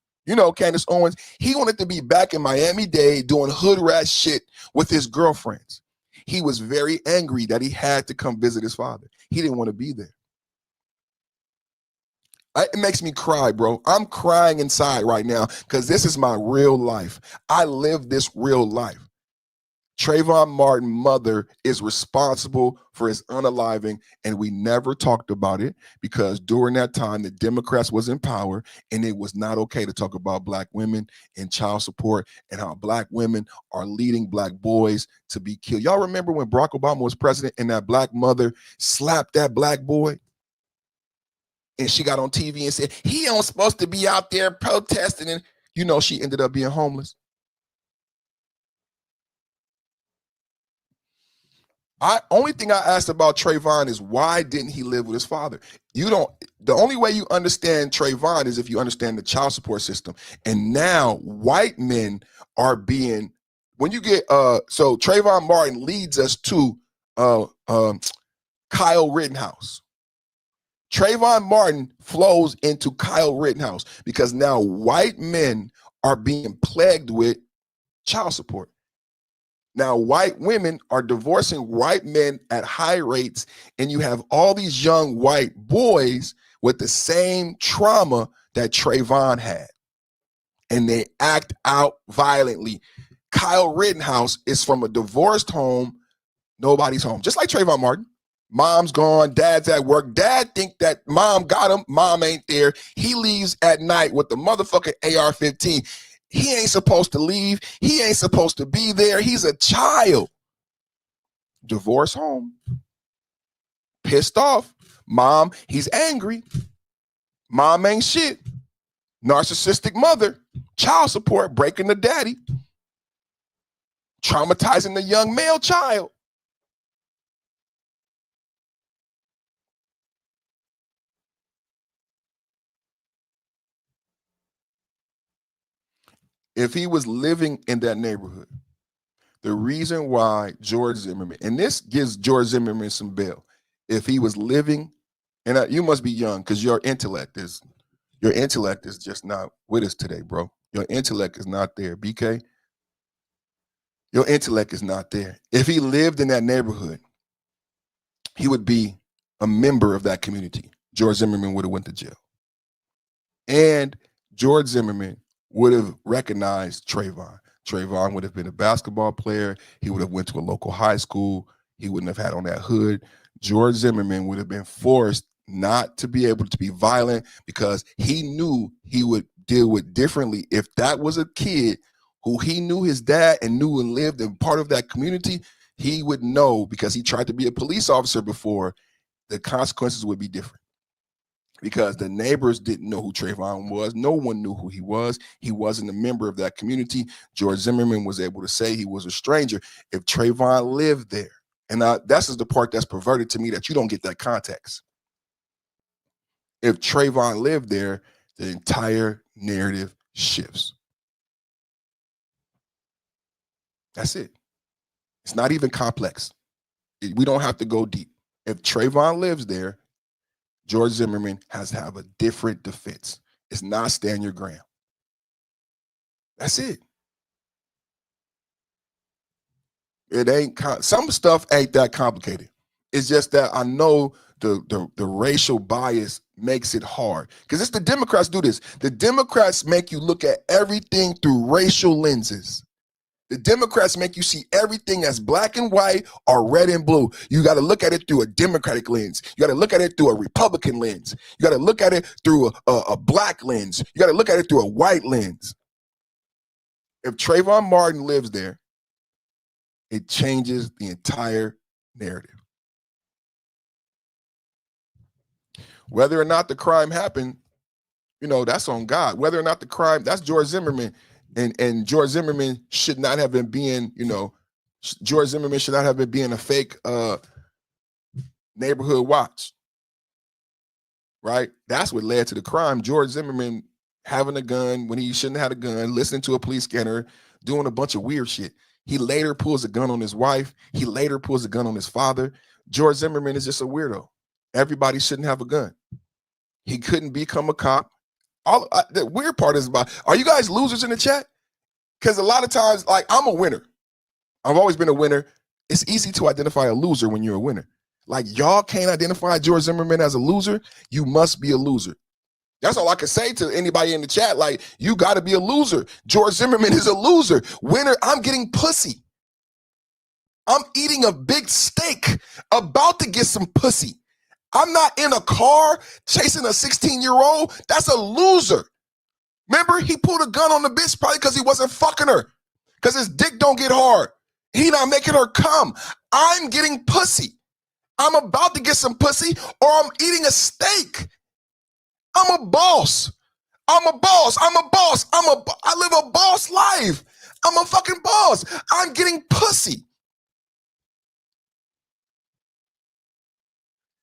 Candace Owens, he wanted to be back in Miami-Dade doing hood rat shit with his girlfriends. He was very angry that he had to come visit his father. He didn't want to be there. It makes me cry, bro. I'm crying inside right now because this is my real life. I live this real life. Trayvon Martin's mother is responsible for his unaliving, and we never talked about it because during that time, the Democrats was in power, and it was not okay to talk about black women and child support and how black women are leading black boys to be killed. Y'all remember when Barack Obama was president and that black mother slapped that black boy? And she got on TV and said, he ain't supposed to be out there protesting. And, she ended up being homeless. Only thing I asked about Trayvon is why didn't he live with his father? The only way you understand Trayvon is if you understand the child support system. And now white men are being, when you get, so Trayvon Martin leads us to Kyle Rittenhouse. Trayvon Martin flows into Kyle Rittenhouse because now white men are being plagued with child support. Now, white women are divorcing white men at high rates, and you have all these young white boys with the same trauma that Trayvon had, and they act out violently. Kyle Rittenhouse is from a divorced home. Nobody's home, just like Trayvon Martin. Mom's gone, dad's at work. Dad think that mom got him, mom ain't there. He leaves at night with the motherfucking AR-15. He ain't supposed to leave. He ain't supposed to be there. He's a child. Divorce home. Pissed off. Mom, he's angry. Mom ain't shit. Narcissistic mother. Child support, breaking the daddy. Traumatizing the young male child. If he was living in that neighborhood, the reason why George Zimmerman, and this gives George Zimmerman some bail, if he was living, and you must be young because your intellect is just not with us today, bro. Your intellect is not there, BK. Your intellect is not there. If he lived in that neighborhood, he would be a member of that community. George Zimmerman would have went to jail. And George Zimmerman would have recognized Trayvon. Trayvon would have been a basketball player. He would have went to a local high school. He wouldn't have had on that hood. George Zimmerman would have been forced not to be able to be violent because he knew he would deal with differently. If that was a kid who he knew his dad and knew and lived in part of that community, he would know because he tried to be a police officer before, the consequences would be different. Because the neighbors didn't know who Trayvon was. No one knew who he was. He wasn't a member of that community. George Zimmerman was able to say he was a stranger. If Trayvon lived there, and that's the part that's perverted to me, that you don't get that context. If Trayvon lived there, the entire narrative shifts. That's it. It's not even complex. We don't have to go deep. If Trayvon lives there, George Zimmerman has to have a different defense. It's not stand your ground. That's it. It ain't some stuff ain't that complicated. It's just that I know the racial bias makes it hard. Because it's the Democrats do this. The Democrats make you look at everything through racial lenses. The Democrats make you see everything as black and white or red and blue. You got to look at it through a Democratic lens. You got to look at it through a Republican lens. You got to look at it through a black lens. You got to look at it through a white lens. If Trayvon Martin lives there, it changes the entire narrative. Whether or not the crime happened, that's on God. Whether or not the crime, that's George Zimmerman. And George Zimmerman should not have been being, George Zimmerman should not have been being a fake neighborhood watch. Right? That's what led to the crime. George Zimmerman having a gun when he shouldn't have had a gun, listening to a police scanner, doing a bunch of weird shit. He later pulls a gun on his wife. He later pulls a gun on his father. George Zimmerman is just a weirdo. Everybody shouldn't have a gun. He couldn't become a cop. The weird part is are you guys losers in the chat? Because a lot of times, like, I'm a winner. I've always been a winner. It's easy to identify a loser when you're a winner. Like, y'all can't identify George Zimmerman as a loser. You must be a loser. That's all I can say to anybody in the chat. Like, you got to be a loser. George Zimmerman is a loser. Winner, I'm getting pussy. I'm eating a big steak, about to get some pussy. I'm not in a car chasing a 16-year-old. That's a loser. Remember, he pulled a gun on the bitch probably because he wasn't fucking her. Because his dick don't get hard. He not making her come. I'm getting pussy. I'm about to get some pussy or I'm eating a steak. I'm a boss. I'm a boss. I'm a boss. I live a boss life. I'm a fucking boss. I'm getting pussy.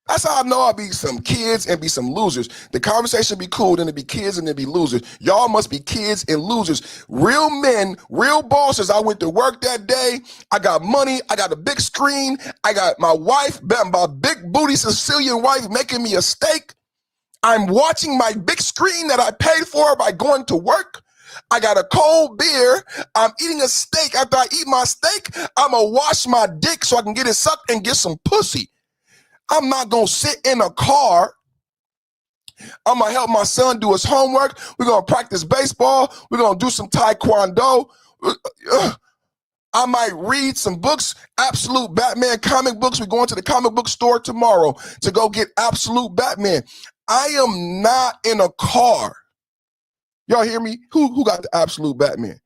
That's how I know I'll be some kids and be some losers. The conversation be cool, then it be kids and then be losers. Y'all must be kids and losers. Real men, real bosses. I went to work that day. I got money. I got a big screen. I got my wife, my big booty Sicilian wife making me a steak. I'm watching my big screen that I paid for by going to work. I got a cold beer. I'm eating a steak. After I eat my steak, I'm going to wash my dick so I can get it sucked and get some pussy. I'm not going to sit in a car. I'm going to help my son do his homework. We're going to practice baseball. We're going to do some taekwondo. I might read some books, Absolute Batman comic books. We're going to the comic book store tomorrow to go get Absolute Batman. I am not in a car. Y'all hear me? Who got the Absolute Batman?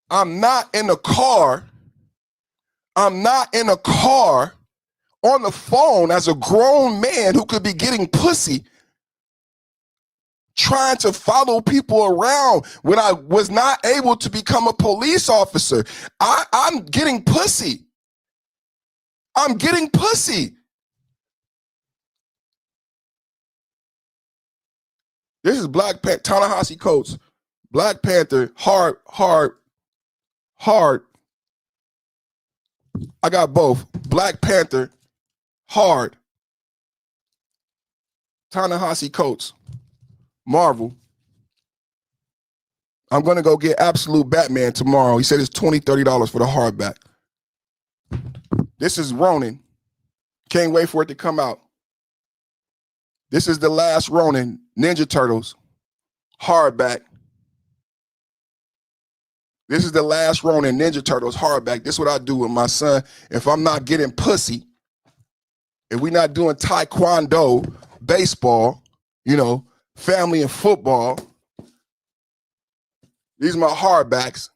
I'm not in a car. I'm not in a car on the phone as a grown man who could be getting pussy trying to follow people around when I was not able to become a police officer. I'm getting pussy. I'm getting pussy. This is Black Panther, Ta-Nehisi Coates. Black Panther, hard. I got both. Black Panther, hard. Ta-Nehisi Coates, Marvel. I'm going to go get Absolute Batman tomorrow. He said it's $20, $30 for the hardback. This is Ronin. Can't wait for it to come out. This is the last Ronin, Ninja Turtles, hardback. This is the last Ronin, Ninja Turtles, hardback. This is what I do with my son. If I'm not getting pussy, if we're not doing taekwondo, baseball, family and football, these are my hardbacks.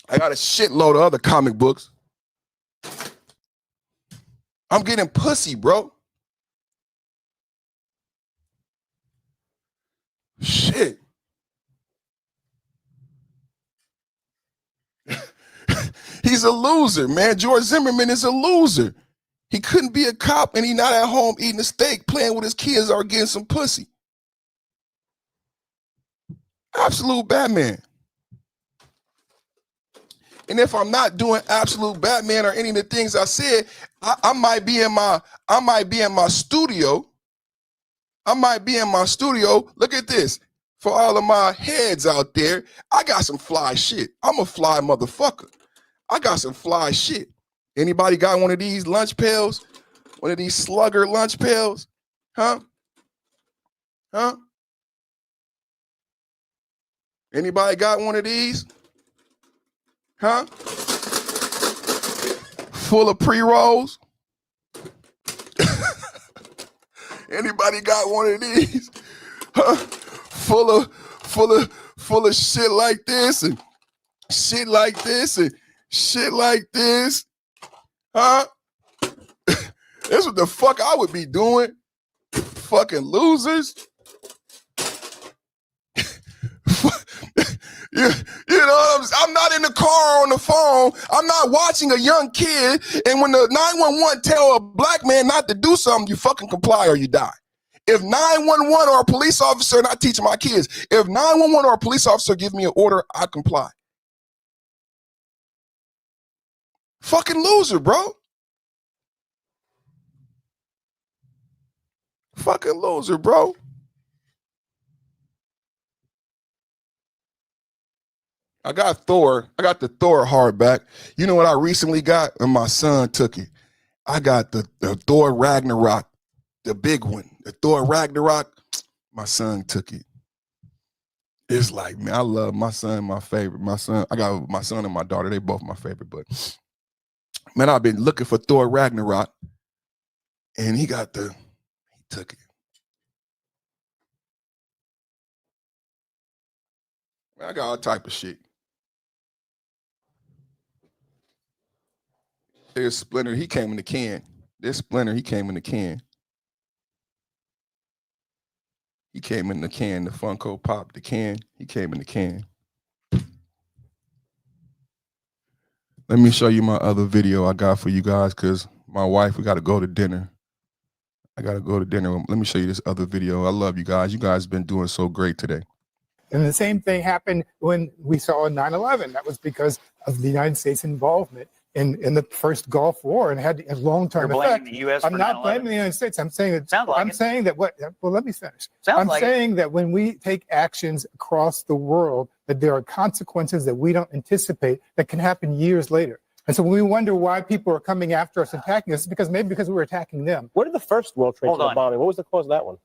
I got a shitload of other comic books. I'm getting pussy, bro. Shit. He's a loser, man. George Zimmerman is a loser. He couldn't be a cop and he not at home eating a steak, playing with his kids or getting some pussy. Absolute Batman. And if I'm not doing Absolute Batman or any of the things I said, I might be in my studio. I might be in my studio. Look at this. For all of my heads out there, I got some fly shit. I'm a fly motherfucker. I got some fly shit. Anybody got one of these lunch pails? One of these slugger lunch pails? Huh? Anybody got one of these? Huh? Full of pre-rolls? Anybody got one of these? Huh? Full of shit like this and shit like this and shit like this? Huh? That's what the fuck I would be doing. Fucking losers. I'm not in the car or on the phone. I'm not watching a young kid. And when the 911 tell a black man not to do something, you fucking comply or you die. If 911 or a police officer, and I teach my kids, if 911 or a police officer give me an order, I comply. Fucking loser, bro. Fucking loser, bro. I got Thor. I got the Thor hardback. You know what I recently got? And my son took it. I got the Thor Ragnarok, the big one. The Thor Ragnarok. My son took it. It's like, man, I love my son, my favorite. I got my son and my daughter. They both my favorite. But, man, I've been looking for Thor Ragnarok. And he took it. Man, I got all type of shit. There's Splinter. He came in the can. This Splinter, he came in the can. He came in the can. The Funko Pop, the can. He came in the can. Let me show you my other video I got for you guys because my wife, we got to go to dinner. I got to go to dinner. Let me show you this other video. I love you guys. You guys been doing so great today. And the same thing happened when we saw 9/11. That was because of the United States involvement in the first Gulf War and had a long-term effect. The U.S. I'm not blaming the United States. I'm saying that. Sounds like I'm it. saying that what? Well, let me finish. Sounds I'm like saying that when we take actions across the world, that there are consequences that we don't anticipate that can happen years later. And so when we wonder why people are coming after us, attacking us, because maybe because we're attacking them. What did the first World Trade Hold Center on. bombing? What was the cause of that one?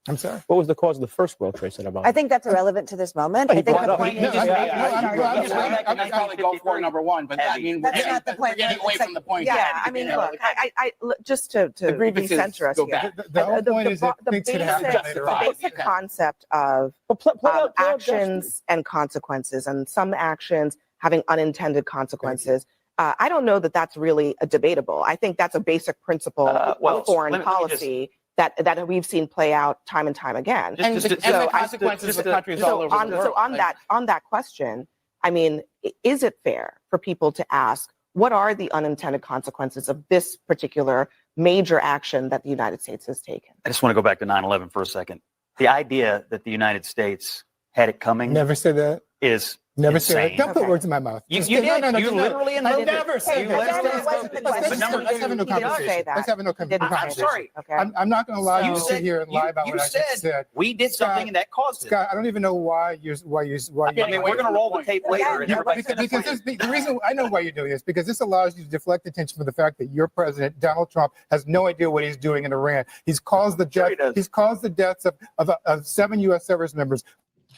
I'm sorry. What was the cause of the first World Trade Center bombing? I think that's irrelevant to this moment. He I think brought the up- point he is, just- I'm probably Gulf War #1, but I mean, that's not the point. we're getting away It's from the point. Yeah, yet. I mean, You know, look, I just to The grievances decenter us go here. back. The whole point is that the things could happen basic, later the on. basic concept of Well, play out actions and consequences, and some actions having unintended consequences. I don't know that that's really debatable. I think that's a basic principle well, of foreign let me just- policy that we've seen play out time and time again. And So the consequences of countries all over the world. So on that question, I mean, is it fair for people to ask, what are the unintended consequences of this particular major action that the United States has taken? I just want to go back to 9/11 for a second. The idea that the United States had it coming Never said that. is Never insane. said that. Don't put Okay. words in my mouth. You Just- did. no, You just- literally I invented it. never said You that. literally Let's wasn't the have question. a no He didn't say conversation. that. Let's have a no He didn't conversation. I'm sorry. Okay. I'm not going to allow you to said- sit here and lie about you what I just said. We did Scott, something that caused it. Scott, I don't even know why you're. I mean, we're going to roll the tape later. And Yeah, everybody Because the reason I know why you're doing this, because this allows you to deflect attention from the fact that your president, Donald Trump, has no idea what he's doing in Iran. He's caused the Sure death. he does. He's caused the deaths of 7 U.S. service members.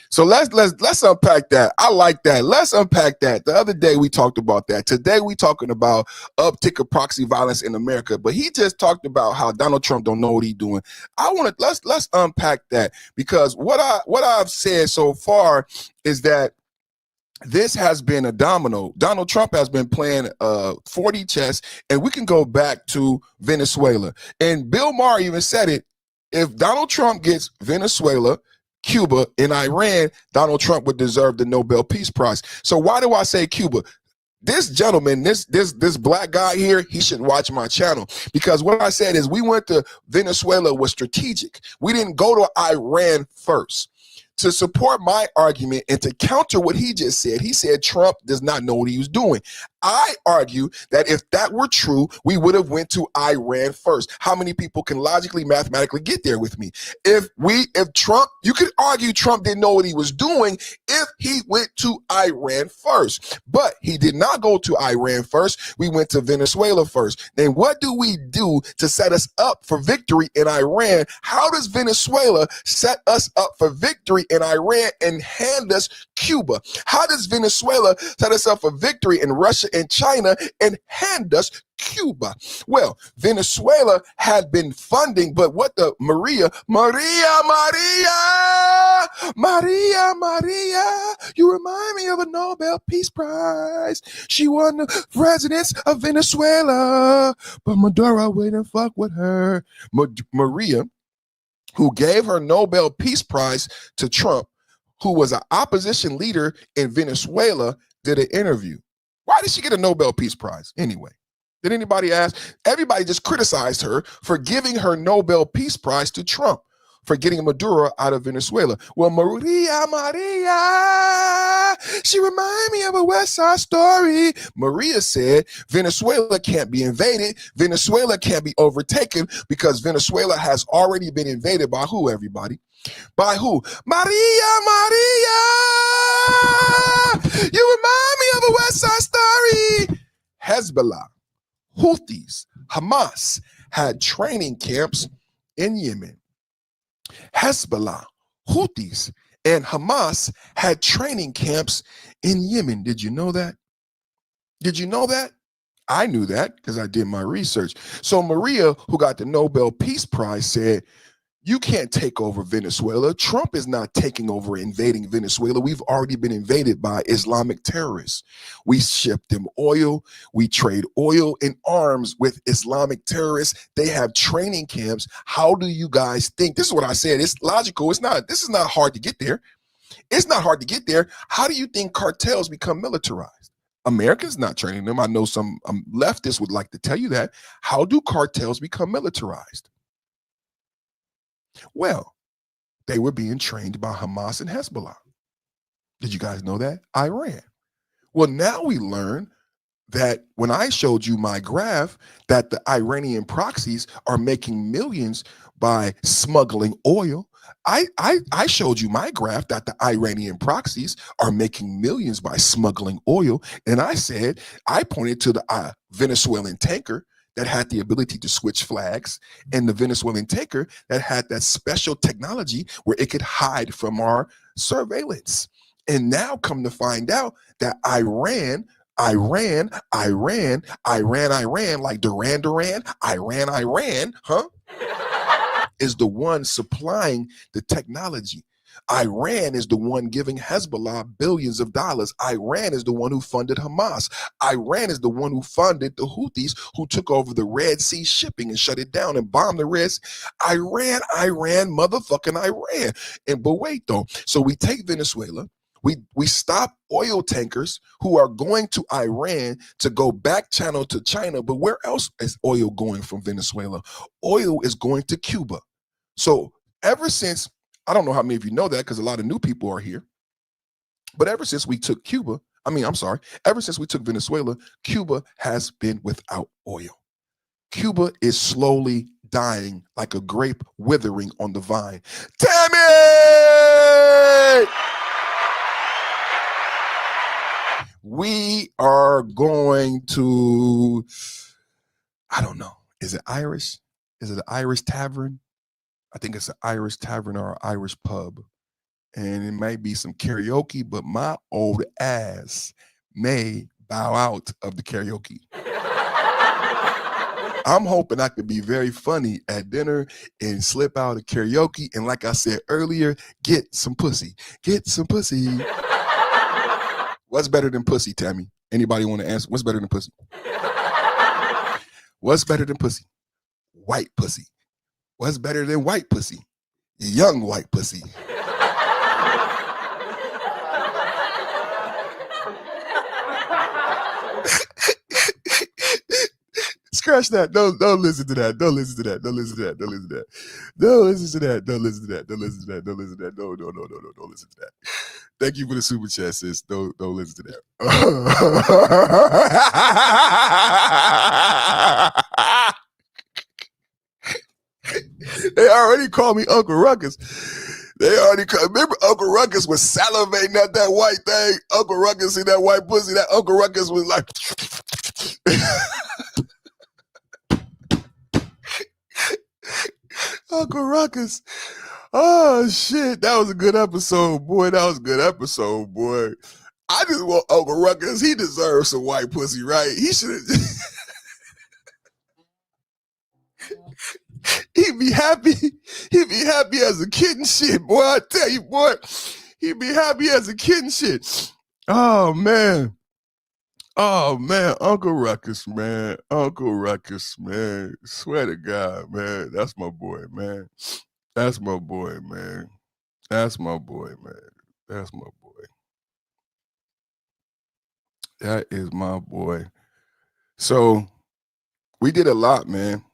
So let's unpack that. I like that. Let's unpack that. The other day we talked about that. Today we talking about uptick of proxy violence in America. But he just talked about how Donald Trump don't know what he's doing. I want to let's unpack that, because what I've said so far is that this has been a domino. Donald Trump has been playing 4D chess, and we can go back to Venezuela. And Bill Maher even said it. If Donald Trump gets Venezuela, Cuba, and Iran, Donald Trump would deserve the Nobel Peace Prize. So why do I say Cuba? This gentleman, this black guy here, he should watch my channel, because what I said is we went to Venezuela was strategic. We didn't go to Iran first. To support my argument and to counter what he just said, he said Trump does not know what he was doing. I argue that if that were true, we would have went to Iran first. How many people can logically, mathematically get there with me? If Trump, you could argue Trump didn't know what he was doing if he went to Iran first. But he did not go to Iran first. We went to Venezuela first. Then what do we do to set us up for victory in Iran? How does Venezuela set us up for victory in Iran and hand us Cuba? How does Venezuela set us up for victory in Russia and China and hand us Cuba? Well, Venezuela had been funding, but what the Maria, you remind me of a Nobel Peace Prize. She won the presidents of Venezuela, but Maduro wouldn't fuck with her. Maria, who gave her Nobel Peace Prize to Trump, who was an opposition leader in Venezuela, did an interview. Why did she get a Nobel Peace Prize anyway? Did anybody ask? Everybody just criticized her for giving her Nobel Peace Prize to Trump. for getting Maduro out of Venezuela. Well, Maria, she reminded me of a West Side Story. Maria said Venezuela can't be invaded. Venezuela can't be overtaken because Venezuela has already been invaded by who, everybody? By who? Maria, you remind me of a West Side Story. Hezbollah, Houthis, Hamas had training camps in Yemen. Hezbollah, Houthis, and Hamas had training camps in Yemen. Did you know that? Did you know that? I knew that because I did my research. So Maria, who got the Nobel Peace Prize, said, you can't take over Venezuela. Trump is not taking over, invading Venezuela. We've already been invaded by Islamic terrorists. We ship them oil. We trade oil and arms with Islamic terrorists. They have training camps. How do you guys think? This is what I said. It's logical. This is not hard to get there. It's not hard to get there. How do you think cartels become militarized? Americans not training them. I know some leftists would like to tell you that. How do cartels become militarized? Well, they were being trained by Hamas and Hezbollah. Did you guys know that? Iran. Well, now we learn that when I showed you my graph that the Iranian proxies are making millions by smuggling oil. I showed you my graph that the Iranian proxies are making millions by smuggling oil. And I pointed to the Venezuelan tanker that had the ability to switch flags, and the Venezuelan tanker that had that special technology where it could hide from our surveillance. And now come to find out that Iran, like Duran, Iran, is the one supplying the technology. Iran is the one giving Hezbollah billions of dollars. Iran is the one who funded Hamas. Iran is the one who funded the Houthis, who took over the Red Sea shipping and shut it down and bombed the Red Sea. Iran, motherfucking Iran. But wait though, so we take Venezuela, we stop oil tankers who are going to Iran to go back channel to China, but where else is oil going from Venezuela? Oil is going to Cuba. So ever since, I don't know how many of you know that because a lot of new people are here, but ever since we took ever since we took Venezuela, Cuba has been without oil. Cuba is slowly dying like a grape withering on the vine. Tammy! We are going to, I don't know, is it Irish? Is it an Irish tavern? I think it's an Irish tavern or an Irish pub. And it might be some karaoke, but my old ass may bow out of the karaoke. I'm hoping I could be very funny at dinner and slip out of karaoke. And like I said earlier, get some pussy. Get some pussy. What's better than pussy, Tammy? Anybody want to answer? What's better than pussy? What's better than pussy? White pussy. What's better than white pussy? Young white pussy. Scratch that. Don't listen to that. Don't listen to that. Don't listen to that. Don't listen to that. Don't listen to that. Don't listen to that. Don't listen to that. Don't listen to that. No. Don't listen to that. Thank you for the super chat, sis. Don't listen to that. They already called me Uncle Ruckus. Remember Uncle Ruckus was salivating at that white thing? Uncle Ruckus in that white pussy. That Uncle Ruckus was like... Uncle Ruckus. Oh, shit. That was a good episode, boy. That was a good episode, boy. I just want Uncle Ruckus. He deserves some white pussy, right? He should have... He'd be happy. He'd be happy as a kid and shit, boy. I tell you, boy. He'd be happy as a kid and shit. Oh, man. Oh, man. Uncle Ruckus, man. Uncle Ruckus, man. Swear to God, man. That's my boy, man. That's my boy, man. That's my boy, man. That's my boy. That is my boy. So we did a lot, man.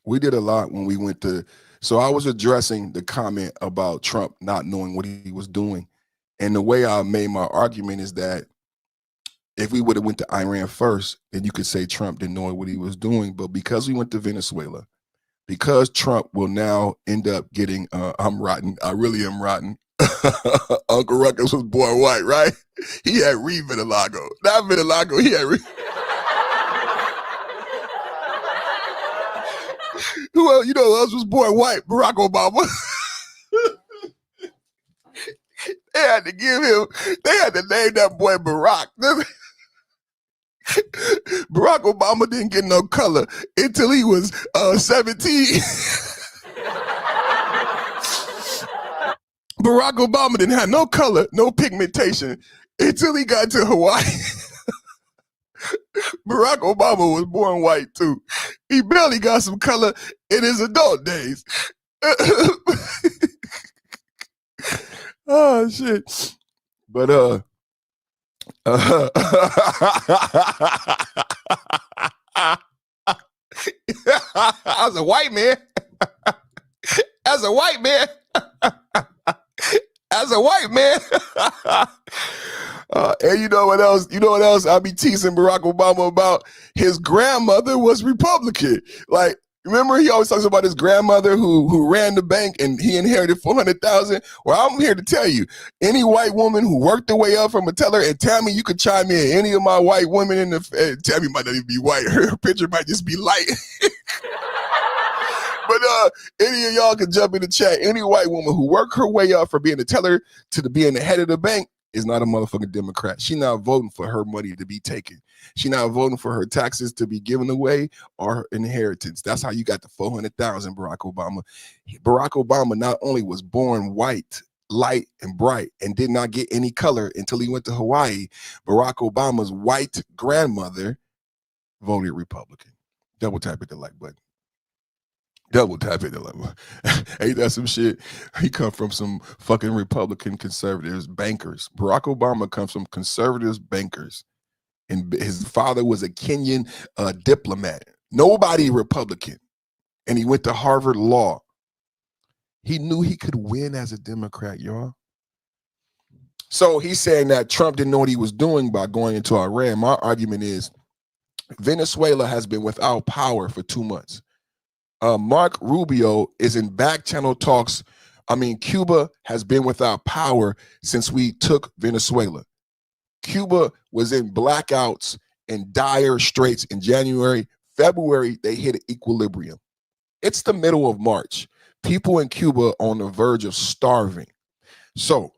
We did a lot when we went to So I was addressing the comment about Trump not knowing what he was doing. And the way I made my argument is that if we would have went to Iran first, then you could say Trump didn't know what he was doing. But because we went to Venezuela, because Trump will now end up getting, I'm rotten. I really am rotten. Uncle Ruckus was born white, right? He had Reed Vitiligo. Not Vitiligo, he had Reed. Who else, you know who else was born white? Barack Obama. They had to name that boy Barack. Barack Obama didn't get no color until he was 17. Barack Obama didn't have no color, no pigmentation until he got to Hawaii. Barack Obama was born white too. He barely got some color in his adult days. Oh shit. But as a white man, as a white man, as a white man. And you know what else? You know what else I be teasing Barack Obama about? His grandmother was Republican. Like, remember he always talks about his grandmother who ran the bank and he inherited $400,000. Well, I'm here to tell you, any white woman who worked her way up from a teller, and Tammy, you could chime in. Any of my white women in the Tammy might not even be white. Her picture might just be light. But any of y'all can jump in the chat. Any white woman who worked her way up from being a teller to being the head of the bank is not a motherfucking Democrat. She not voting for her money to be taken. She not voting for her taxes to be given away or her inheritance. That's how you got the 400,000, Barack Obama. Barack Obama not only was born white, light, and bright, and did not get any color until he went to Hawaii. Barack Obama's white grandmother voted Republican. Double tap at the like button. Double tap it. Ain't that some shit? He come from some fucking Republican conservatives, bankers. Barack Obama comes from conservatives, bankers. And his father was a Kenyan diplomat. Nobody Republican. And he went to Harvard Law. He knew he could win as a Democrat, y'all. So he's saying that Trump didn't know what he was doing by going into Iran. My argument is Venezuela has been without power for 2 months. Mark Rubio is in back channel talks. I mean, Cuba has been without power since we took Venezuela. Cuba was in blackouts and dire straits in January. February, they hit equilibrium. It's the middle of March. People in Cuba on the verge of starving. So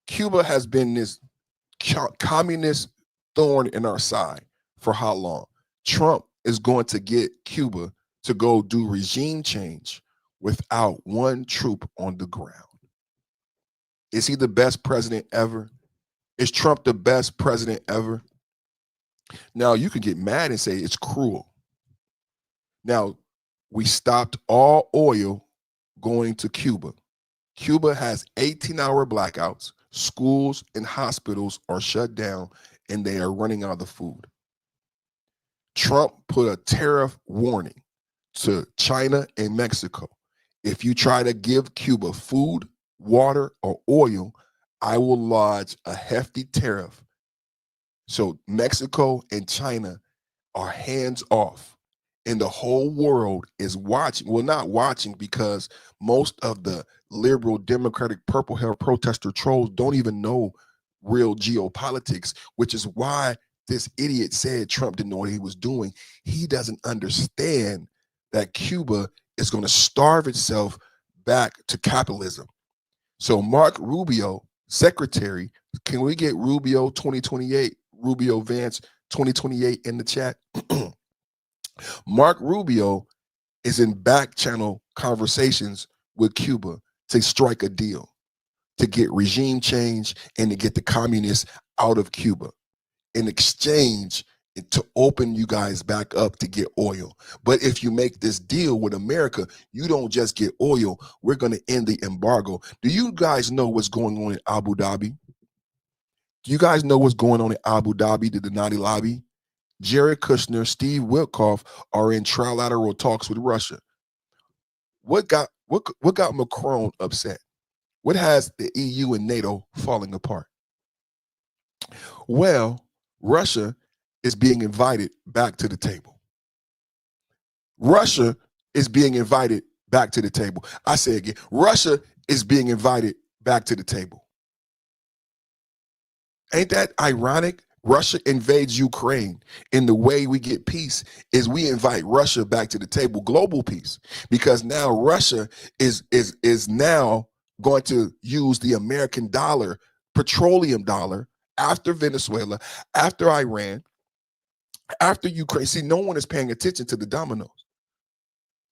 Cuba has been this communist thorn in our side for how long? Trump is going to get Cuba to go do regime change without one troop on the ground. Is he the best president ever? Is Trump the best president ever? Now, you could get mad and say it's cruel. Now, we stopped all oil going to Cuba. Cuba has 18-hour blackouts. Schools and hospitals are shut down, and they are running out of food. Trump put a tariff warning to China and Mexico. If you try to give Cuba food, water, or oil, I will lodge a hefty tariff. So Mexico and China are hands off. And the whole world is watching. Well, not watching, because most of the liberal Democratic purple hair protester trolls don't even know real geopolitics, which is why this idiot said Trump didn't know what he was doing. He doesn't understand that Cuba is going to starve itself back to capitalism. So Mark Rubio, secretary, can we get Rubio 2028, Rubio Vance 2028 in the chat? Mark Rubio is in back channel conversations with Cuba to strike a deal, to get regime change and to get the communists out of Cuba. In exchange, to open you guys back up to get oil. But if you make this deal with America, you don't just get oil. We're going to end the embargo. Do you guys know what's going on in Abu Dhabi? Do you guys know what's going on in Abu Dhabi, the Donati lobby? Jared Kushner, Steve Witkoff are in trilateral talks with Russia. What What got Macron upset? What has the EU and NATO falling apart? Well, Russia is being invited back to the table. Russia is being invited back to the table. I say again, Russia is being invited back to the table. Ain't that ironic? Russia invades Ukraine, and the way we get peace is we invite Russia back to the table, global peace, because now Russia is now going to use the American dollar, petroleum dollar, after Venezuela, after Iran, after Ukraine. See, no one is paying attention to the dominoes.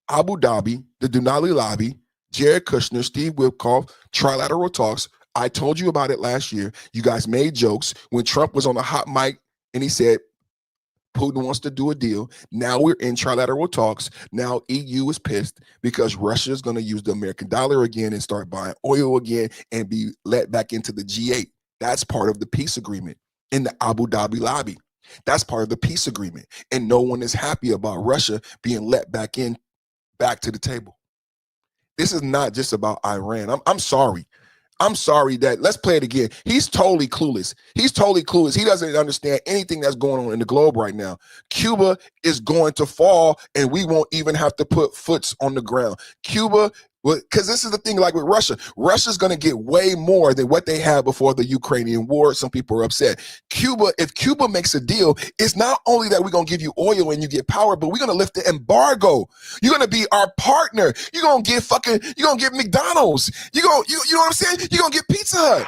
Abu Dhabi, the Denali lobby, Jared Kushner, Steve Witkoff, trilateral talks. I told you about it last year. You guys made jokes when Trump was on a hot mic and he said, Putin wants to do a deal. Now we're in trilateral talks. Now EU is pissed because Russia is going to use the American dollar again and start buying oil again and be let back into the G8. That's part of the peace agreement in the Abu Dhabi lobby. That's part of the peace agreement. And no one is happy about Russia being let back to the table. This is not just about Iran. I'm sorry. I'm sorry that, let's play it again. He's totally clueless. He's totally clueless. He doesn't understand anything that's going on in the globe right now. Cuba is going to fall, and we won't even have to put foots on the ground. Cuba, because this is the thing, like with Russia, Russia's going to get way more than what they had before the Ukrainian war. Some people are upset. Cuba, if Cuba makes a deal, it's not only that we're going to give you oil and you get power, but we're going to lift the embargo. You're going to be our partner. You're going to get McDonald's. You know what I'm saying? You're going to get Pizza Hut.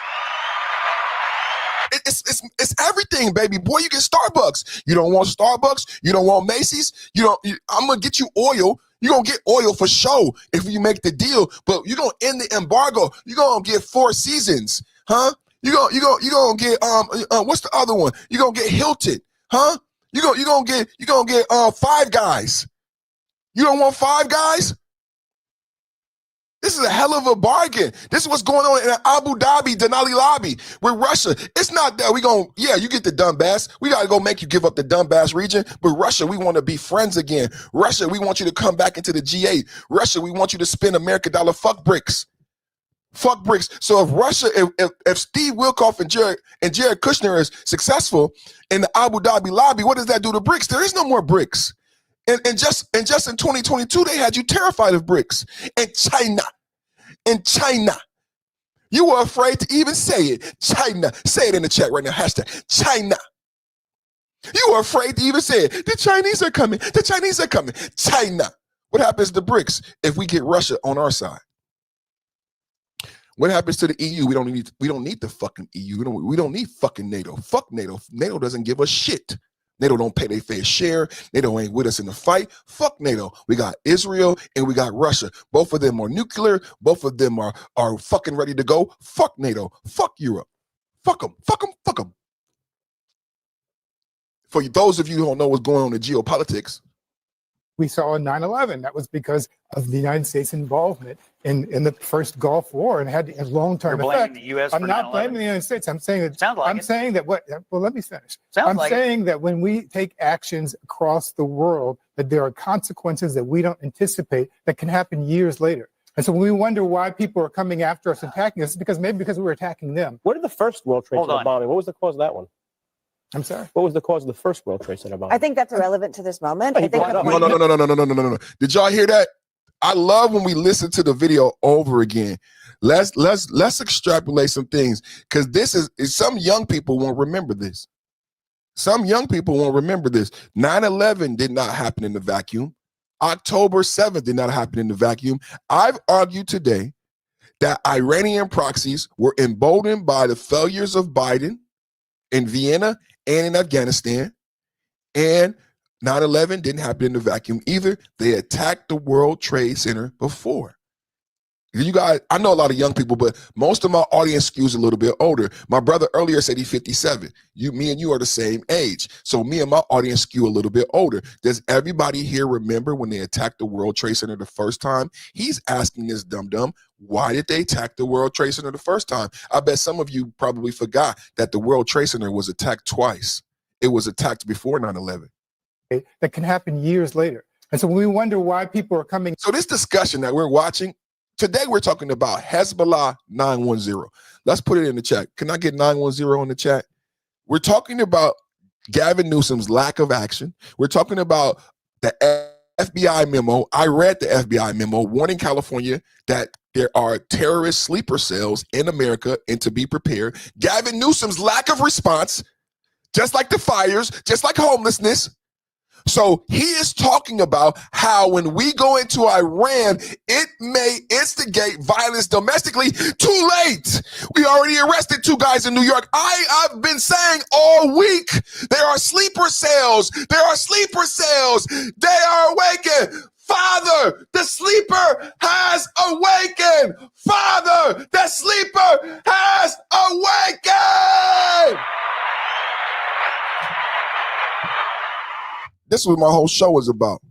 It's everything, baby boy. You get Starbucks. You don't want Starbucks. You don't want Macy's. I'm going to get you oil. You're going to get oil for sure if you make the deal, but you're going to end the embargo. You're going to get Four Seasons, huh? You're going to get, what's the other one? You're going to get Hilton, huh? You're going to get Five Guys. You don't want Five Guys? This is a hell of a bargain. This is what's going on in Abu Dhabi, Denali lobby with Russia. It's not that you get the Donbass. We got to go make you give up the Donbass region. But Russia, we want to be friends again. Russia, we want you to come back into the G8. Russia, we want you to spend American dollar. Fuck BRICS. Fuck BRICS. So if Russia, if Steve Witkoff and Jared Kushner is successful in the Abu Dhabi lobby, what does that do to BRICS? There is no more BRICS. And just in 2022, they had you terrified of BRICS. And China. You were afraid to even say it. China. Say it in the chat right now. Hashtag China. You were afraid to even say it. The Chinese are coming. The Chinese are coming. China. What happens to BRICS if we get Russia on our side? What happens to the EU? We don't need the fucking EU. We don't need fucking NATO. Fuck NATO. NATO doesn't give a shit. NATO don't pay their fair share. NATO ain't with us in the fight. Fuck NATO. We got Israel and we got Russia. Both of them are nuclear. Both of them are fucking ready to go. Fuck NATO. Fuck Europe. Fuck them. Fuck them. Fuck them. For those of you who don't know what's going on in geopolitics, we saw in 9/11. That was because of the United States involvement in the first Gulf War and had a long-term You're blaming effect. the U.S. I'm for not 9/11? blaming the United States. I'm saying that. Sounds like I'm it. saying that what? Well, let me finish. Sounds I'm like it. saying that when we take actions across the world, that there are consequences that we don't anticipate that can happen years later. And so when we wonder why people are coming after us, attacking us, because we're attacking them. What did the first World Trade Hold Center on. bombing? What was the cause of that one? I'm sorry. What was the cause of the first World Trade Center bombing? I think that's irrelevant to this moment. He I think brought it up. No. Did y'all hear that? I love when we listen to the video over again. Let's extrapolate some things, because this is some young people won't remember this. Some young people won't remember this. 9/11 did not happen in the vacuum. October 7th did not happen in the vacuum. I've argued today that Iranian proxies were emboldened by the failures of Biden in Vienna and in Afghanistan, and 9/11 didn't happen in the vacuum either. They attacked the World Trade Center before. You guys, I know a lot of young people, but most of my audience skews a little bit older. My brother earlier said he's 57. Me and you are the same age. So me and my audience skew a little bit older. Does everybody here remember when they attacked the World Trade Center the first time? He's asking this dum-dum, why did they attack the World Trade Center the first time? I bet some of you probably forgot that the World Trade Center was attacked twice. It was attacked before 9/11. That can happen years later. And so when we wonder why people are coming. So this discussion that we're watching Today we're talking about Hezbollah 910. Let's put it in the chat. Can I get 910 in the chat? We're talking about Gavin Newsom's lack of action. We're talking about the FBI memo. I read the FBI memo warning California that there are terrorist sleeper cells in America and to be prepared. Gavin Newsom's lack of response, just like the fires, just like homelessness. So he is talking about how when we go into Iran, it may instigate violence domestically. Too late. We already arrested 2 guys in New York. I've been saying all week, there are sleeper cells. There are sleeper cells. They are awakened. Father, the sleeper has awakened. Father, the sleeper has awakened. This is what my whole show is about.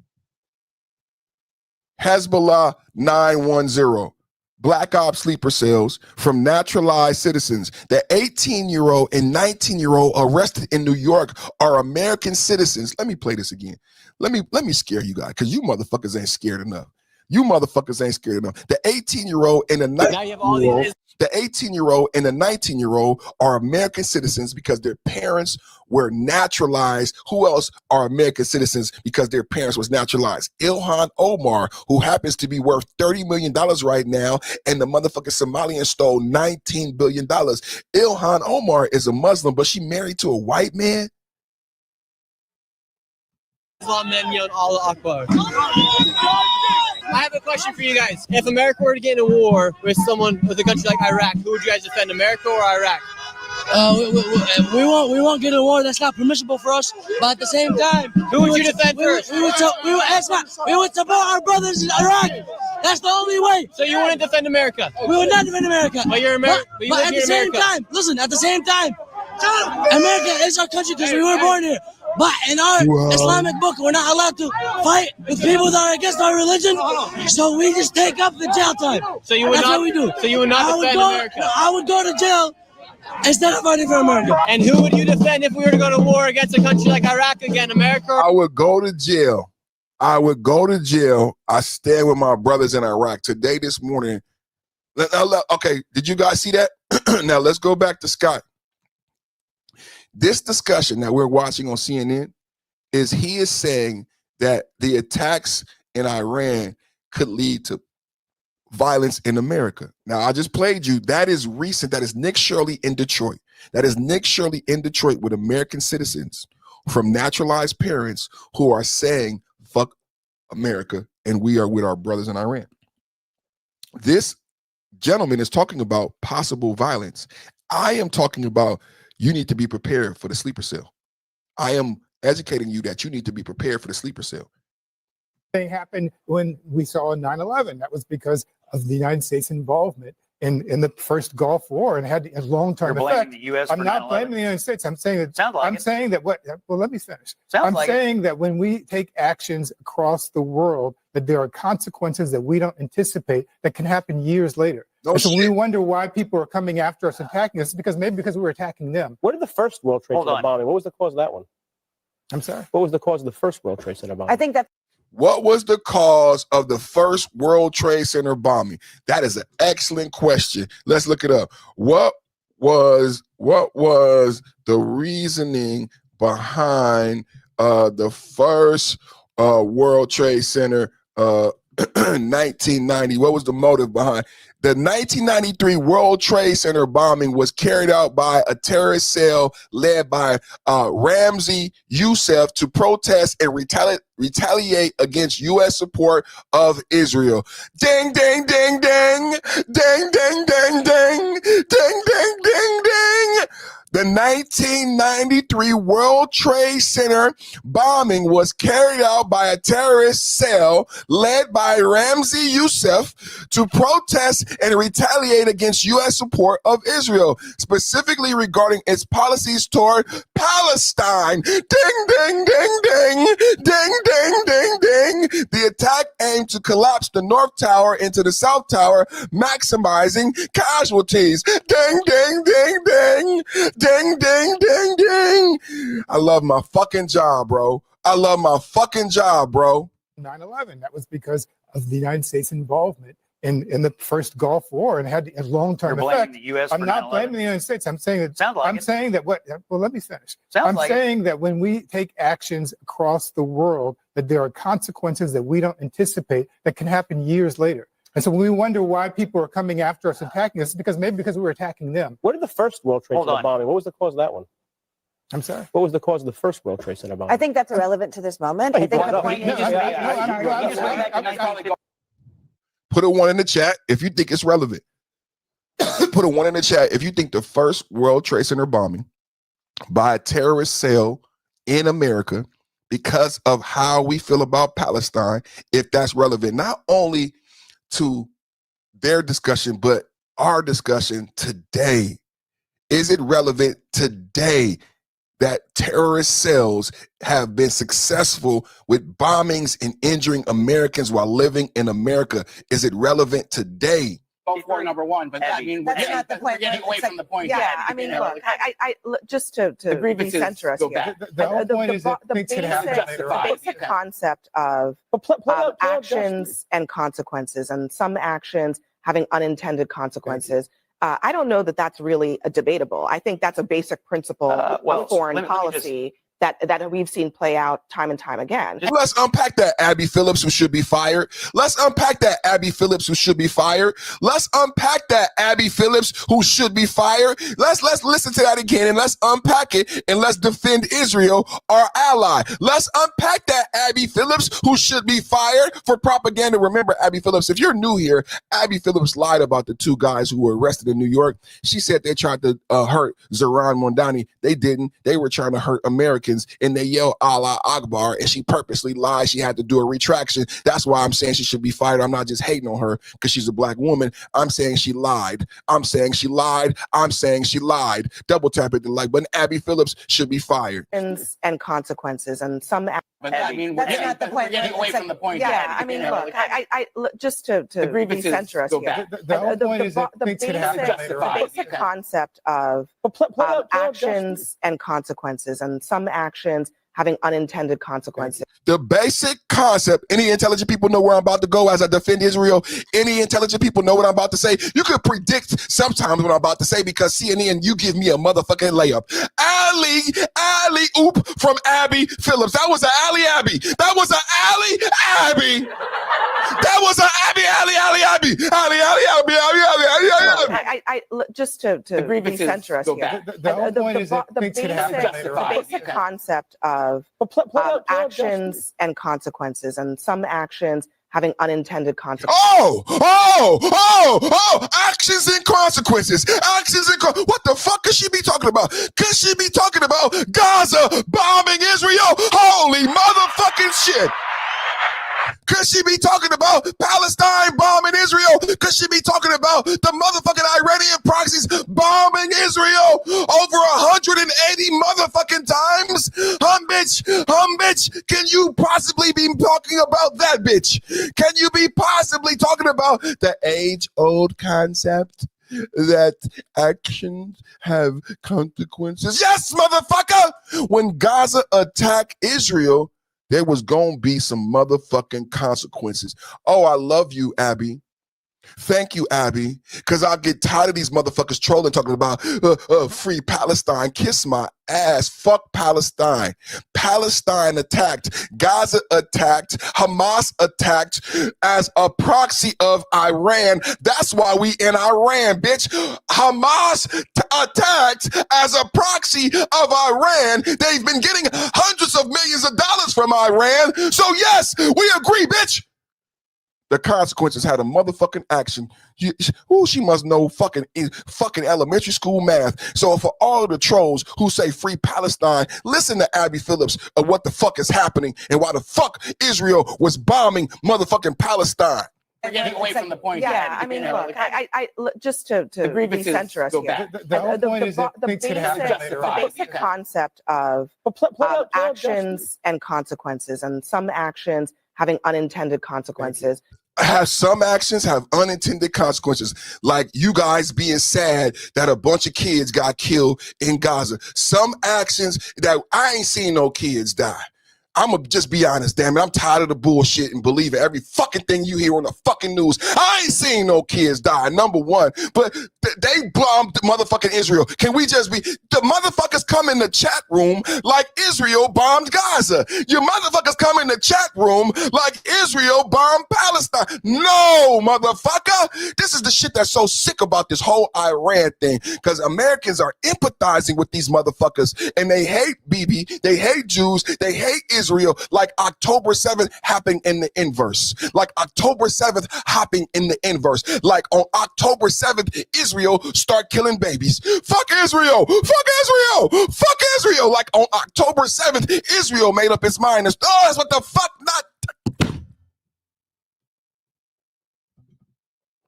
Hezbollah 910, Black Ops sleeper cells from naturalized citizens. The 18-year-old and 19-year-old arrested in New York are American citizens. Let me play this again. Let me scare you guys, because you motherfuckers ain't scared enough. You motherfuckers ain't scared enough. The 18-year-old and the 19-year-old are American citizens because their parents were naturalized. Who else are American citizens because their parents was naturalized? Ilhan Omar, who happens to be worth $30 million right now, and the motherfucking Somalian stole $19 billion. Ilhan Omar is a Muslim, but she married to a white man. Islam men yelled Allah Akbar. I have a question for you guys. If America were to get in a war with a country like Iraq, who would you guys defend, America or Iraq? We won't get a war. That's not permissible for us. But at the same time, Who would you defend first? We would support our brothers in Iraq. That's the only way. So you wouldn't defend America? We would not defend America. But you're American. But at the same time, listen. At the same time, America is our country because we were born here. But in our Islamic book, we're not allowed to fight with people that are against our religion. So we just take up the jail time. So you would That's not. what we do. So you would not defend America. I would go to jail instead of fighting for America. And who would you defend if we were to go to war against a country like Iraq again, America? I would go to jail. I would go to jail. I stand with my brothers in Iraq. Today, this morning. Okay, did you guys see that? Now let's go back to Scott. This discussion that we're watching on CNN he is saying that the attacks in Iran could lead to violence in America. Now, I just played you. That is recent. That is Nick Shirley in Detroit. That is Nick Shirley in Detroit with American citizens from naturalized parents who are saying, fuck America, and we are with our brothers in Iran. This gentleman is talking about possible violence. I am talking about you need to be prepared for the sleeper cell. I am educating you that you need to be prepared for the sleeper cell. Thing happened when we saw 9/11. That was because of the United States involvement in the first Gulf War, and had a long-term You're blaming effect. the U.S. I'm for not 9/11. blaming the United States. I'm saying that. Sounds like I'm it. saying that what? Well, let me finish. Sounds I'm like saying that when we take actions across the world, that there are consequences that we don't anticipate that can happen years later. No And so shit. we wonder why people are coming after us, attacking us, because we're attacking them. What did the first World Trade Hold Center on. bombing? What was the cause of that one? I'm sorry. What was the cause of the first World Trade Center bombing? I think that What was the cause of the first World Trade Center bombing? That is an excellent question. Let's look it up. What was the reasoning behind the first World Trade Center 1990? What was the motive behind? The 1993 World Trade Center bombing was carried out by a terrorist cell led by Ramzi Youssef to protest and retaliate against U.S. support of Israel. Ding, ding, ding, ding, ding, ding, ding, ding, ding, ding, ding, ding. The 1993 World Trade Center bombing was carried out by a terrorist cell led by Ramzi Youssef to protest and retaliate against U.S. support of Israel, specifically regarding its policies toward Palestine. Ding, ding, ding, ding, ding, ding, ding, ding. The attack aimed to collapse the North Tower into the South Tower, maximizing casualties. Ding, ding, ding, ding. Ding, ding, ding, ding. I love my fucking job, bro. I love my fucking job, bro. 9/11. That was because of the United States involvement in the first Gulf War and had a long-term You're blaming effect. the U.S. I'm for not 9/11? blaming the United States. I'm saying that. Sounds like I'm it. saying that what? Well, let me finish. Sounds I'm like it. saying that when we take actions across the world, that there are consequences that we don't anticipate that can happen years later. And so when we wonder why people are coming after us, attacking us, because we're attacking them. What did the first World Trade Hold Center on. bombing? What was the cause of that one? I'm sorry. What was the cause of the first World Trade Center bombing? I think that's irrelevant to this moment. He I think brought it up. Put a 1 in the chat if you think it's relevant. Put a 1 in the chat if you think the first World Trade Center bombing by a terrorist cell in America, because of how we feel about Palestine, if that's relevant, not only to their discussion, but our discussion today. Is it relevant today that terrorist cells have been successful with bombings and injuring Americans while living in America? Is it relevant today? Vote for number one, but I mean, That's not the point. we're getting away from the point. Yeah, I mean, look, I just to grievances recenter us go here. back. The whole point is that things can happen later The on. basic concept of actions and consequences, and some actions having unintended consequences. I don't know that that's really debatable. I think that's a basic principle well, of foreign let me just- policy that we've seen play out time and time again. Let's unpack that Abby Phillips who should be fired. Let's unpack that Abby Phillips who should be fired. Let's unpack that Abby Phillips who should be fired. Let's listen to that again and let's unpack it and let's defend Israel, our ally. Let's unpack that Abby Phillips who should be fired for propaganda. Remember, Abby Phillips, if you're new here, Abby Phillips lied about the 2 guys who were arrested in New York. She said they tried to hurt Zoran Mondani. They didn't. They were trying to hurt Americans. And they yell Allah Akbar, and she purposely lied. She had to do a retraction. That's why I'm saying she should be fired. I'm not just hating on her because she's a black woman. I'm saying she lied. I'm saying she lied. I'm saying she lied. Double tap it to like button. Abby Phillips should be fired. And consequences, and some. But I mean, That's not the point. we're getting away from the point. Yeah, I mean, look, I just to grievances recenter us go here. back. The whole point is that things can happen later on. Basic concept of actions and consequences, and some actions having unintended consequences. The basic concept, any intelligent people know where I'm about to go as I defend Israel. Any intelligent people know what I'm about to say. You could predict sometimes what I'm about to say because CNN, you give me a motherfucking layup. Alley oop from Abby Phillips. That was an Abby. That was an Abby. That was an Abby. Just to grievances recenter us go here. back. The whole point is that things can happen later on. Basic concept of actions and consequences, and some actions having unintended consequences. Actions and consequences. What the fuck could she be talking about? Could she be talking about Gaza bombing Israel? Holy motherfucking shit. Could she be talking about Palestine bombing Israel? Could she be talking about the motherfucking Iranian proxies bombing Israel over 180 motherfucking times? Bitch, can you possibly be talking about that, bitch? Can you be possibly talking about the age-old concept that actions have consequences? Yes, motherfucker! When Gaza attacked Israel, there was gonna be some motherfucking consequences. Oh, I love you, Abby. Thank you, Abby, because I get tired of these motherfuckers trolling, talking about free Palestine. Kiss my ass. Fuck Palestine. Palestine attacked. Gaza attacked. Hamas attacked as a proxy of Iran. That's why we in Iran, bitch. Hamas attacked as a proxy of Iran. They've been getting hundreds of millions of dollars from Iran. So yes, we agree, bitch. The consequences had a motherfucking action. She must know fucking elementary school math. So for all of the trolls who say free Palestine, listen to Abby Phillips of what the fuck is happening and why the fuck Israel was bombing motherfucking Palestine. We're getting away from the point. Yeah, I mean, look, I just to grievances recenter us go here. back. The whole point is that things can happen later on. Basic concept of actions and consequences, and some actions having unintended consequences. Some actions have unintended consequences, like you guys being sad that a bunch of kids got killed in Gaza. Some actions that I ain't seen no kids die. I'm going to just be honest, damn it. I'm tired of the bullshit and believing every fucking thing you hear on the fucking news. I ain't seen no kids die, number one. But they bombed motherfucking Israel. Can we just be, the motherfuckers come in the chat room like Israel bombed Gaza. Your motherfuckers come in the chat room like Israel bombed Palestine. No, motherfucker. This is the shit that's so sick about this whole Iran thing. Because Americans are empathizing with these motherfuckers. And they hate Bibi. They hate Jews. They hate Israel, like October 7th happening in the inverse. Like October 7th happening in the inverse. Like on October 7th, Israel start killing babies. Fuck Israel! Fuck Israel! Fuck Israel! Like on October 7th, Israel made up its mind. That's what the fuck not.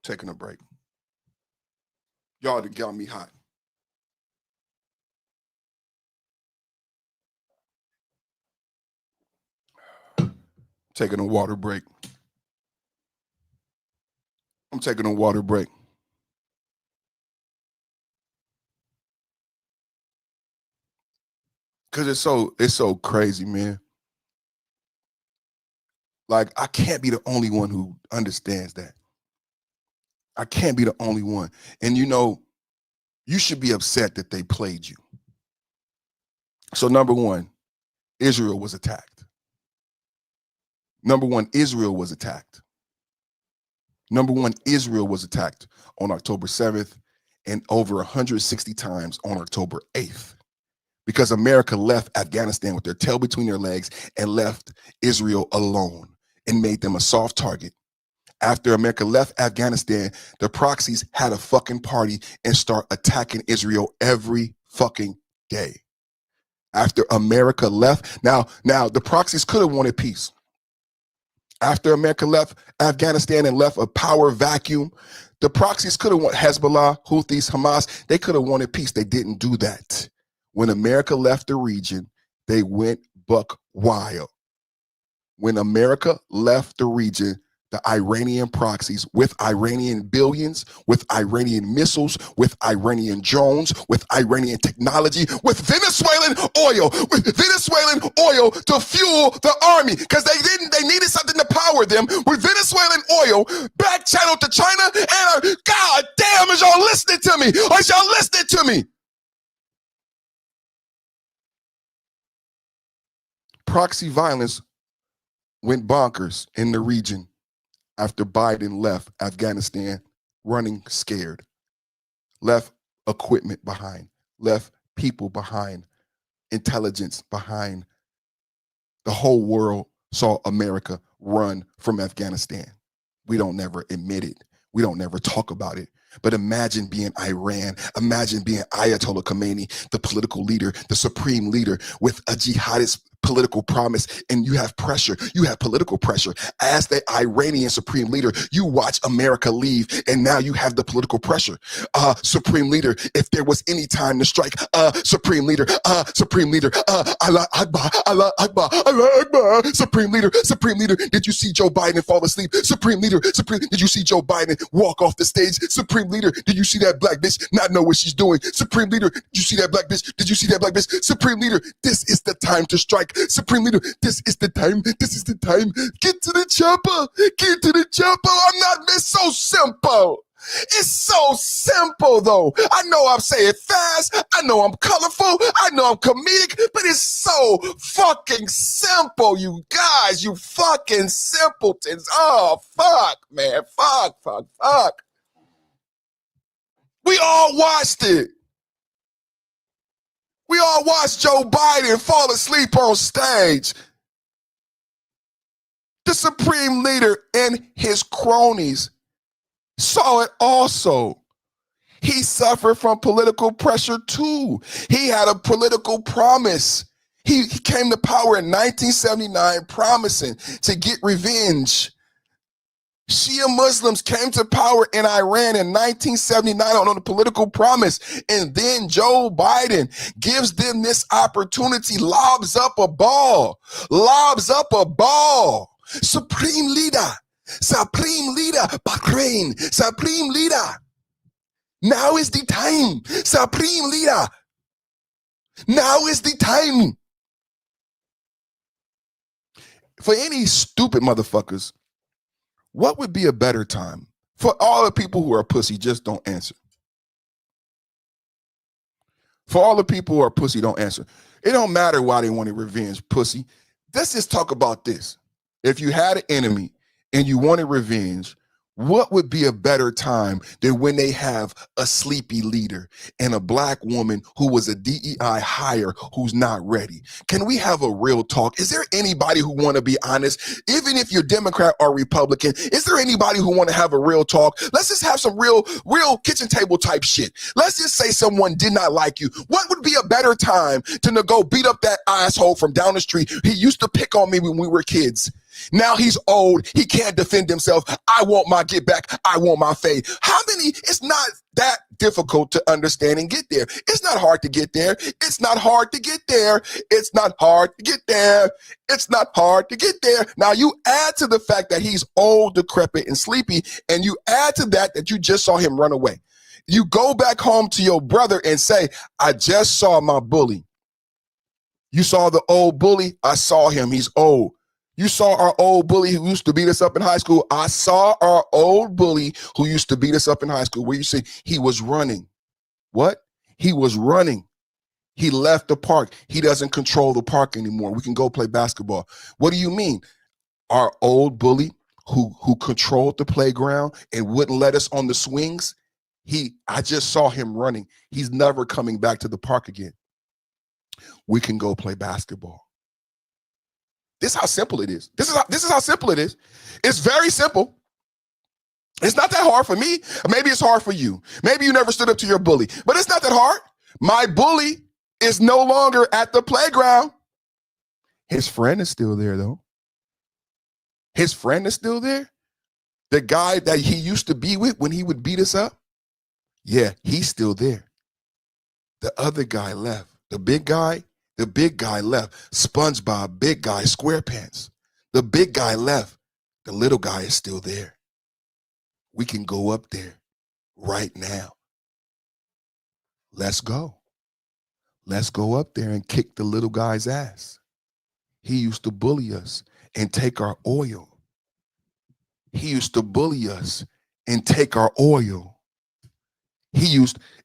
Taking a break. Y'all done got me hot. Taking a water break. I'm taking a water break. Cause it's so crazy, man. Like, I can't be the only one who understands that. I can't be the only one. And you know, you should be upset that they played you. So number one, Israel was attacked. Number one, Israel was attacked. Number one, Israel was attacked on October 7th and over 160 times on October 8th because America left Afghanistan with their tail between their legs and left Israel alone and made them a soft target. After America left Afghanistan, the proxies had a fucking party and start attacking Israel every fucking day. After America left, now the proxies could have wanted peace. After America left Afghanistan and left a power vacuum, the proxies could have wanted Hezbollah, Houthis, Hamas. They could have wanted peace. They didn't do that. When America left the region, they went buck wild. When America left the region, the Iranian proxies with Iranian billions, with Iranian missiles, with Iranian drones, with Iranian technology, with Venezuelan oil to fuel the army because they needed something to power them with Venezuelan oil back channeled to China. And God damn, is y'all listening to me? Is y'all listening to me? Proxy violence went bonkers in the region after Biden left Afghanistan running scared, left equipment behind, left people behind, intelligence behind. The whole world saw America run from Afghanistan. We don't never admit it. We don't never talk about it. But imagine being Iran. Imagine being Ayatollah Khomeini, the political leader, the supreme leader with a jihadist political promise, and you have pressure. You have political pressure. As the Iranian supreme leader, you watch America leave, and now you have the political pressure. Supreme leader, if there was any time to strike, supreme leader, Allah Akbar, Allah Akbar, Allah Akbar, supreme leader, did you see Joe Biden fall asleep? Supreme leader, did you see Joe Biden walk off the stage? Supreme leader, did you see that black bitch not know what she's doing? Supreme leader, did you see that black bitch? Did you see that black bitch? Supreme leader, this is the time to strike. Supreme leader, this is the time. This is the time. Get to the chopper. Get to the chopper. It's so simple. It's so simple, though. I know I'm saying fast. I know I'm colorful. I know I'm comedic, but it's so fucking simple, you guys. You fucking simpletons. Oh, fuck, man. Fuck. We all watched it. We all watched Joe Biden fall asleep on stage. The supreme leader and his cronies saw it also. He suffered from political pressure too. He had a political promise. He came to power in 1979 promising to get revenge. Shia Muslims came to power in Iran in 1979 on a political promise. And then Joe Biden gives them this opportunity, lobs up a ball. Supreme leader, Bahrain, supreme leader. Now is the time, supreme leader. Now is the time. For any stupid motherfuckers, what would be a better time? For all the people who are pussy, just don't answer. For all the people who are pussy, don't answer. It don't matter why they wanted revenge, pussy. Let's just talk about this. If you had an enemy and you wanted revenge, what would be a better time than when they have a sleepy leader and a black woman who was a DEI hire who's not ready? Can we have a real talk? Is there anybody who want to be honest? Even if you're Democrat or Republican, is there anybody who want to have a real talk? Let's just have some real kitchen table type shit. Let's just say someone did not like you. What would be a better time to go beat up that asshole from down the street? He used to pick on me when we were kids. Now he's old. He can't defend himself. I want my get back. I want my fade. How many? It's not that difficult to understand and get there. It's not hard to get there. It's not hard to get there. It's not hard to get there. It's not hard to get there. Now you add to the fact that he's old, decrepit, and sleepy, and you add to that you just saw him run away. You go back home to your brother and say, I just saw my bully. You saw the old bully? I saw him. He's old. You saw our old bully who used to beat us up in high school. I saw our old bully who used to beat us up in high school. Where you say he was running. What? He was running. He left the park. He doesn't control the park anymore. We can go play basketball. What do you mean? Our old bully who controlled the playground and wouldn't let us on the swings, I just saw him running. He's never coming back to the park again. We can go play basketball. This is how simple it is. This is how simple it is. It's very simple. It's not that hard for me. Maybe it's hard for you. Maybe you never stood up to your bully, but it's not that hard. My bully is no longer at the playground. His friend is still there, though. His friend is still there. The guy that he used to be with when he would beat us up. Yeah, he's still there. The other guy left. The big guy left. SpongeBob, big guy, SquarePants. The big guy left. The little guy is still there. We can go up there right now. Let's go. Let's go up there and kick the little guy's ass. He used to bully us and take our oil. He used to bully us and take our oil.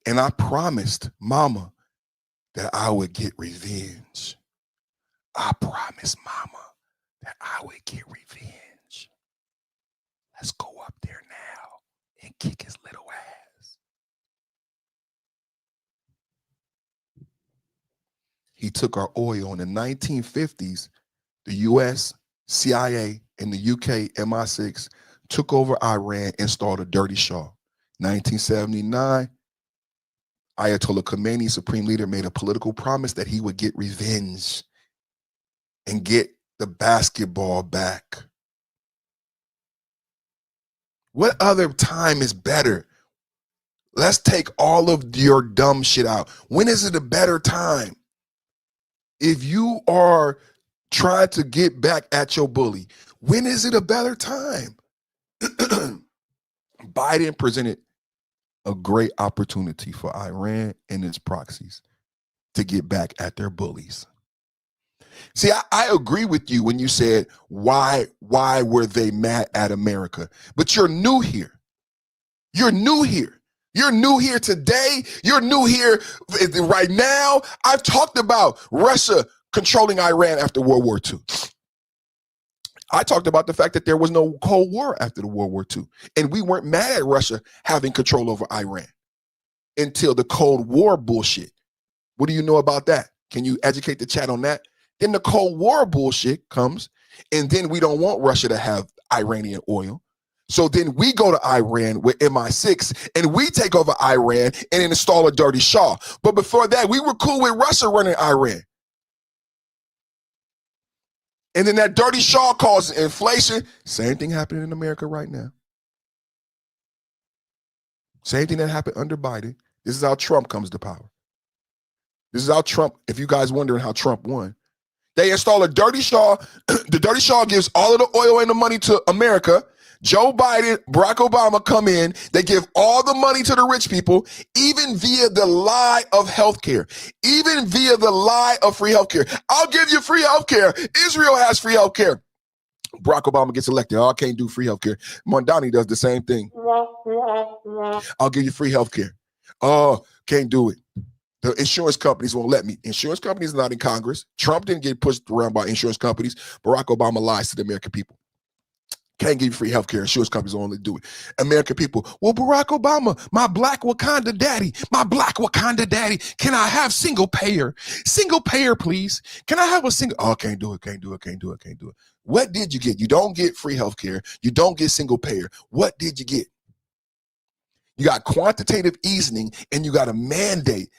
And I promised Mama that I would get revenge. I promised Mama that I would get revenge. Let's go up there now and kick his little ass. He took our oil. In the 1950s, the US, CIA, and the UK MI6 took over Iran, installed a dirty Shah. 1979, Ayatollah Khomeini, supreme leader, made a political promise that he would get revenge and get the basketball back. What other time is better? Let's take all of your dumb shit out. When is it a better time? If you are trying to get back at your bully, when is it a better time? Biden presented a great opportunity for Iran and its proxies to get back at their bullies. See, I agree with you when you said, why were they mad at America? But you're new here. You're new here. You're new here today. You're new here right now. I've talked about Russia controlling Iran after World War II. I talked about the fact that there was no Cold War after the World War II. And we weren't mad at Russia having control over Iran until the Cold War bullshit. What do you know about that? Can you educate the chat on that? Then the Cold War bullshit comes, and then we don't want Russia to have Iranian oil. So then we go to Iran with MI6 and we take over Iran and install a dirty Shah. But before that, we were cool with Russia running Iran. And then that dirty Shah caused inflation. Same thing happening in America right now. Same thing that happened under Biden. This is how Trump comes to power. This is how Trump, if you guys wondering how Trump won. They install a dirty Shah. The dirty Shah gives all of the oil and the money to America. Joe Biden, Barack Obama come in. They give all the money to the rich people, even via the lie of healthcare, even via the lie of free healthcare. I'll give you free healthcare. Israel has free healthcare. Barack Obama gets elected. Oh, I can't do free healthcare. Mondani does the same thing. I'll give you free healthcare. Oh, can't do it. The insurance companies won't let me. Insurance companies are not in Congress. Trump didn't get pushed around by insurance companies. Barack Obama lies to the American people. Can't give you free healthcare. Insurance companies will only do it. American people, well, Barack Obama, my black Wakanda daddy, can I have single payer? Single payer, please. Can I have a single? Oh, can't do it. What did you get? You don't get free healthcare. You don't get single payer. What did you get? You got quantitative easing and you got a mandate.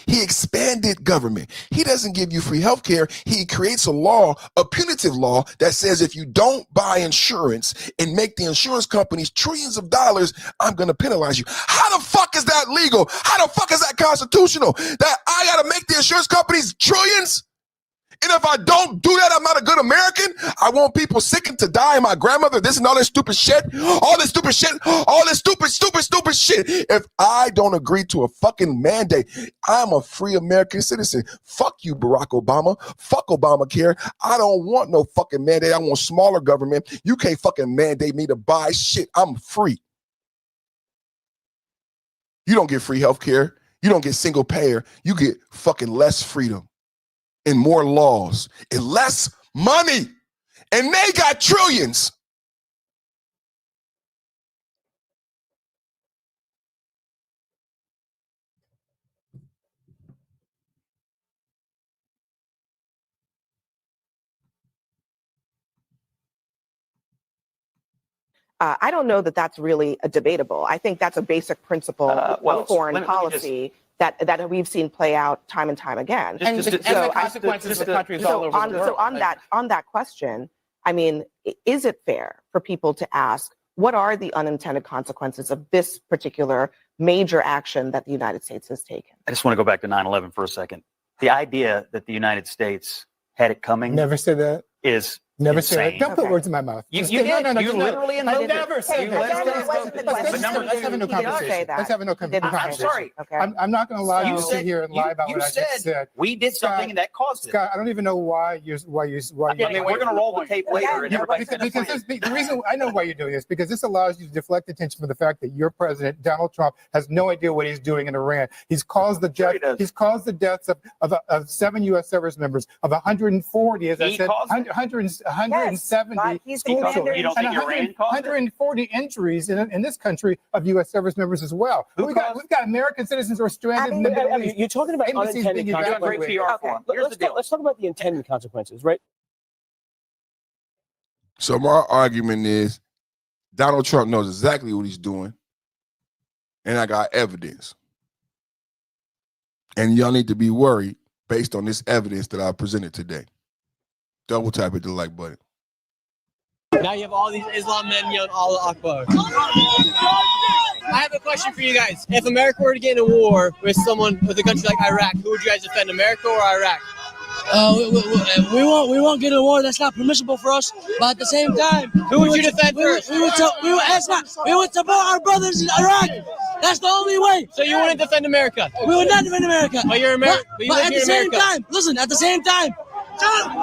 He expanded government. He doesn't give you free healthcare. He creates a law, a punitive law that says if you don't buy insurance and make the insurance companies trillions of dollars, I'm going to penalize you. How the fuck is that legal? How the fuck is that constitutional? That I got to make the insurance companies trillions? And if I don't do that, I'm not a good American. I want people sick and to die. And my grandmother, this and all this stupid shit. Stupid shit. If I don't agree to a fucking mandate, I'm a free American citizen. Fuck you, Barack Obama. Fuck Obamacare. I don't want no fucking mandate. I want smaller government. You can't fucking mandate me to buy shit. I'm free. You don't get free healthcare. You don't get single payer. You get fucking less freedom. And more laws and less money, and they got trillions. I don't know that that's really a debatable. I think that's a basic principle of foreign policy that we've seen play out time and time again. And the consequences of countries all over the world. So on that question, I mean, is it fair for people to ask, what are the unintended consequences of this particular major action that the United States has taken? I just want to go back to 9/11 for a second. The idea that the United States had it coming Never said that. is Never insane. say that. Don't put words in my mouth. You Just- did. No, You literally I never said that. Let's have a new He didn't say conversation. that. Let's have a new He didn't say conversation. I'm sorry. Okay. I'm not going to allow you to said- sit here and lie about you what I just said. We did something Scott, that caused it. Scott, I don't even know why you. I mean, we're going to roll the tape later. And Yeah, everybody's because gonna this, find- the reason I know why you're doing this, because this allows you to deflect attention from the fact that your president, Donald Trump, has no idea what he's doing in Iran. He's caused the death. he does. He's caused the deaths of 7 U.S. service members, of 140, as I He said, caused it? 170 but he's school commander- children, You don't and think Iran caused it? 140 injuries in this country of U.S. service members as well. Who We've got American citizens who are stranded in the Middle East. You're talking about Embassies unintended being You're doing great evacuated. PR for him. Here's the deal. Let's talk about the intended consequences, right? So my argument is Donald Trump knows exactly what he's doing, and I got evidence. And y'all need to be worried based on this evidence that I presented today. Double tap hit the like button. Now you have all these Islam men yelling Allah Akbar. I have a question for you guys. If America were to get in a war with a country like Iraq, who would you guys defend, America or Iraq? We won't get in a war. That's not permissible for us. But at the same time, Who would you defend first? We would support our brothers in Iraq. That's the only way. So you wouldn't defend America? We would not defend America. But you're American. But at the same time, listen. At the same time,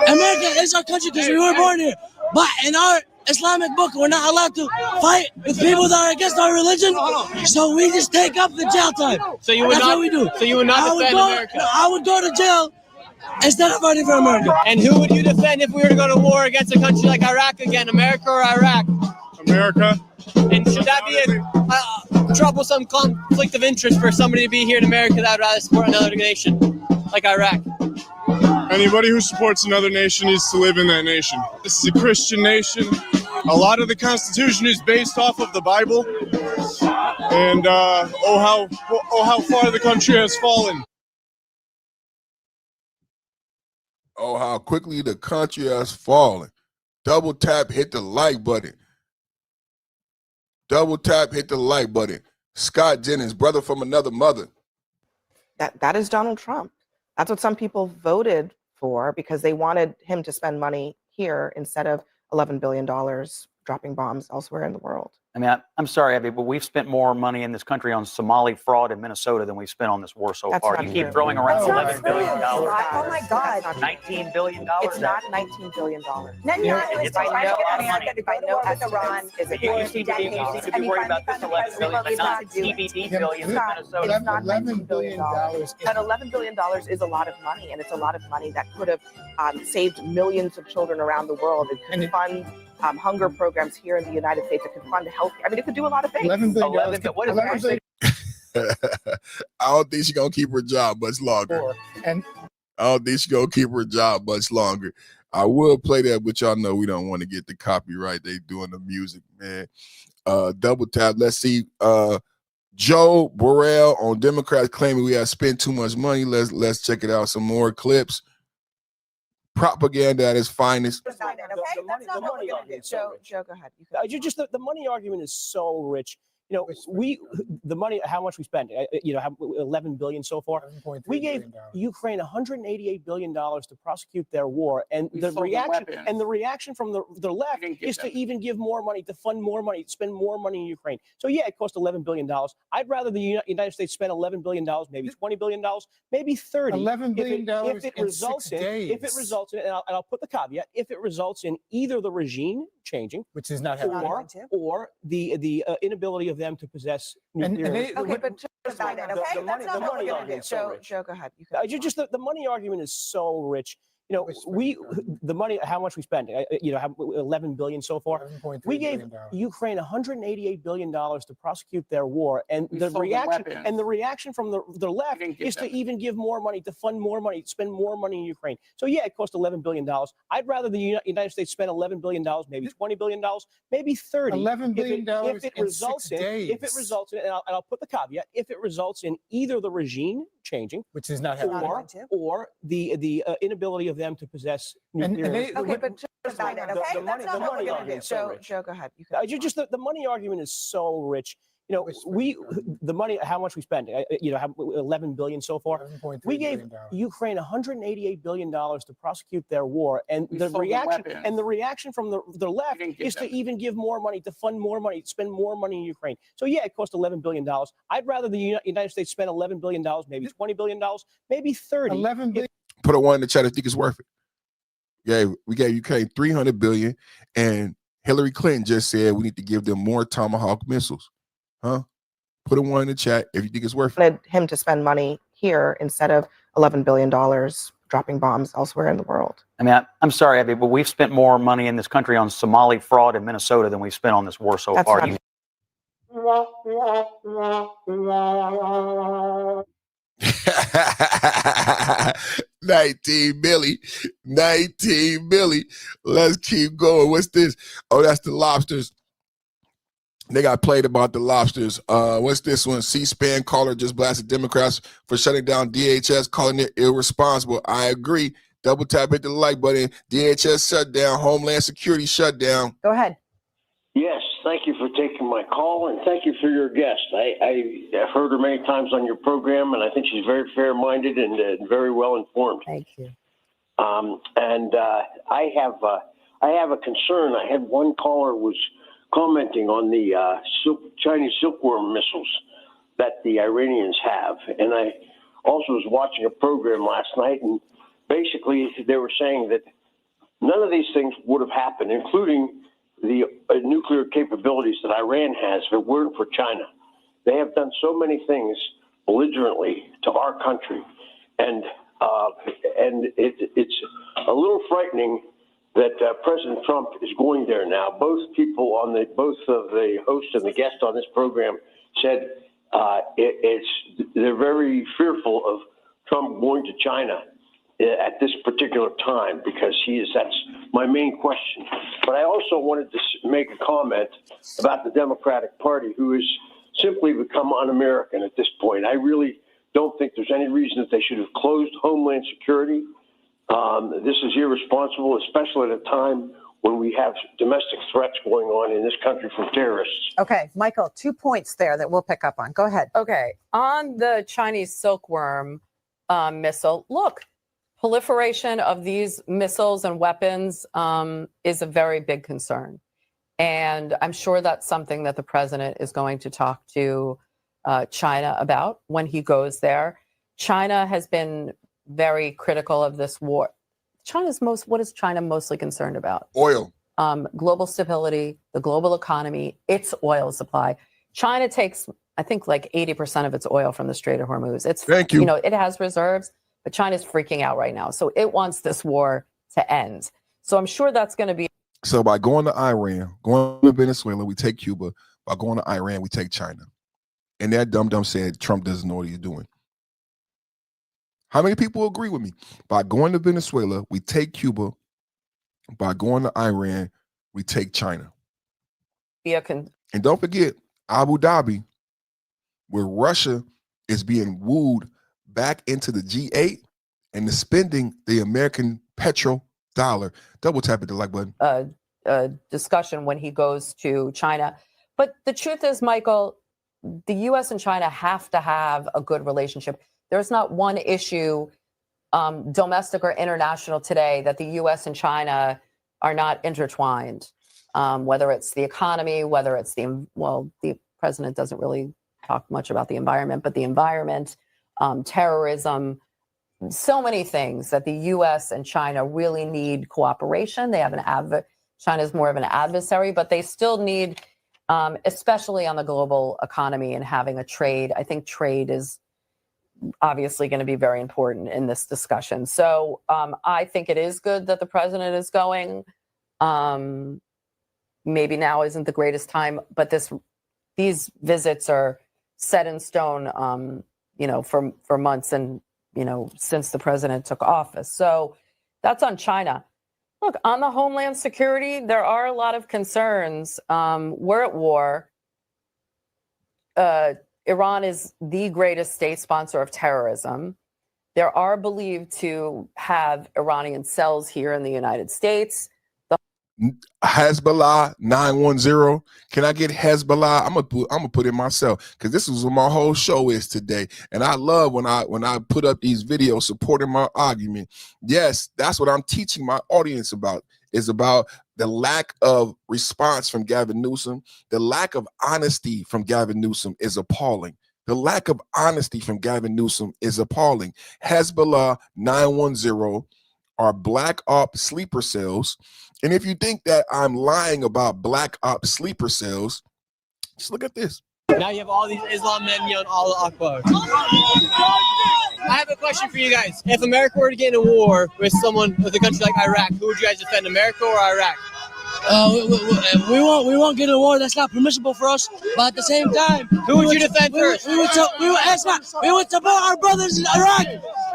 America is our country because we were born here. But in our Islamic book, we're not allowed to fight with people that are against our religion. So we just take up the jail time. So you would That's not. what we do. So you would not defend America. I would go to jail instead of fighting for America. And who would you defend if we were to go to war against a country like Iraq again, America or Iraq? America. And should that be a troublesome conflict of interest for somebody to be here in America that would rather support another nation like Iraq? Anybody who supports another nation needs to live in that nation. This is a Christian nation. A lot of the Constitution is based off of the Bible. And how far the country has fallen. Oh, how quickly the country has fallen. Double tap, hit the like button. Double tap, hit the like button. Scott Jennings, brother from another mother. That is Donald Trump. That's what some people voted for because they wanted him to spend money here instead of $11 billion dropping bombs elsewhere in the world. I mean, I'm sorry, Abby, but we've spent more money in this country on Somali fraud in Minnesota than we've spent on this war so That's far. not You keep true. throwing around That's $11 not billion. true. Oh my God. $19 billion. It's not $19 billion. Netanyahu is If I trying know to get how much- America to go to war with Iran Is it You for seem decades, to and be he worried finally about this found the 11 president billion, but not to do it. TBD billions in Stop. Minnesota. It's not $11 billion. But $11 billion is a lot of money, and it's a lot of money that could have saved millions of children around the world. It could fund hunger programs here in the United States. It could fund health. I mean, it could do a lot of things. $11 billion. 11, but what is $11 billion. I don't think she's gonna keep her job much longer. And I don't think she's gonna keep her job much longer. I will play that, but y'all know we don't want to get the copyright. They doing the music, man. Double tap. Let's see. Joe Borrell on Democrats claiming we have spent too much money. Let's check it out. Some more clips. Propaganda at its finest. Okay, that's not what we're going to do. Joe, go ahead. Just the money argument is so rich. You know, the money, how much we spent, 11 billion so far. We gave Ukraine $188 billion to prosecute their war, and the reaction from the left is to even give more money, to fund more money, spend more money in Ukraine. So yeah, it cost $11 billion. I'd rather the United States spend $11 billion, maybe $20 billion, maybe 30. $11 billion if it results in, and I'll put the caveat, if it results in either the regime changing, which is not happening, or the inability of them to possess nuclear. Okay, but just Biden, okay? The money argument is so rich. Joe, go ahead. Just the money argument is so rich. You know, the money, how much we spent, 11 billion so far. We gave Ukraine $188 billion to prosecute their war, and the reaction from the left is to even give more money, to fund more money, spend more money in Ukraine. So yeah, it cost $11 billion. I'd rather the United States spend $11 billion, maybe $20 billion, maybe 30. $11 billion if it results in, and I'll put the caveat, if it results in either the regime changing, which is not happening, or the inability of them to possess nuclear. Okay, but just Biden, okay? The money argument is so rich. Joe, go ahead. Just the money argument is so rich. You know, the money, how much we spent, 11 billion so far. We gave Ukraine $188 billion to prosecute their war, and the reaction from the left is to even give more money, to fund more money, spend more money in Ukraine. So yeah, it cost $11 billion. I'd rather the United States spend $11 billion, maybe $20 billion, maybe 30. 11 billion. Put a one in the chat if you think it's worth it. We gave Ukraine $300 billion, and Hillary Clinton just said we need to give them more Tomahawk missiles. Huh? Put a one in the chat if you think it's worth it. Wanted him to spend money here instead of $11 billion dropping bombs elsewhere in the world. I mean, I'm sorry, Abby, but we've spent more money in this country on Somali fraud in Minnesota than we've spent on this war so far. Not 19 Billy. Let's keep going. What's this? Oh, that's the lobsters. They got played about the lobsters. What's this one? C-SPAN caller just blasted Democrats for shutting down DHS, calling it irresponsible. I agree. Double tap, hit the like button. DHS shutdown, Homeland Security shutdown. Go ahead. Yes, thank you for taking my call, and thank you for your guest. I've heard her many times on your program, and I think she's very fair-minded and very well informed. Thank you. I have a concern. I had one caller was commenting on the Chinese silkworm missiles that the Iranians have, and I also was watching a program last night, and basically they were saying that none of these things would have happened, including the nuclear capabilities that Iran has, if it weren't for China. They have done so many things belligerently to our country, and it's a little frightening that President Trump is going there now. Both of the host and the guest on this program said they're very fearful of Trump going to China at this particular time because that's my main question. But I also wanted to make a comment about the Democratic Party, who has simply become un-American at this point. I really don't think there's any reason that they should have closed Homeland Security. This is irresponsible, especially at a time when we have domestic threats going on in this country from terrorists. Okay, Michael, 2 points there that we'll pick up on. Go ahead. Okay, on the Chinese silkworm missile, look, proliferation of these missiles and weapons is a very big concern. And I'm sure that's something that the president is going to talk to China about when he goes there. China has been very critical of this war. What is China mostly concerned about? Oil. Global stability, the global economy, its oil supply. China takes, I think, like 80% of its oil from the Strait of Hormuz. Thank you. You know, it has reserves, but China's freaking out right now. So it wants this war to end. So I'm sure that's going to be. So by going to Iran, going to Venezuela, we take Cuba. By going to Iran, we take China. And that dum-dum said Trump doesn't know what he's doing. How many people agree with me? By going to Venezuela, we take Cuba. By going to Iran, we take China. And don't forget Abu Dhabi, where Russia is being wooed back into the G8 and is spending the American petrodollar. Double tap at the like button. Discussion when he goes to China. But the truth is, Michael, the U.S. and China have to have a good relationship. There's not one issue, domestic or international today, that the U.S. and China are not intertwined. Whether it's the economy, whether it's the president doesn't really talk much about the environment, but the environment, terrorism, so many things that the U.S. and China really need cooperation. They have China's more of an adversary, but they still need, especially on the global economy and having a trade. I think trade is obviously going to be very important in this discussion. So I think it is good that the president is going. Maybe now isn't the greatest time, but these visits are set in stone, for months and, since the president took office. So that's on China. Look, on the homeland security, there are a lot of concerns. We're at war. Iran is the greatest state sponsor of terrorism. There are believed to have Iranian cells here in the United States. Hezbollah 910. Can I get Hezbollah? I'm gonna put it myself because this is what my whole show is today. And I love when I put up these videos supporting my argument. Yes, that's what I'm teaching my audience about. Is about the lack of response from Gavin Newsom. The lack of honesty from Gavin Newsom is appalling. The lack of honesty from Gavin Newsom is appalling. Hezbollah 910 are black op sleeper cells. And if you think that I'm lying about black op sleeper cells, just look at this. Now you have all these Islam men yelling Allah Akbar. I have a question for you guys. If America were to get in a war with a country like Iraq, who would you guys defend, America or Iraq? We won't get in a war. That's not permissible for us. But at the same time, who would you defend first? We would support our brothers in Iraq.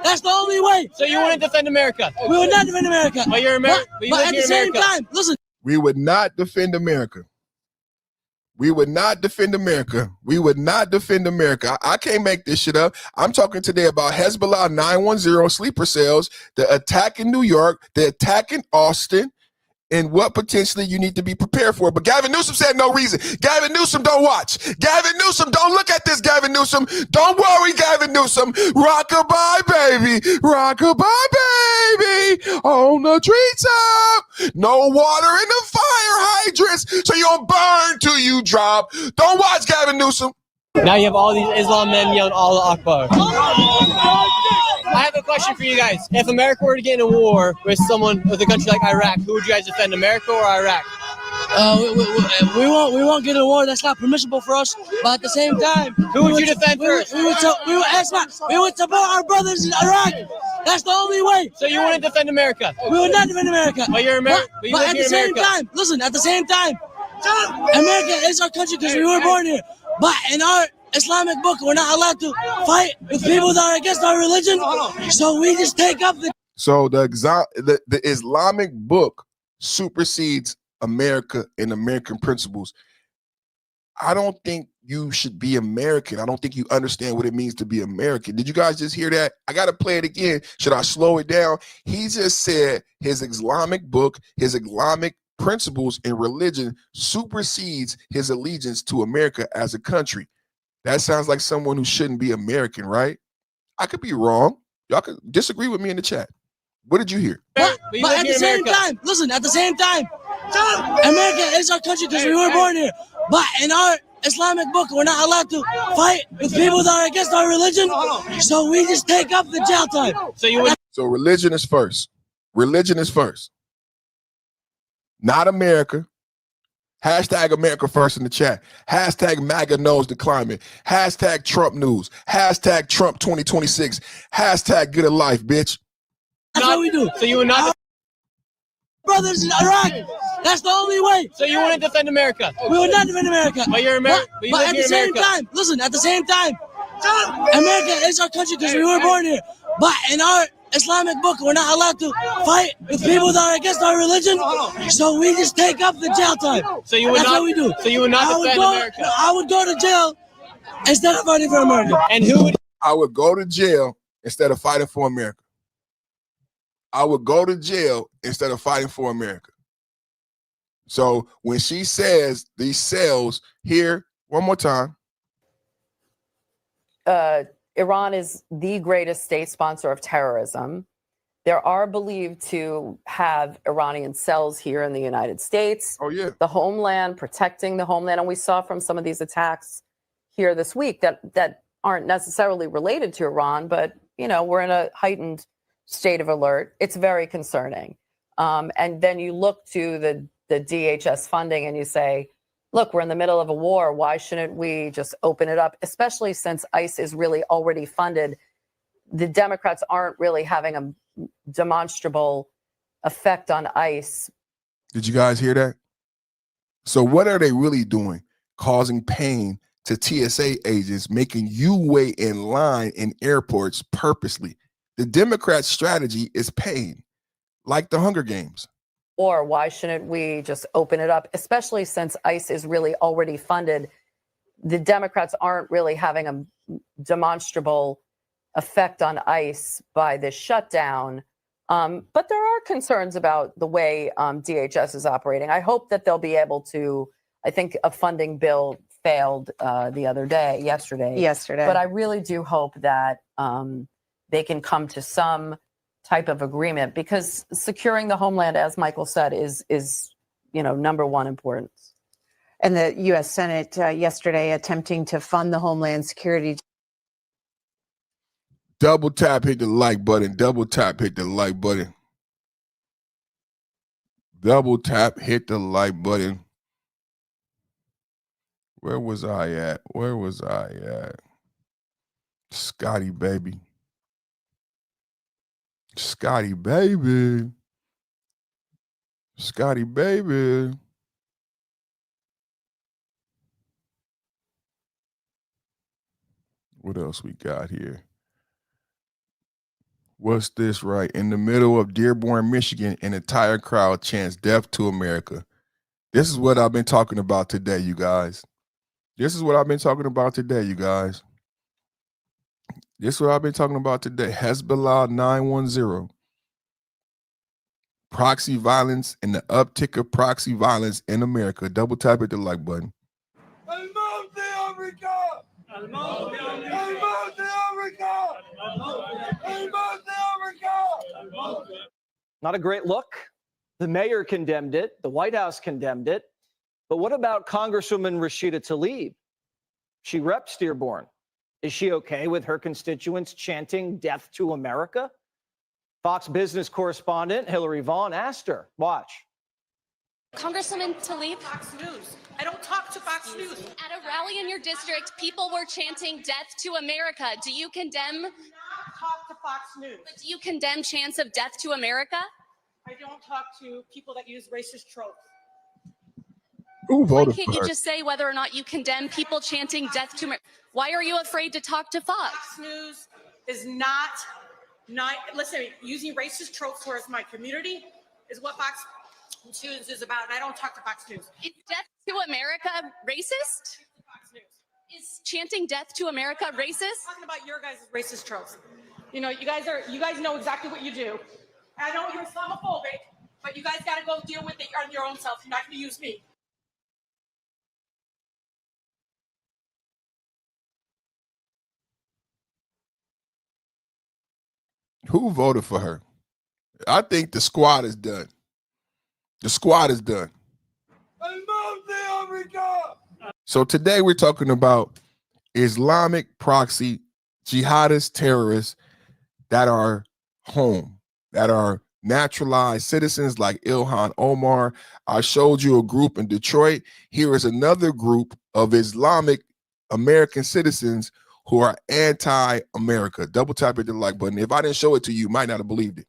That's the only way. So you wouldn't defend America? We would not defend America. But you're American. But at the same time, listen. We would not defend America. We would not defend America. We would not defend America. I can't make this shit up. I'm talking today about Hezbollah 910 sleeper cells, the attack in New York, the attack in Austin, and what potentially you need to be prepared for. But Gavin Newsom said no reason. Gavin Newsom, don't watch. Gavin Newsom, don't look at this, Gavin Newsom. Don't worry, Gavin Newsom. Rockabye, baby. Rockabye, baby. On the treetop. No water in the fire hydrants, so you'll burn till you drop. Don't watch, Gavin Newsom. Now you have all these Islam men yelling Allah Akbar. I have a question for you guys. If America were to get in a war with a country like Iraq, who would you guys defend, America or Iraq? We won't get in a war. That's not permissible for us. But at the same time, who would you defend first? We would support our brothers in Iraq. That's the only way. So you wouldn't defend America? We would not defend America. But you're American. But at the same time, listen. At the same time, America is our country because we were born here. But in our Islamic book, we're not allowed to fight with people that are against our religion. So we just take up the. So the Islamic book supersedes America and American principles. I don't think you should be American. I don't think you understand what it means to be American. Did you guys just hear that? I got to play it again. Should I slow it down? He just said his Islamic book, his Islamic principles and religion supersedes his allegiance to America as a country. That sounds like someone who shouldn't be American, right? I could be wrong. Y'all could disagree with me in the chat. What did you hear? But at the same time, listen, at the same time, America is our country because we were born here. But in our Islamic book, we're not allowed to fight with people that are against our religion. So we just take up the jail time. So religion is first. Religion is first. Not America. Hashtag America first in the chat. Hashtag MAGA knows the climate. Hashtag Trump news. Hashtag Trump 2026. Hashtag get a life, bitch. That's what we do. So you would not. Brothers in Iraq. That's the only way. So you wouldn't defend America. We would not defend America. But you're American. But at the same time, listen, at the same time, America is our country because we were born here. But in our Islamic book, we're not allowed to fight with people that are against our religion. So we just take up the jail time. So you would That's not. what we do. So you would not defend America. I would go to jail instead of fighting for America. And who would? I would go to jail instead of fighting for America. I would go to jail instead of fighting for America. So when she says these cells here, one more time. Iran is the greatest state sponsor of terrorism. There are believed to have Iranian cells here in the United States. Oh, yeah. The homeland, protecting the homeland. And we saw from some of these attacks here this week that aren't necessarily related to Iran, but, you know, we're in a heightened state of alert. It's very concerning. And then you look to the DHS funding and you say, look, we're in the middle of a war. Why shouldn't we just open it up? Especially since ICE is really already funded. The Democrats aren't really having a demonstrable effect on ICE. Did you guys hear that? So what are they really doing? Causing pain to TSA agents, making you wait in line in airports purposely. The Democrats' strategy is pain, like the Hunger Games. Or why shouldn't we just open it up? Especially since ICE is really already funded. The Democrats aren't really having a demonstrable effect on ICE by this shutdown. But there are concerns about the way DHS is operating. I hope that they'll be able to, I think a funding bill failed yesterday. But I really do hope that they can come to some type of agreement, because securing the homeland, as Michael said, is number one importance. And the U.S. Senate yesterday attempting to fund the Homeland Security. Double tap, hit the like button. Double tap, hit the like button. Double tap, hit the like button. Where was I at? Scotty, baby. Scotty, baby. What else we got here? What's this right? In the middle of Dearborn, Michigan, an entire crowd chants death to America. This is what I've been talking about today, you guys. Hezbollah 910. Proxy violence and the uptick of proxy violence in America. Double tap at the like button. Not a great look. The mayor condemned it. The White House condemned it. But what about Congresswoman Rashida Tlaib? She reps Dearborn. Is she okay with her constituents chanting death to America? Fox Business correspondent Hillary Vaughn asked her. Watch. Congresswoman Tlaib. Fox News. I don't talk to Fox News. At a rally in your district, people were chanting death to America. Do you condemn? I do not talk to Fox News. But do you condemn chants of death to America? I don't talk to people that use racist tropes. Why can't you just say whether or not you condemn people chanting death to America? Why are you afraid to talk to Fox? Fox News is not listen, using racist tropes towards my community is what Fox News is about. I don't talk to Fox News. Is death to America racist? Fox News. Is chanting death to America racist? I'm talking about your guys' racist tropes. You know, you guys know exactly what you do. I know you're Islamophobic, but you guys got to go deal with it on your own self. You're not going to use me. Who voted for her? I think the squad is done. The squad is done. So today we're talking about Islamic proxy jihadist terrorists that are home, that are naturalized citizens like Ilhan Omar. I showed you a group in Detroit. Here is another group of Islamic American citizens who are anti-America. Double tap hit the like button. If I didn't show it to you, you might not have believed it.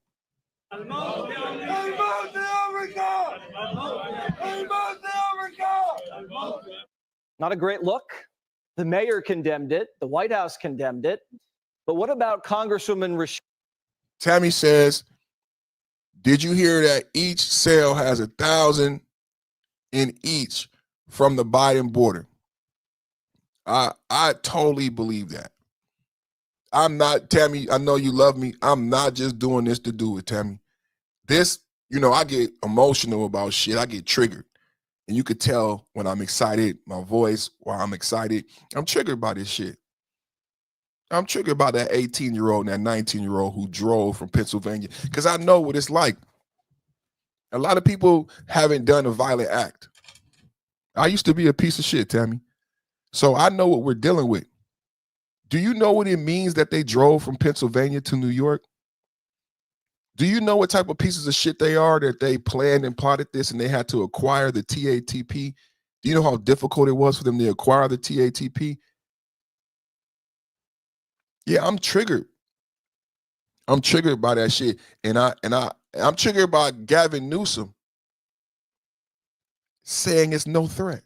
Not a great look. The mayor condemned it. The White House condemned it. But what about Congresswoman Rashida? Tammy says, did you hear that each cell has 1,000 in each from the Biden border? I totally believe that. I'm not, Tammy, I know you love me. I'm not just doing this to do it, Tammy. This, you know, I get emotional about shit. I get triggered. And you could tell when I'm excited, my voice, while I'm excited, I'm triggered by this shit. I'm triggered by that 18-year-old and that 19-year-old who drove from Pennsylvania because I know what it's like. A lot of people haven't done a violent act. I used to be a piece of shit, Tammy. So I know what we're dealing with. Do you know what it means that they drove from Pennsylvania to New York? Do you know what type of pieces of shit they are that they planned and plotted this and they had to acquire the TATP? Do you know how difficult it was for them to acquire the TATP? Yeah, I'm triggered. I'm triggered by that shit. And I'm triggered by Gavin Newsom saying it's no threat.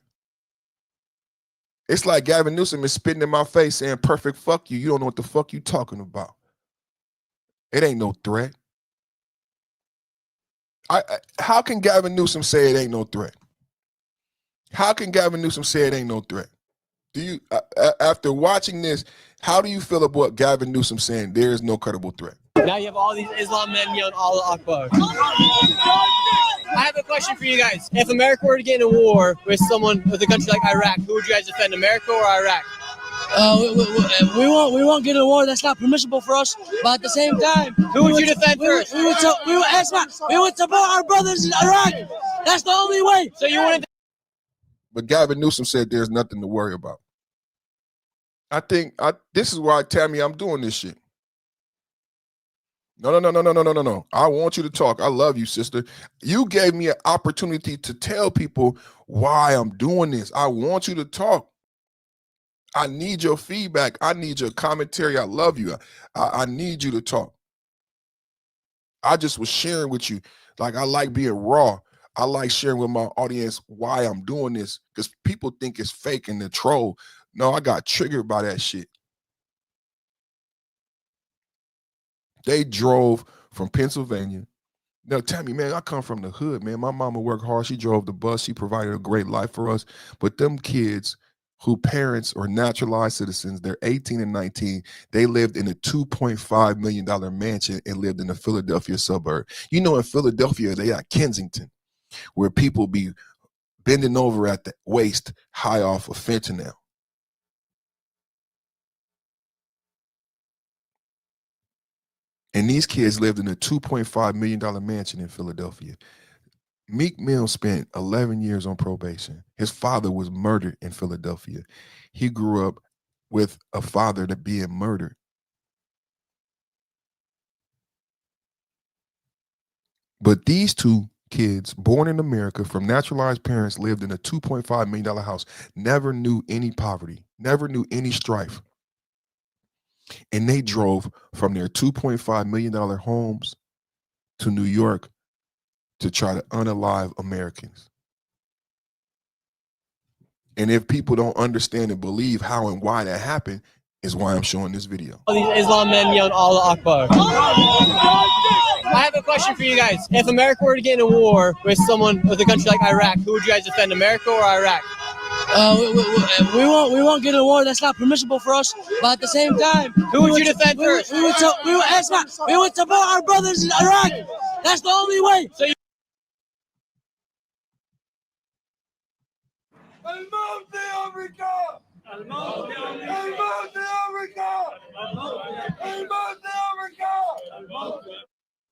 It's like Gavin Newsom is spitting in my face saying, perfect fuck you. You don't know what the fuck you talking about. It ain't no threat. How can Gavin Newsom say it ain't no threat? How can Gavin Newsom say it ain't no threat? Do you, after watching this, how do you feel about what Gavin Newsom saying there is no credible threat? Now you have all these Islam men yelling Allah Akbar. I have a question for you guys. If America were to get in a war with a country like Iraq, who would you guys defend, America or Iraq? We won't get in a war. That's not permissible for us. But at the same time, who would you defend first? We would support our brothers in Iraq. That's the only way. So you want to? But Gavin Newsom said there's nothing to worry about. I think this is why, Tammy, I'm doing this shit. No. I want you to talk. I love you, sister. You gave me an opportunity to tell people why I'm doing this. I want you to talk. I need your feedback. I need your commentary. I love you. I need you to talk. I just was sharing with you. Like, I like being raw. I like sharing with my audience why I'm doing this because people think it's fake and the troll. No, I got triggered by that shit. They drove from Pennsylvania. Now, tell me, man, I come from the hood, man. My mama worked hard. She drove the bus. She provided a great life for us. But them kids who parents are naturalized citizens, they're 18 and 19, they lived in a $2.5 million mansion and lived in a Philadelphia suburb. You know, in Philadelphia, they got Kensington, where people be bending over at the waist high off of fentanyl. And these kids lived in a $2.5 million mansion in Philadelphia. Meek Mill spent 11 years on probation. His father was murdered in Philadelphia. He grew up with a father that being murdered. But these two kids, born in America from naturalized parents, lived in a $2.5 million house, never knew any poverty, never knew any strife. And they drove from their $2.5 million homes to New York to try to unalive Americans. And if people don't understand and believe how and why that happened, is why I'm showing this video. All these Islam men yelling Allah Akbar. I have a question for you guys. If America were to get in a war with a country like Iraq, who would you guys defend, America or Iraq? We won't get in a war. That's not permissible for us. But at the same time, who would you defend first? We would support our brothers in Iraq. That's the only way. So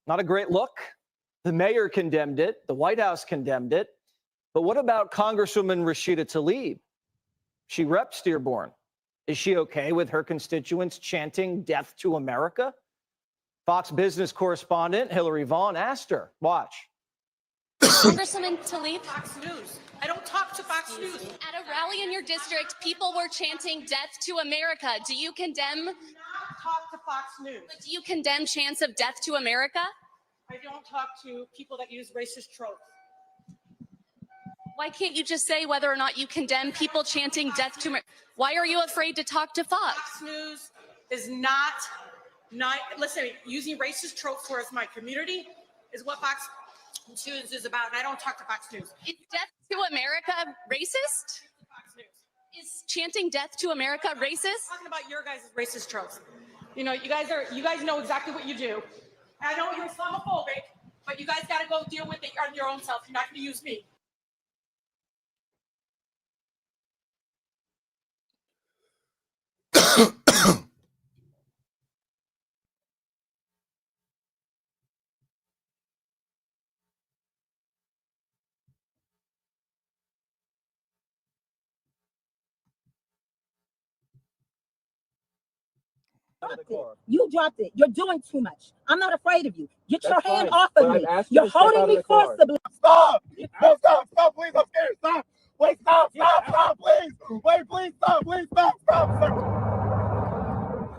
Not a great look. The mayor condemned it. The White House condemned it. But what about Congresswoman Rashida Tlaib? She reps Dearborn. Is she okay with her constituents chanting death to America? Fox Business correspondent Hillary Vaughn asked her. Watch. Congresswoman Tlaib, Fox News. I don't talk to Fox News. at a rally in your district, people were chanting death to America. Do you condemn? Not talk to Fox News. Do you condemn chants of death to America? I don't talk to people that use racist tropes. Why can't you just say whether or not you condemn people chanting death to America? Why are you afraid to talk to Fox? Fox News is not listen, using racist tropes towards my community is what Fox News is about, and I don't talk to Fox News. Is death to America racist? Fox News. Is chanting death to America racist? I'm talking about your guys' racist tropes. You know, you guys know exactly what you do. I know you're Islamophobic, but you guys got to go deal with it on your own self. You're not going to use me. You dropped it. You're doing too much. I'm not afraid of you. Get your hand off of me. You're holding me forcibly. Stop! No, stop, please, I'm scared, stop! Wait, stop, please! Wait, please, stop, stop, sir!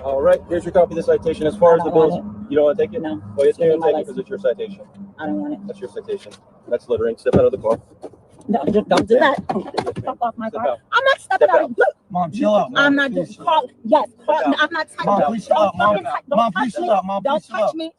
All right, here's your copy of the citation. As far as the bills, you don't want to take it? No. Well, yes, you're going to take it because it's your citation. I don't want it. That's your citation. That's littering. Step out of the car. No, just don't do that. Fuck off my car. I'm not stepping out. Mom, chill out. I'm not doing call. Yes, call. I'm not touching. Mom, please chill out. Mom, please chill out. Mom, don't touch me.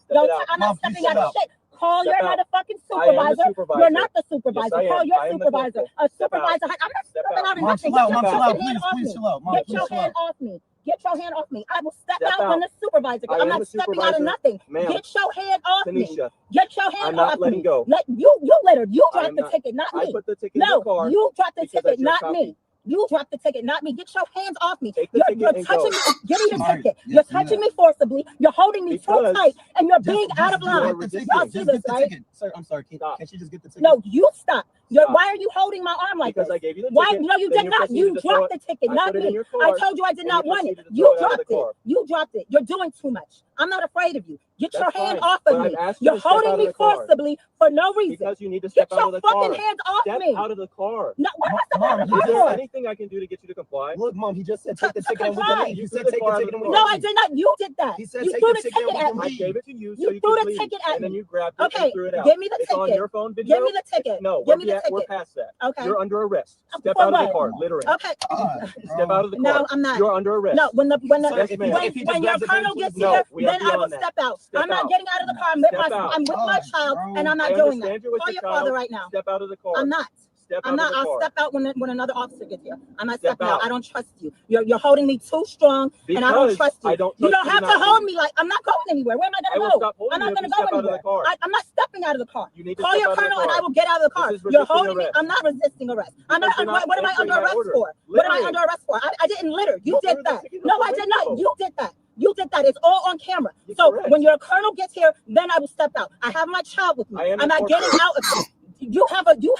I'm not stepping out of shit. Call your motherfucking supervisor. You're not the supervisor. Call your supervisor. A supervisor. I'm not stepping out of nothing. Mom, chill out. Please chill out. Get your hand off me. Get your hand off me. I will step out when the supervisor. I'm not stepping out of nothing. Get your hand off me. Get your hand off me. I'm not letting go. You littered. You dropped the ticket, not me. I put the ticket in the car. No, you dropped the ticket, not me. You dropped the ticket, not me. Get your hands off me. You're touching me. Give me the ticket. You're touching me forcibly. You're holding me too tight, and you're being out of line. Y'all see this, right? Sir, I'm sorry. Can she just get the ticket? No, you stop. Why are you holding my arm like this? Because I gave you the Why? ticket. No, you did not. You dropped the ticket, not me. I told you I did not want it. You dropped it. You dropped it. You're doing too much. I'm not afraid of you. Get your hand off of me. You're holding me forcibly for no reason. Because you need to step out of the car. Get your fucking hands off me. Step out of the car. No, what am I stepping out of the car Is there for? anything I can do to get you to comply? Look, Mom, he just said take the ticket and we comply. can leave. You said take the ticket and we can leave. No, I did not. You did that. He said You take threw the the ticket ticket and at we me. can leave. I gave it to you so You you threw could the leave. ticket at And then me. you grabbed it Okay, and threw it out. give me the It's on ticket. your phone video. Give me the ticket. No, Give me the we're ticket. past that. Okay. You're under arrest. Step For out of the what? car, littering. Okay. Step out of the car. No, I'm not. You're under arrest. No, when Yes, ma'am. when your colonel gets No, here, we have then I will beyond that. step out. Step I'm not out. getting out of the car. I'm with my child, and I'm not I doing that. understand you're with Call your your father child. right now. Step out of the car. I'm not. Step I'm out not. of the I'll car. step out when another officer gets here. I'm not Step stepping out. out. I don't trust you. You're holding me too strong, and I don't Because trust you. I don't You trust don't you have not to hold to. me like I'm not going anywhere. Where am I I going will to go? stop holding I'm you not if going to you go step out of the anywhere. car. I'm not stepping out of the car. You need to Call step your out of the colonel, and car. I will get out of the car. This is You're resisting holding me. arrest. I'm not resisting arrest. I'm not. Because you're not What am I answering under my arrest order. for? What am I Littering. under arrest for? I didn't litter. You You did threw the that. ticket No, out I the did not. window. You did that. You did that. It's all on camera. You're So correct. when your colonel gets here, then I will step out. I have my child with me. I am I'm not getting enforcing. out of this. You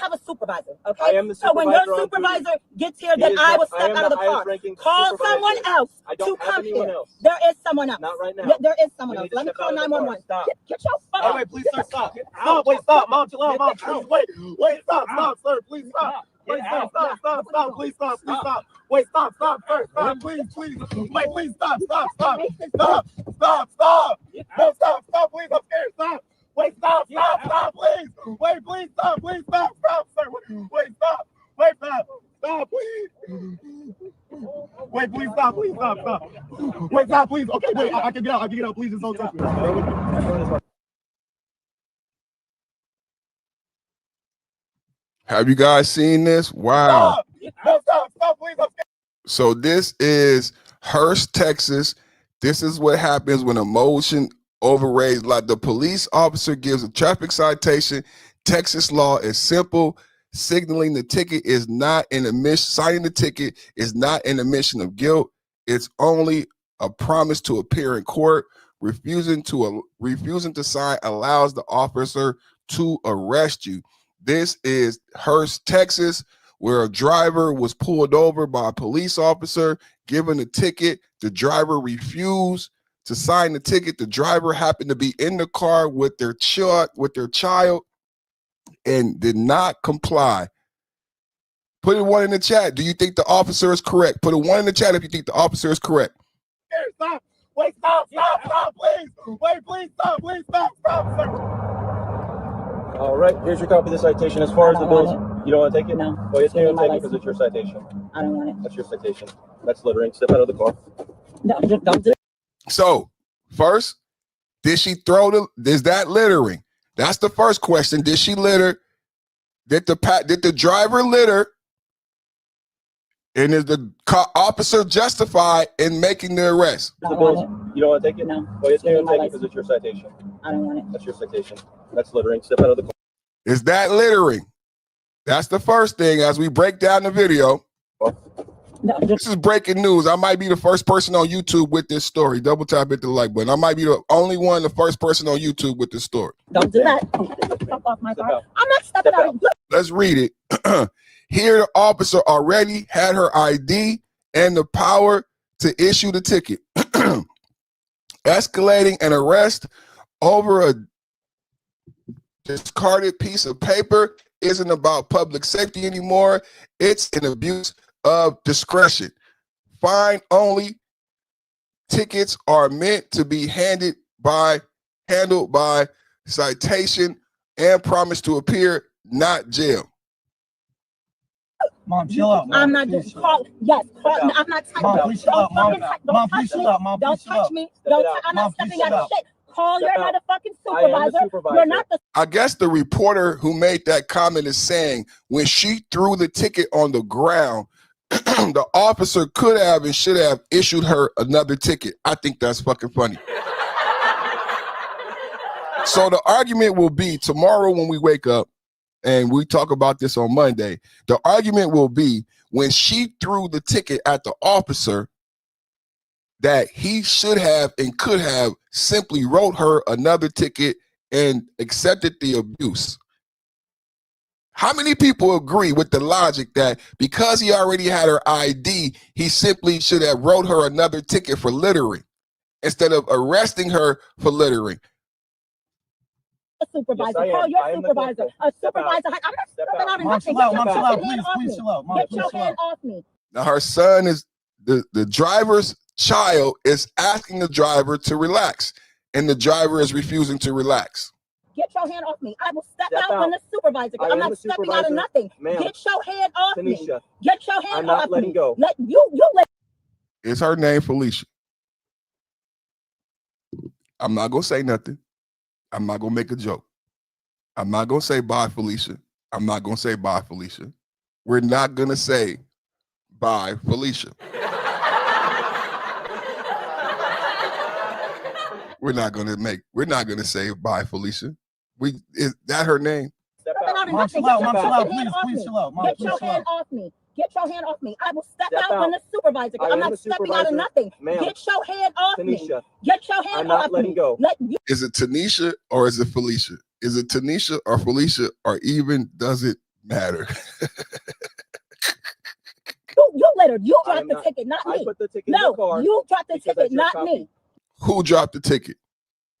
have a supervisor, okay? I am the So when your supervisor on duty. supervisor gets here, He then is I not- will I step am out of the the car. highest ranking Call supervisor. someone else I to don't have come anyone here. else. There is someone else. Not right now. Yeah, there is someone We else. need to Let me step call out of the car. 911. Stop. Get your Oh, fucking. wait, please, sir, stop. Stop, wait, stop. Mom, chill out. Mom, please, wait, stop, sir, please, stop. Wait, stop, please, stop. Wait, stop, sir, stop, please. Wait, please, stop. No, stop, please, I'm scared, stop. Wait, stop, please. Wait, please, stop, sir. Wait, stop, please. Wait, please, stop. Wait, stop, please. Okay, wait, I can get out, please, just don't touch me. Have you guys seen this? Wow. Stop, please. So this is Hurst, Texas. This is what happens when emotion overrides. Like the police officer gives a traffic citation. Texas law is simple. Signaling the ticket is not an admission. Signing the ticket is not an admission of guilt. It's only a promise to appear in court. Refusing to sign allows the officer to arrest you. This is Hurst, Texas, where a driver was pulled over by a police officer, given a ticket. The driver refused to sign the ticket. The driver happened to be in the car with their child and did not comply. Put a 1 in the chat. Do you think the officer is correct? Put a 1 in the chat if you think the officer is correct. Stop. Wait, stop, please. Wait, please, stop, sir. All right, here's your copy of the citation. As far as the bills, you don't want to take it? No. Well, yes, you don't take it because it's your citation. I don't want it. That's your citation. That's littering. Step out of the car. No, don't do it. So, first, is that littering? That's the first question. Did she litter? Did the driver litter? And is the officer justified in making the arrest? The bills, you don't want to take it? No. Well, yes, you don't take it because it's your citation. I don't want it. That's your citation. That's littering. Step out of the car. Is that littering? That's the first thing as we break down the video. No, this is breaking news. I might be the first person on YouTube with this story. Double tap, hit the like button. I might be the only one, the first person on YouTube with this story. Don't do that. Step off my car. I'm not stepping out. Let's read it. Here, the officer already had her ID and the power to issue the ticket. Escalating an arrest over a discarded piece of paper isn't about public safety anymore. It's an abuse of discretion. Fine only. Tickets are meant to be handled by citation and promise to appear, not jail. Mom, chill out. I'm not just calling. Yes, I'm not touching. Mom, please chill out. Mom, please chill out. Don't touch me. I'm not stepping out of shit. Call your motherfucking supervisor. You're not the. I guess the reporter who made that comment is saying when she threw the ticket on the ground, the officer could have and should have issued her another ticket. I think that's fucking funny. So the argument will be tomorrow when we wake up and we talk about this on Monday. The argument will be when she threw the ticket at the officer that he should have and could have simply wrote her another ticket and accepted the abuse. How many people agree with the logic that because he already had her ID, he simply should have wrote her another ticket for littering instead of arresting her for littering? A supervisor. Yes, call your supervisor. A supervisor. I'm not stepping out of nothing. Mom, chill out. Please chill out. Get your hand off me. Now her son is the driver's child is asking the driver to relax, and the driver is refusing to relax. Get your hand off me. I will step out when the supervisor. I'm not stepping out of nothing. Get your hand off me. Get your hand off me. I'm not letting go. Let you let. Is her name Felicia? I'm not gonna say nothing. I'm not gonna make a joke. I'm not gonna say bye, Felicia. I'm not gonna say bye, Felicia. We're not gonna say bye, Felicia. We're not gonna say bye, Felicia. Is that her name? Mom, chill out. Please chill out. Get your hand off me. Get your hand off me. I will step out when the supervisor. I'm not stepping out of nothing. Get your hand off me. Get your hand off me. I'm not letting go. Is it Tanisha or is it Felicia? Is it Tanisha or Felicia, or even does it matter? You littered. You dropped the ticket, not me. I put the ticket in the car. You dropped the ticket, not me. Who dropped the ticket?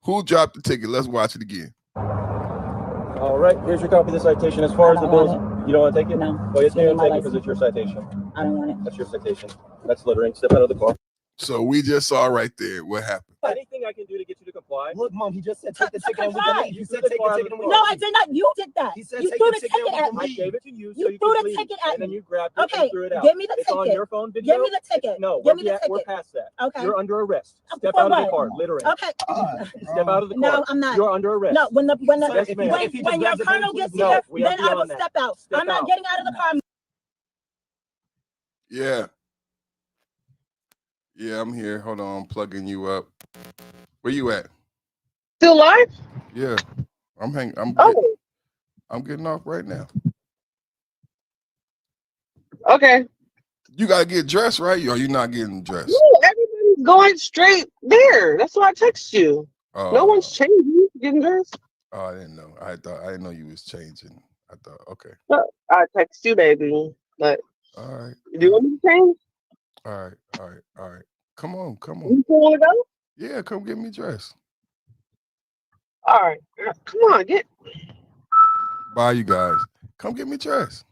Who dropped the ticket? Let's watch it again. All right, here's your copy of the citation. As far as the bills, you don't want to take it? No. Well, yes, you don't take it because it's your citation. I don't want it. That's your citation. That's littering. Step out of the car. So we just saw right there what happened. Anything I can do to get you to comply? Look, Mom, he just said take the ticket and we can leave. You said take the ticket and we can leave. No, I did not. You did that. He said you take threw the ticket at me. I gave it to you You threw the ticket at me. And then you grabbed it and threw it out. Give me the ticket. It's on your phone video? Give me the ticket. No, give me the ticket. We're past that. Okay. You're under arrest. Step out of the car, littering. Okay. Step out of the car. No, I'm not. You're under arrest. No, when your Yes, colonel gets here, then I will step out. I'm not getting out of the car. Yeah. Yeah, I'm here. Hold on, I'm plugging you up. Where you at? Still live? Yeah. I'm getting off right now. Okay. You gotta get dressed, right? Or you not getting dressed? No, everybody's going straight there. That's why I text you. Oh. No one's changing. Getting dressed. Oh, I didn't know. I didn't know you was changing. I thought, okay. No, I text you, baby. But All right. do you want me to change? All right. Come on. You still want to go? Yeah, come get me dressed. All right. Come on, get. Bye, you guys. Come get me dressed.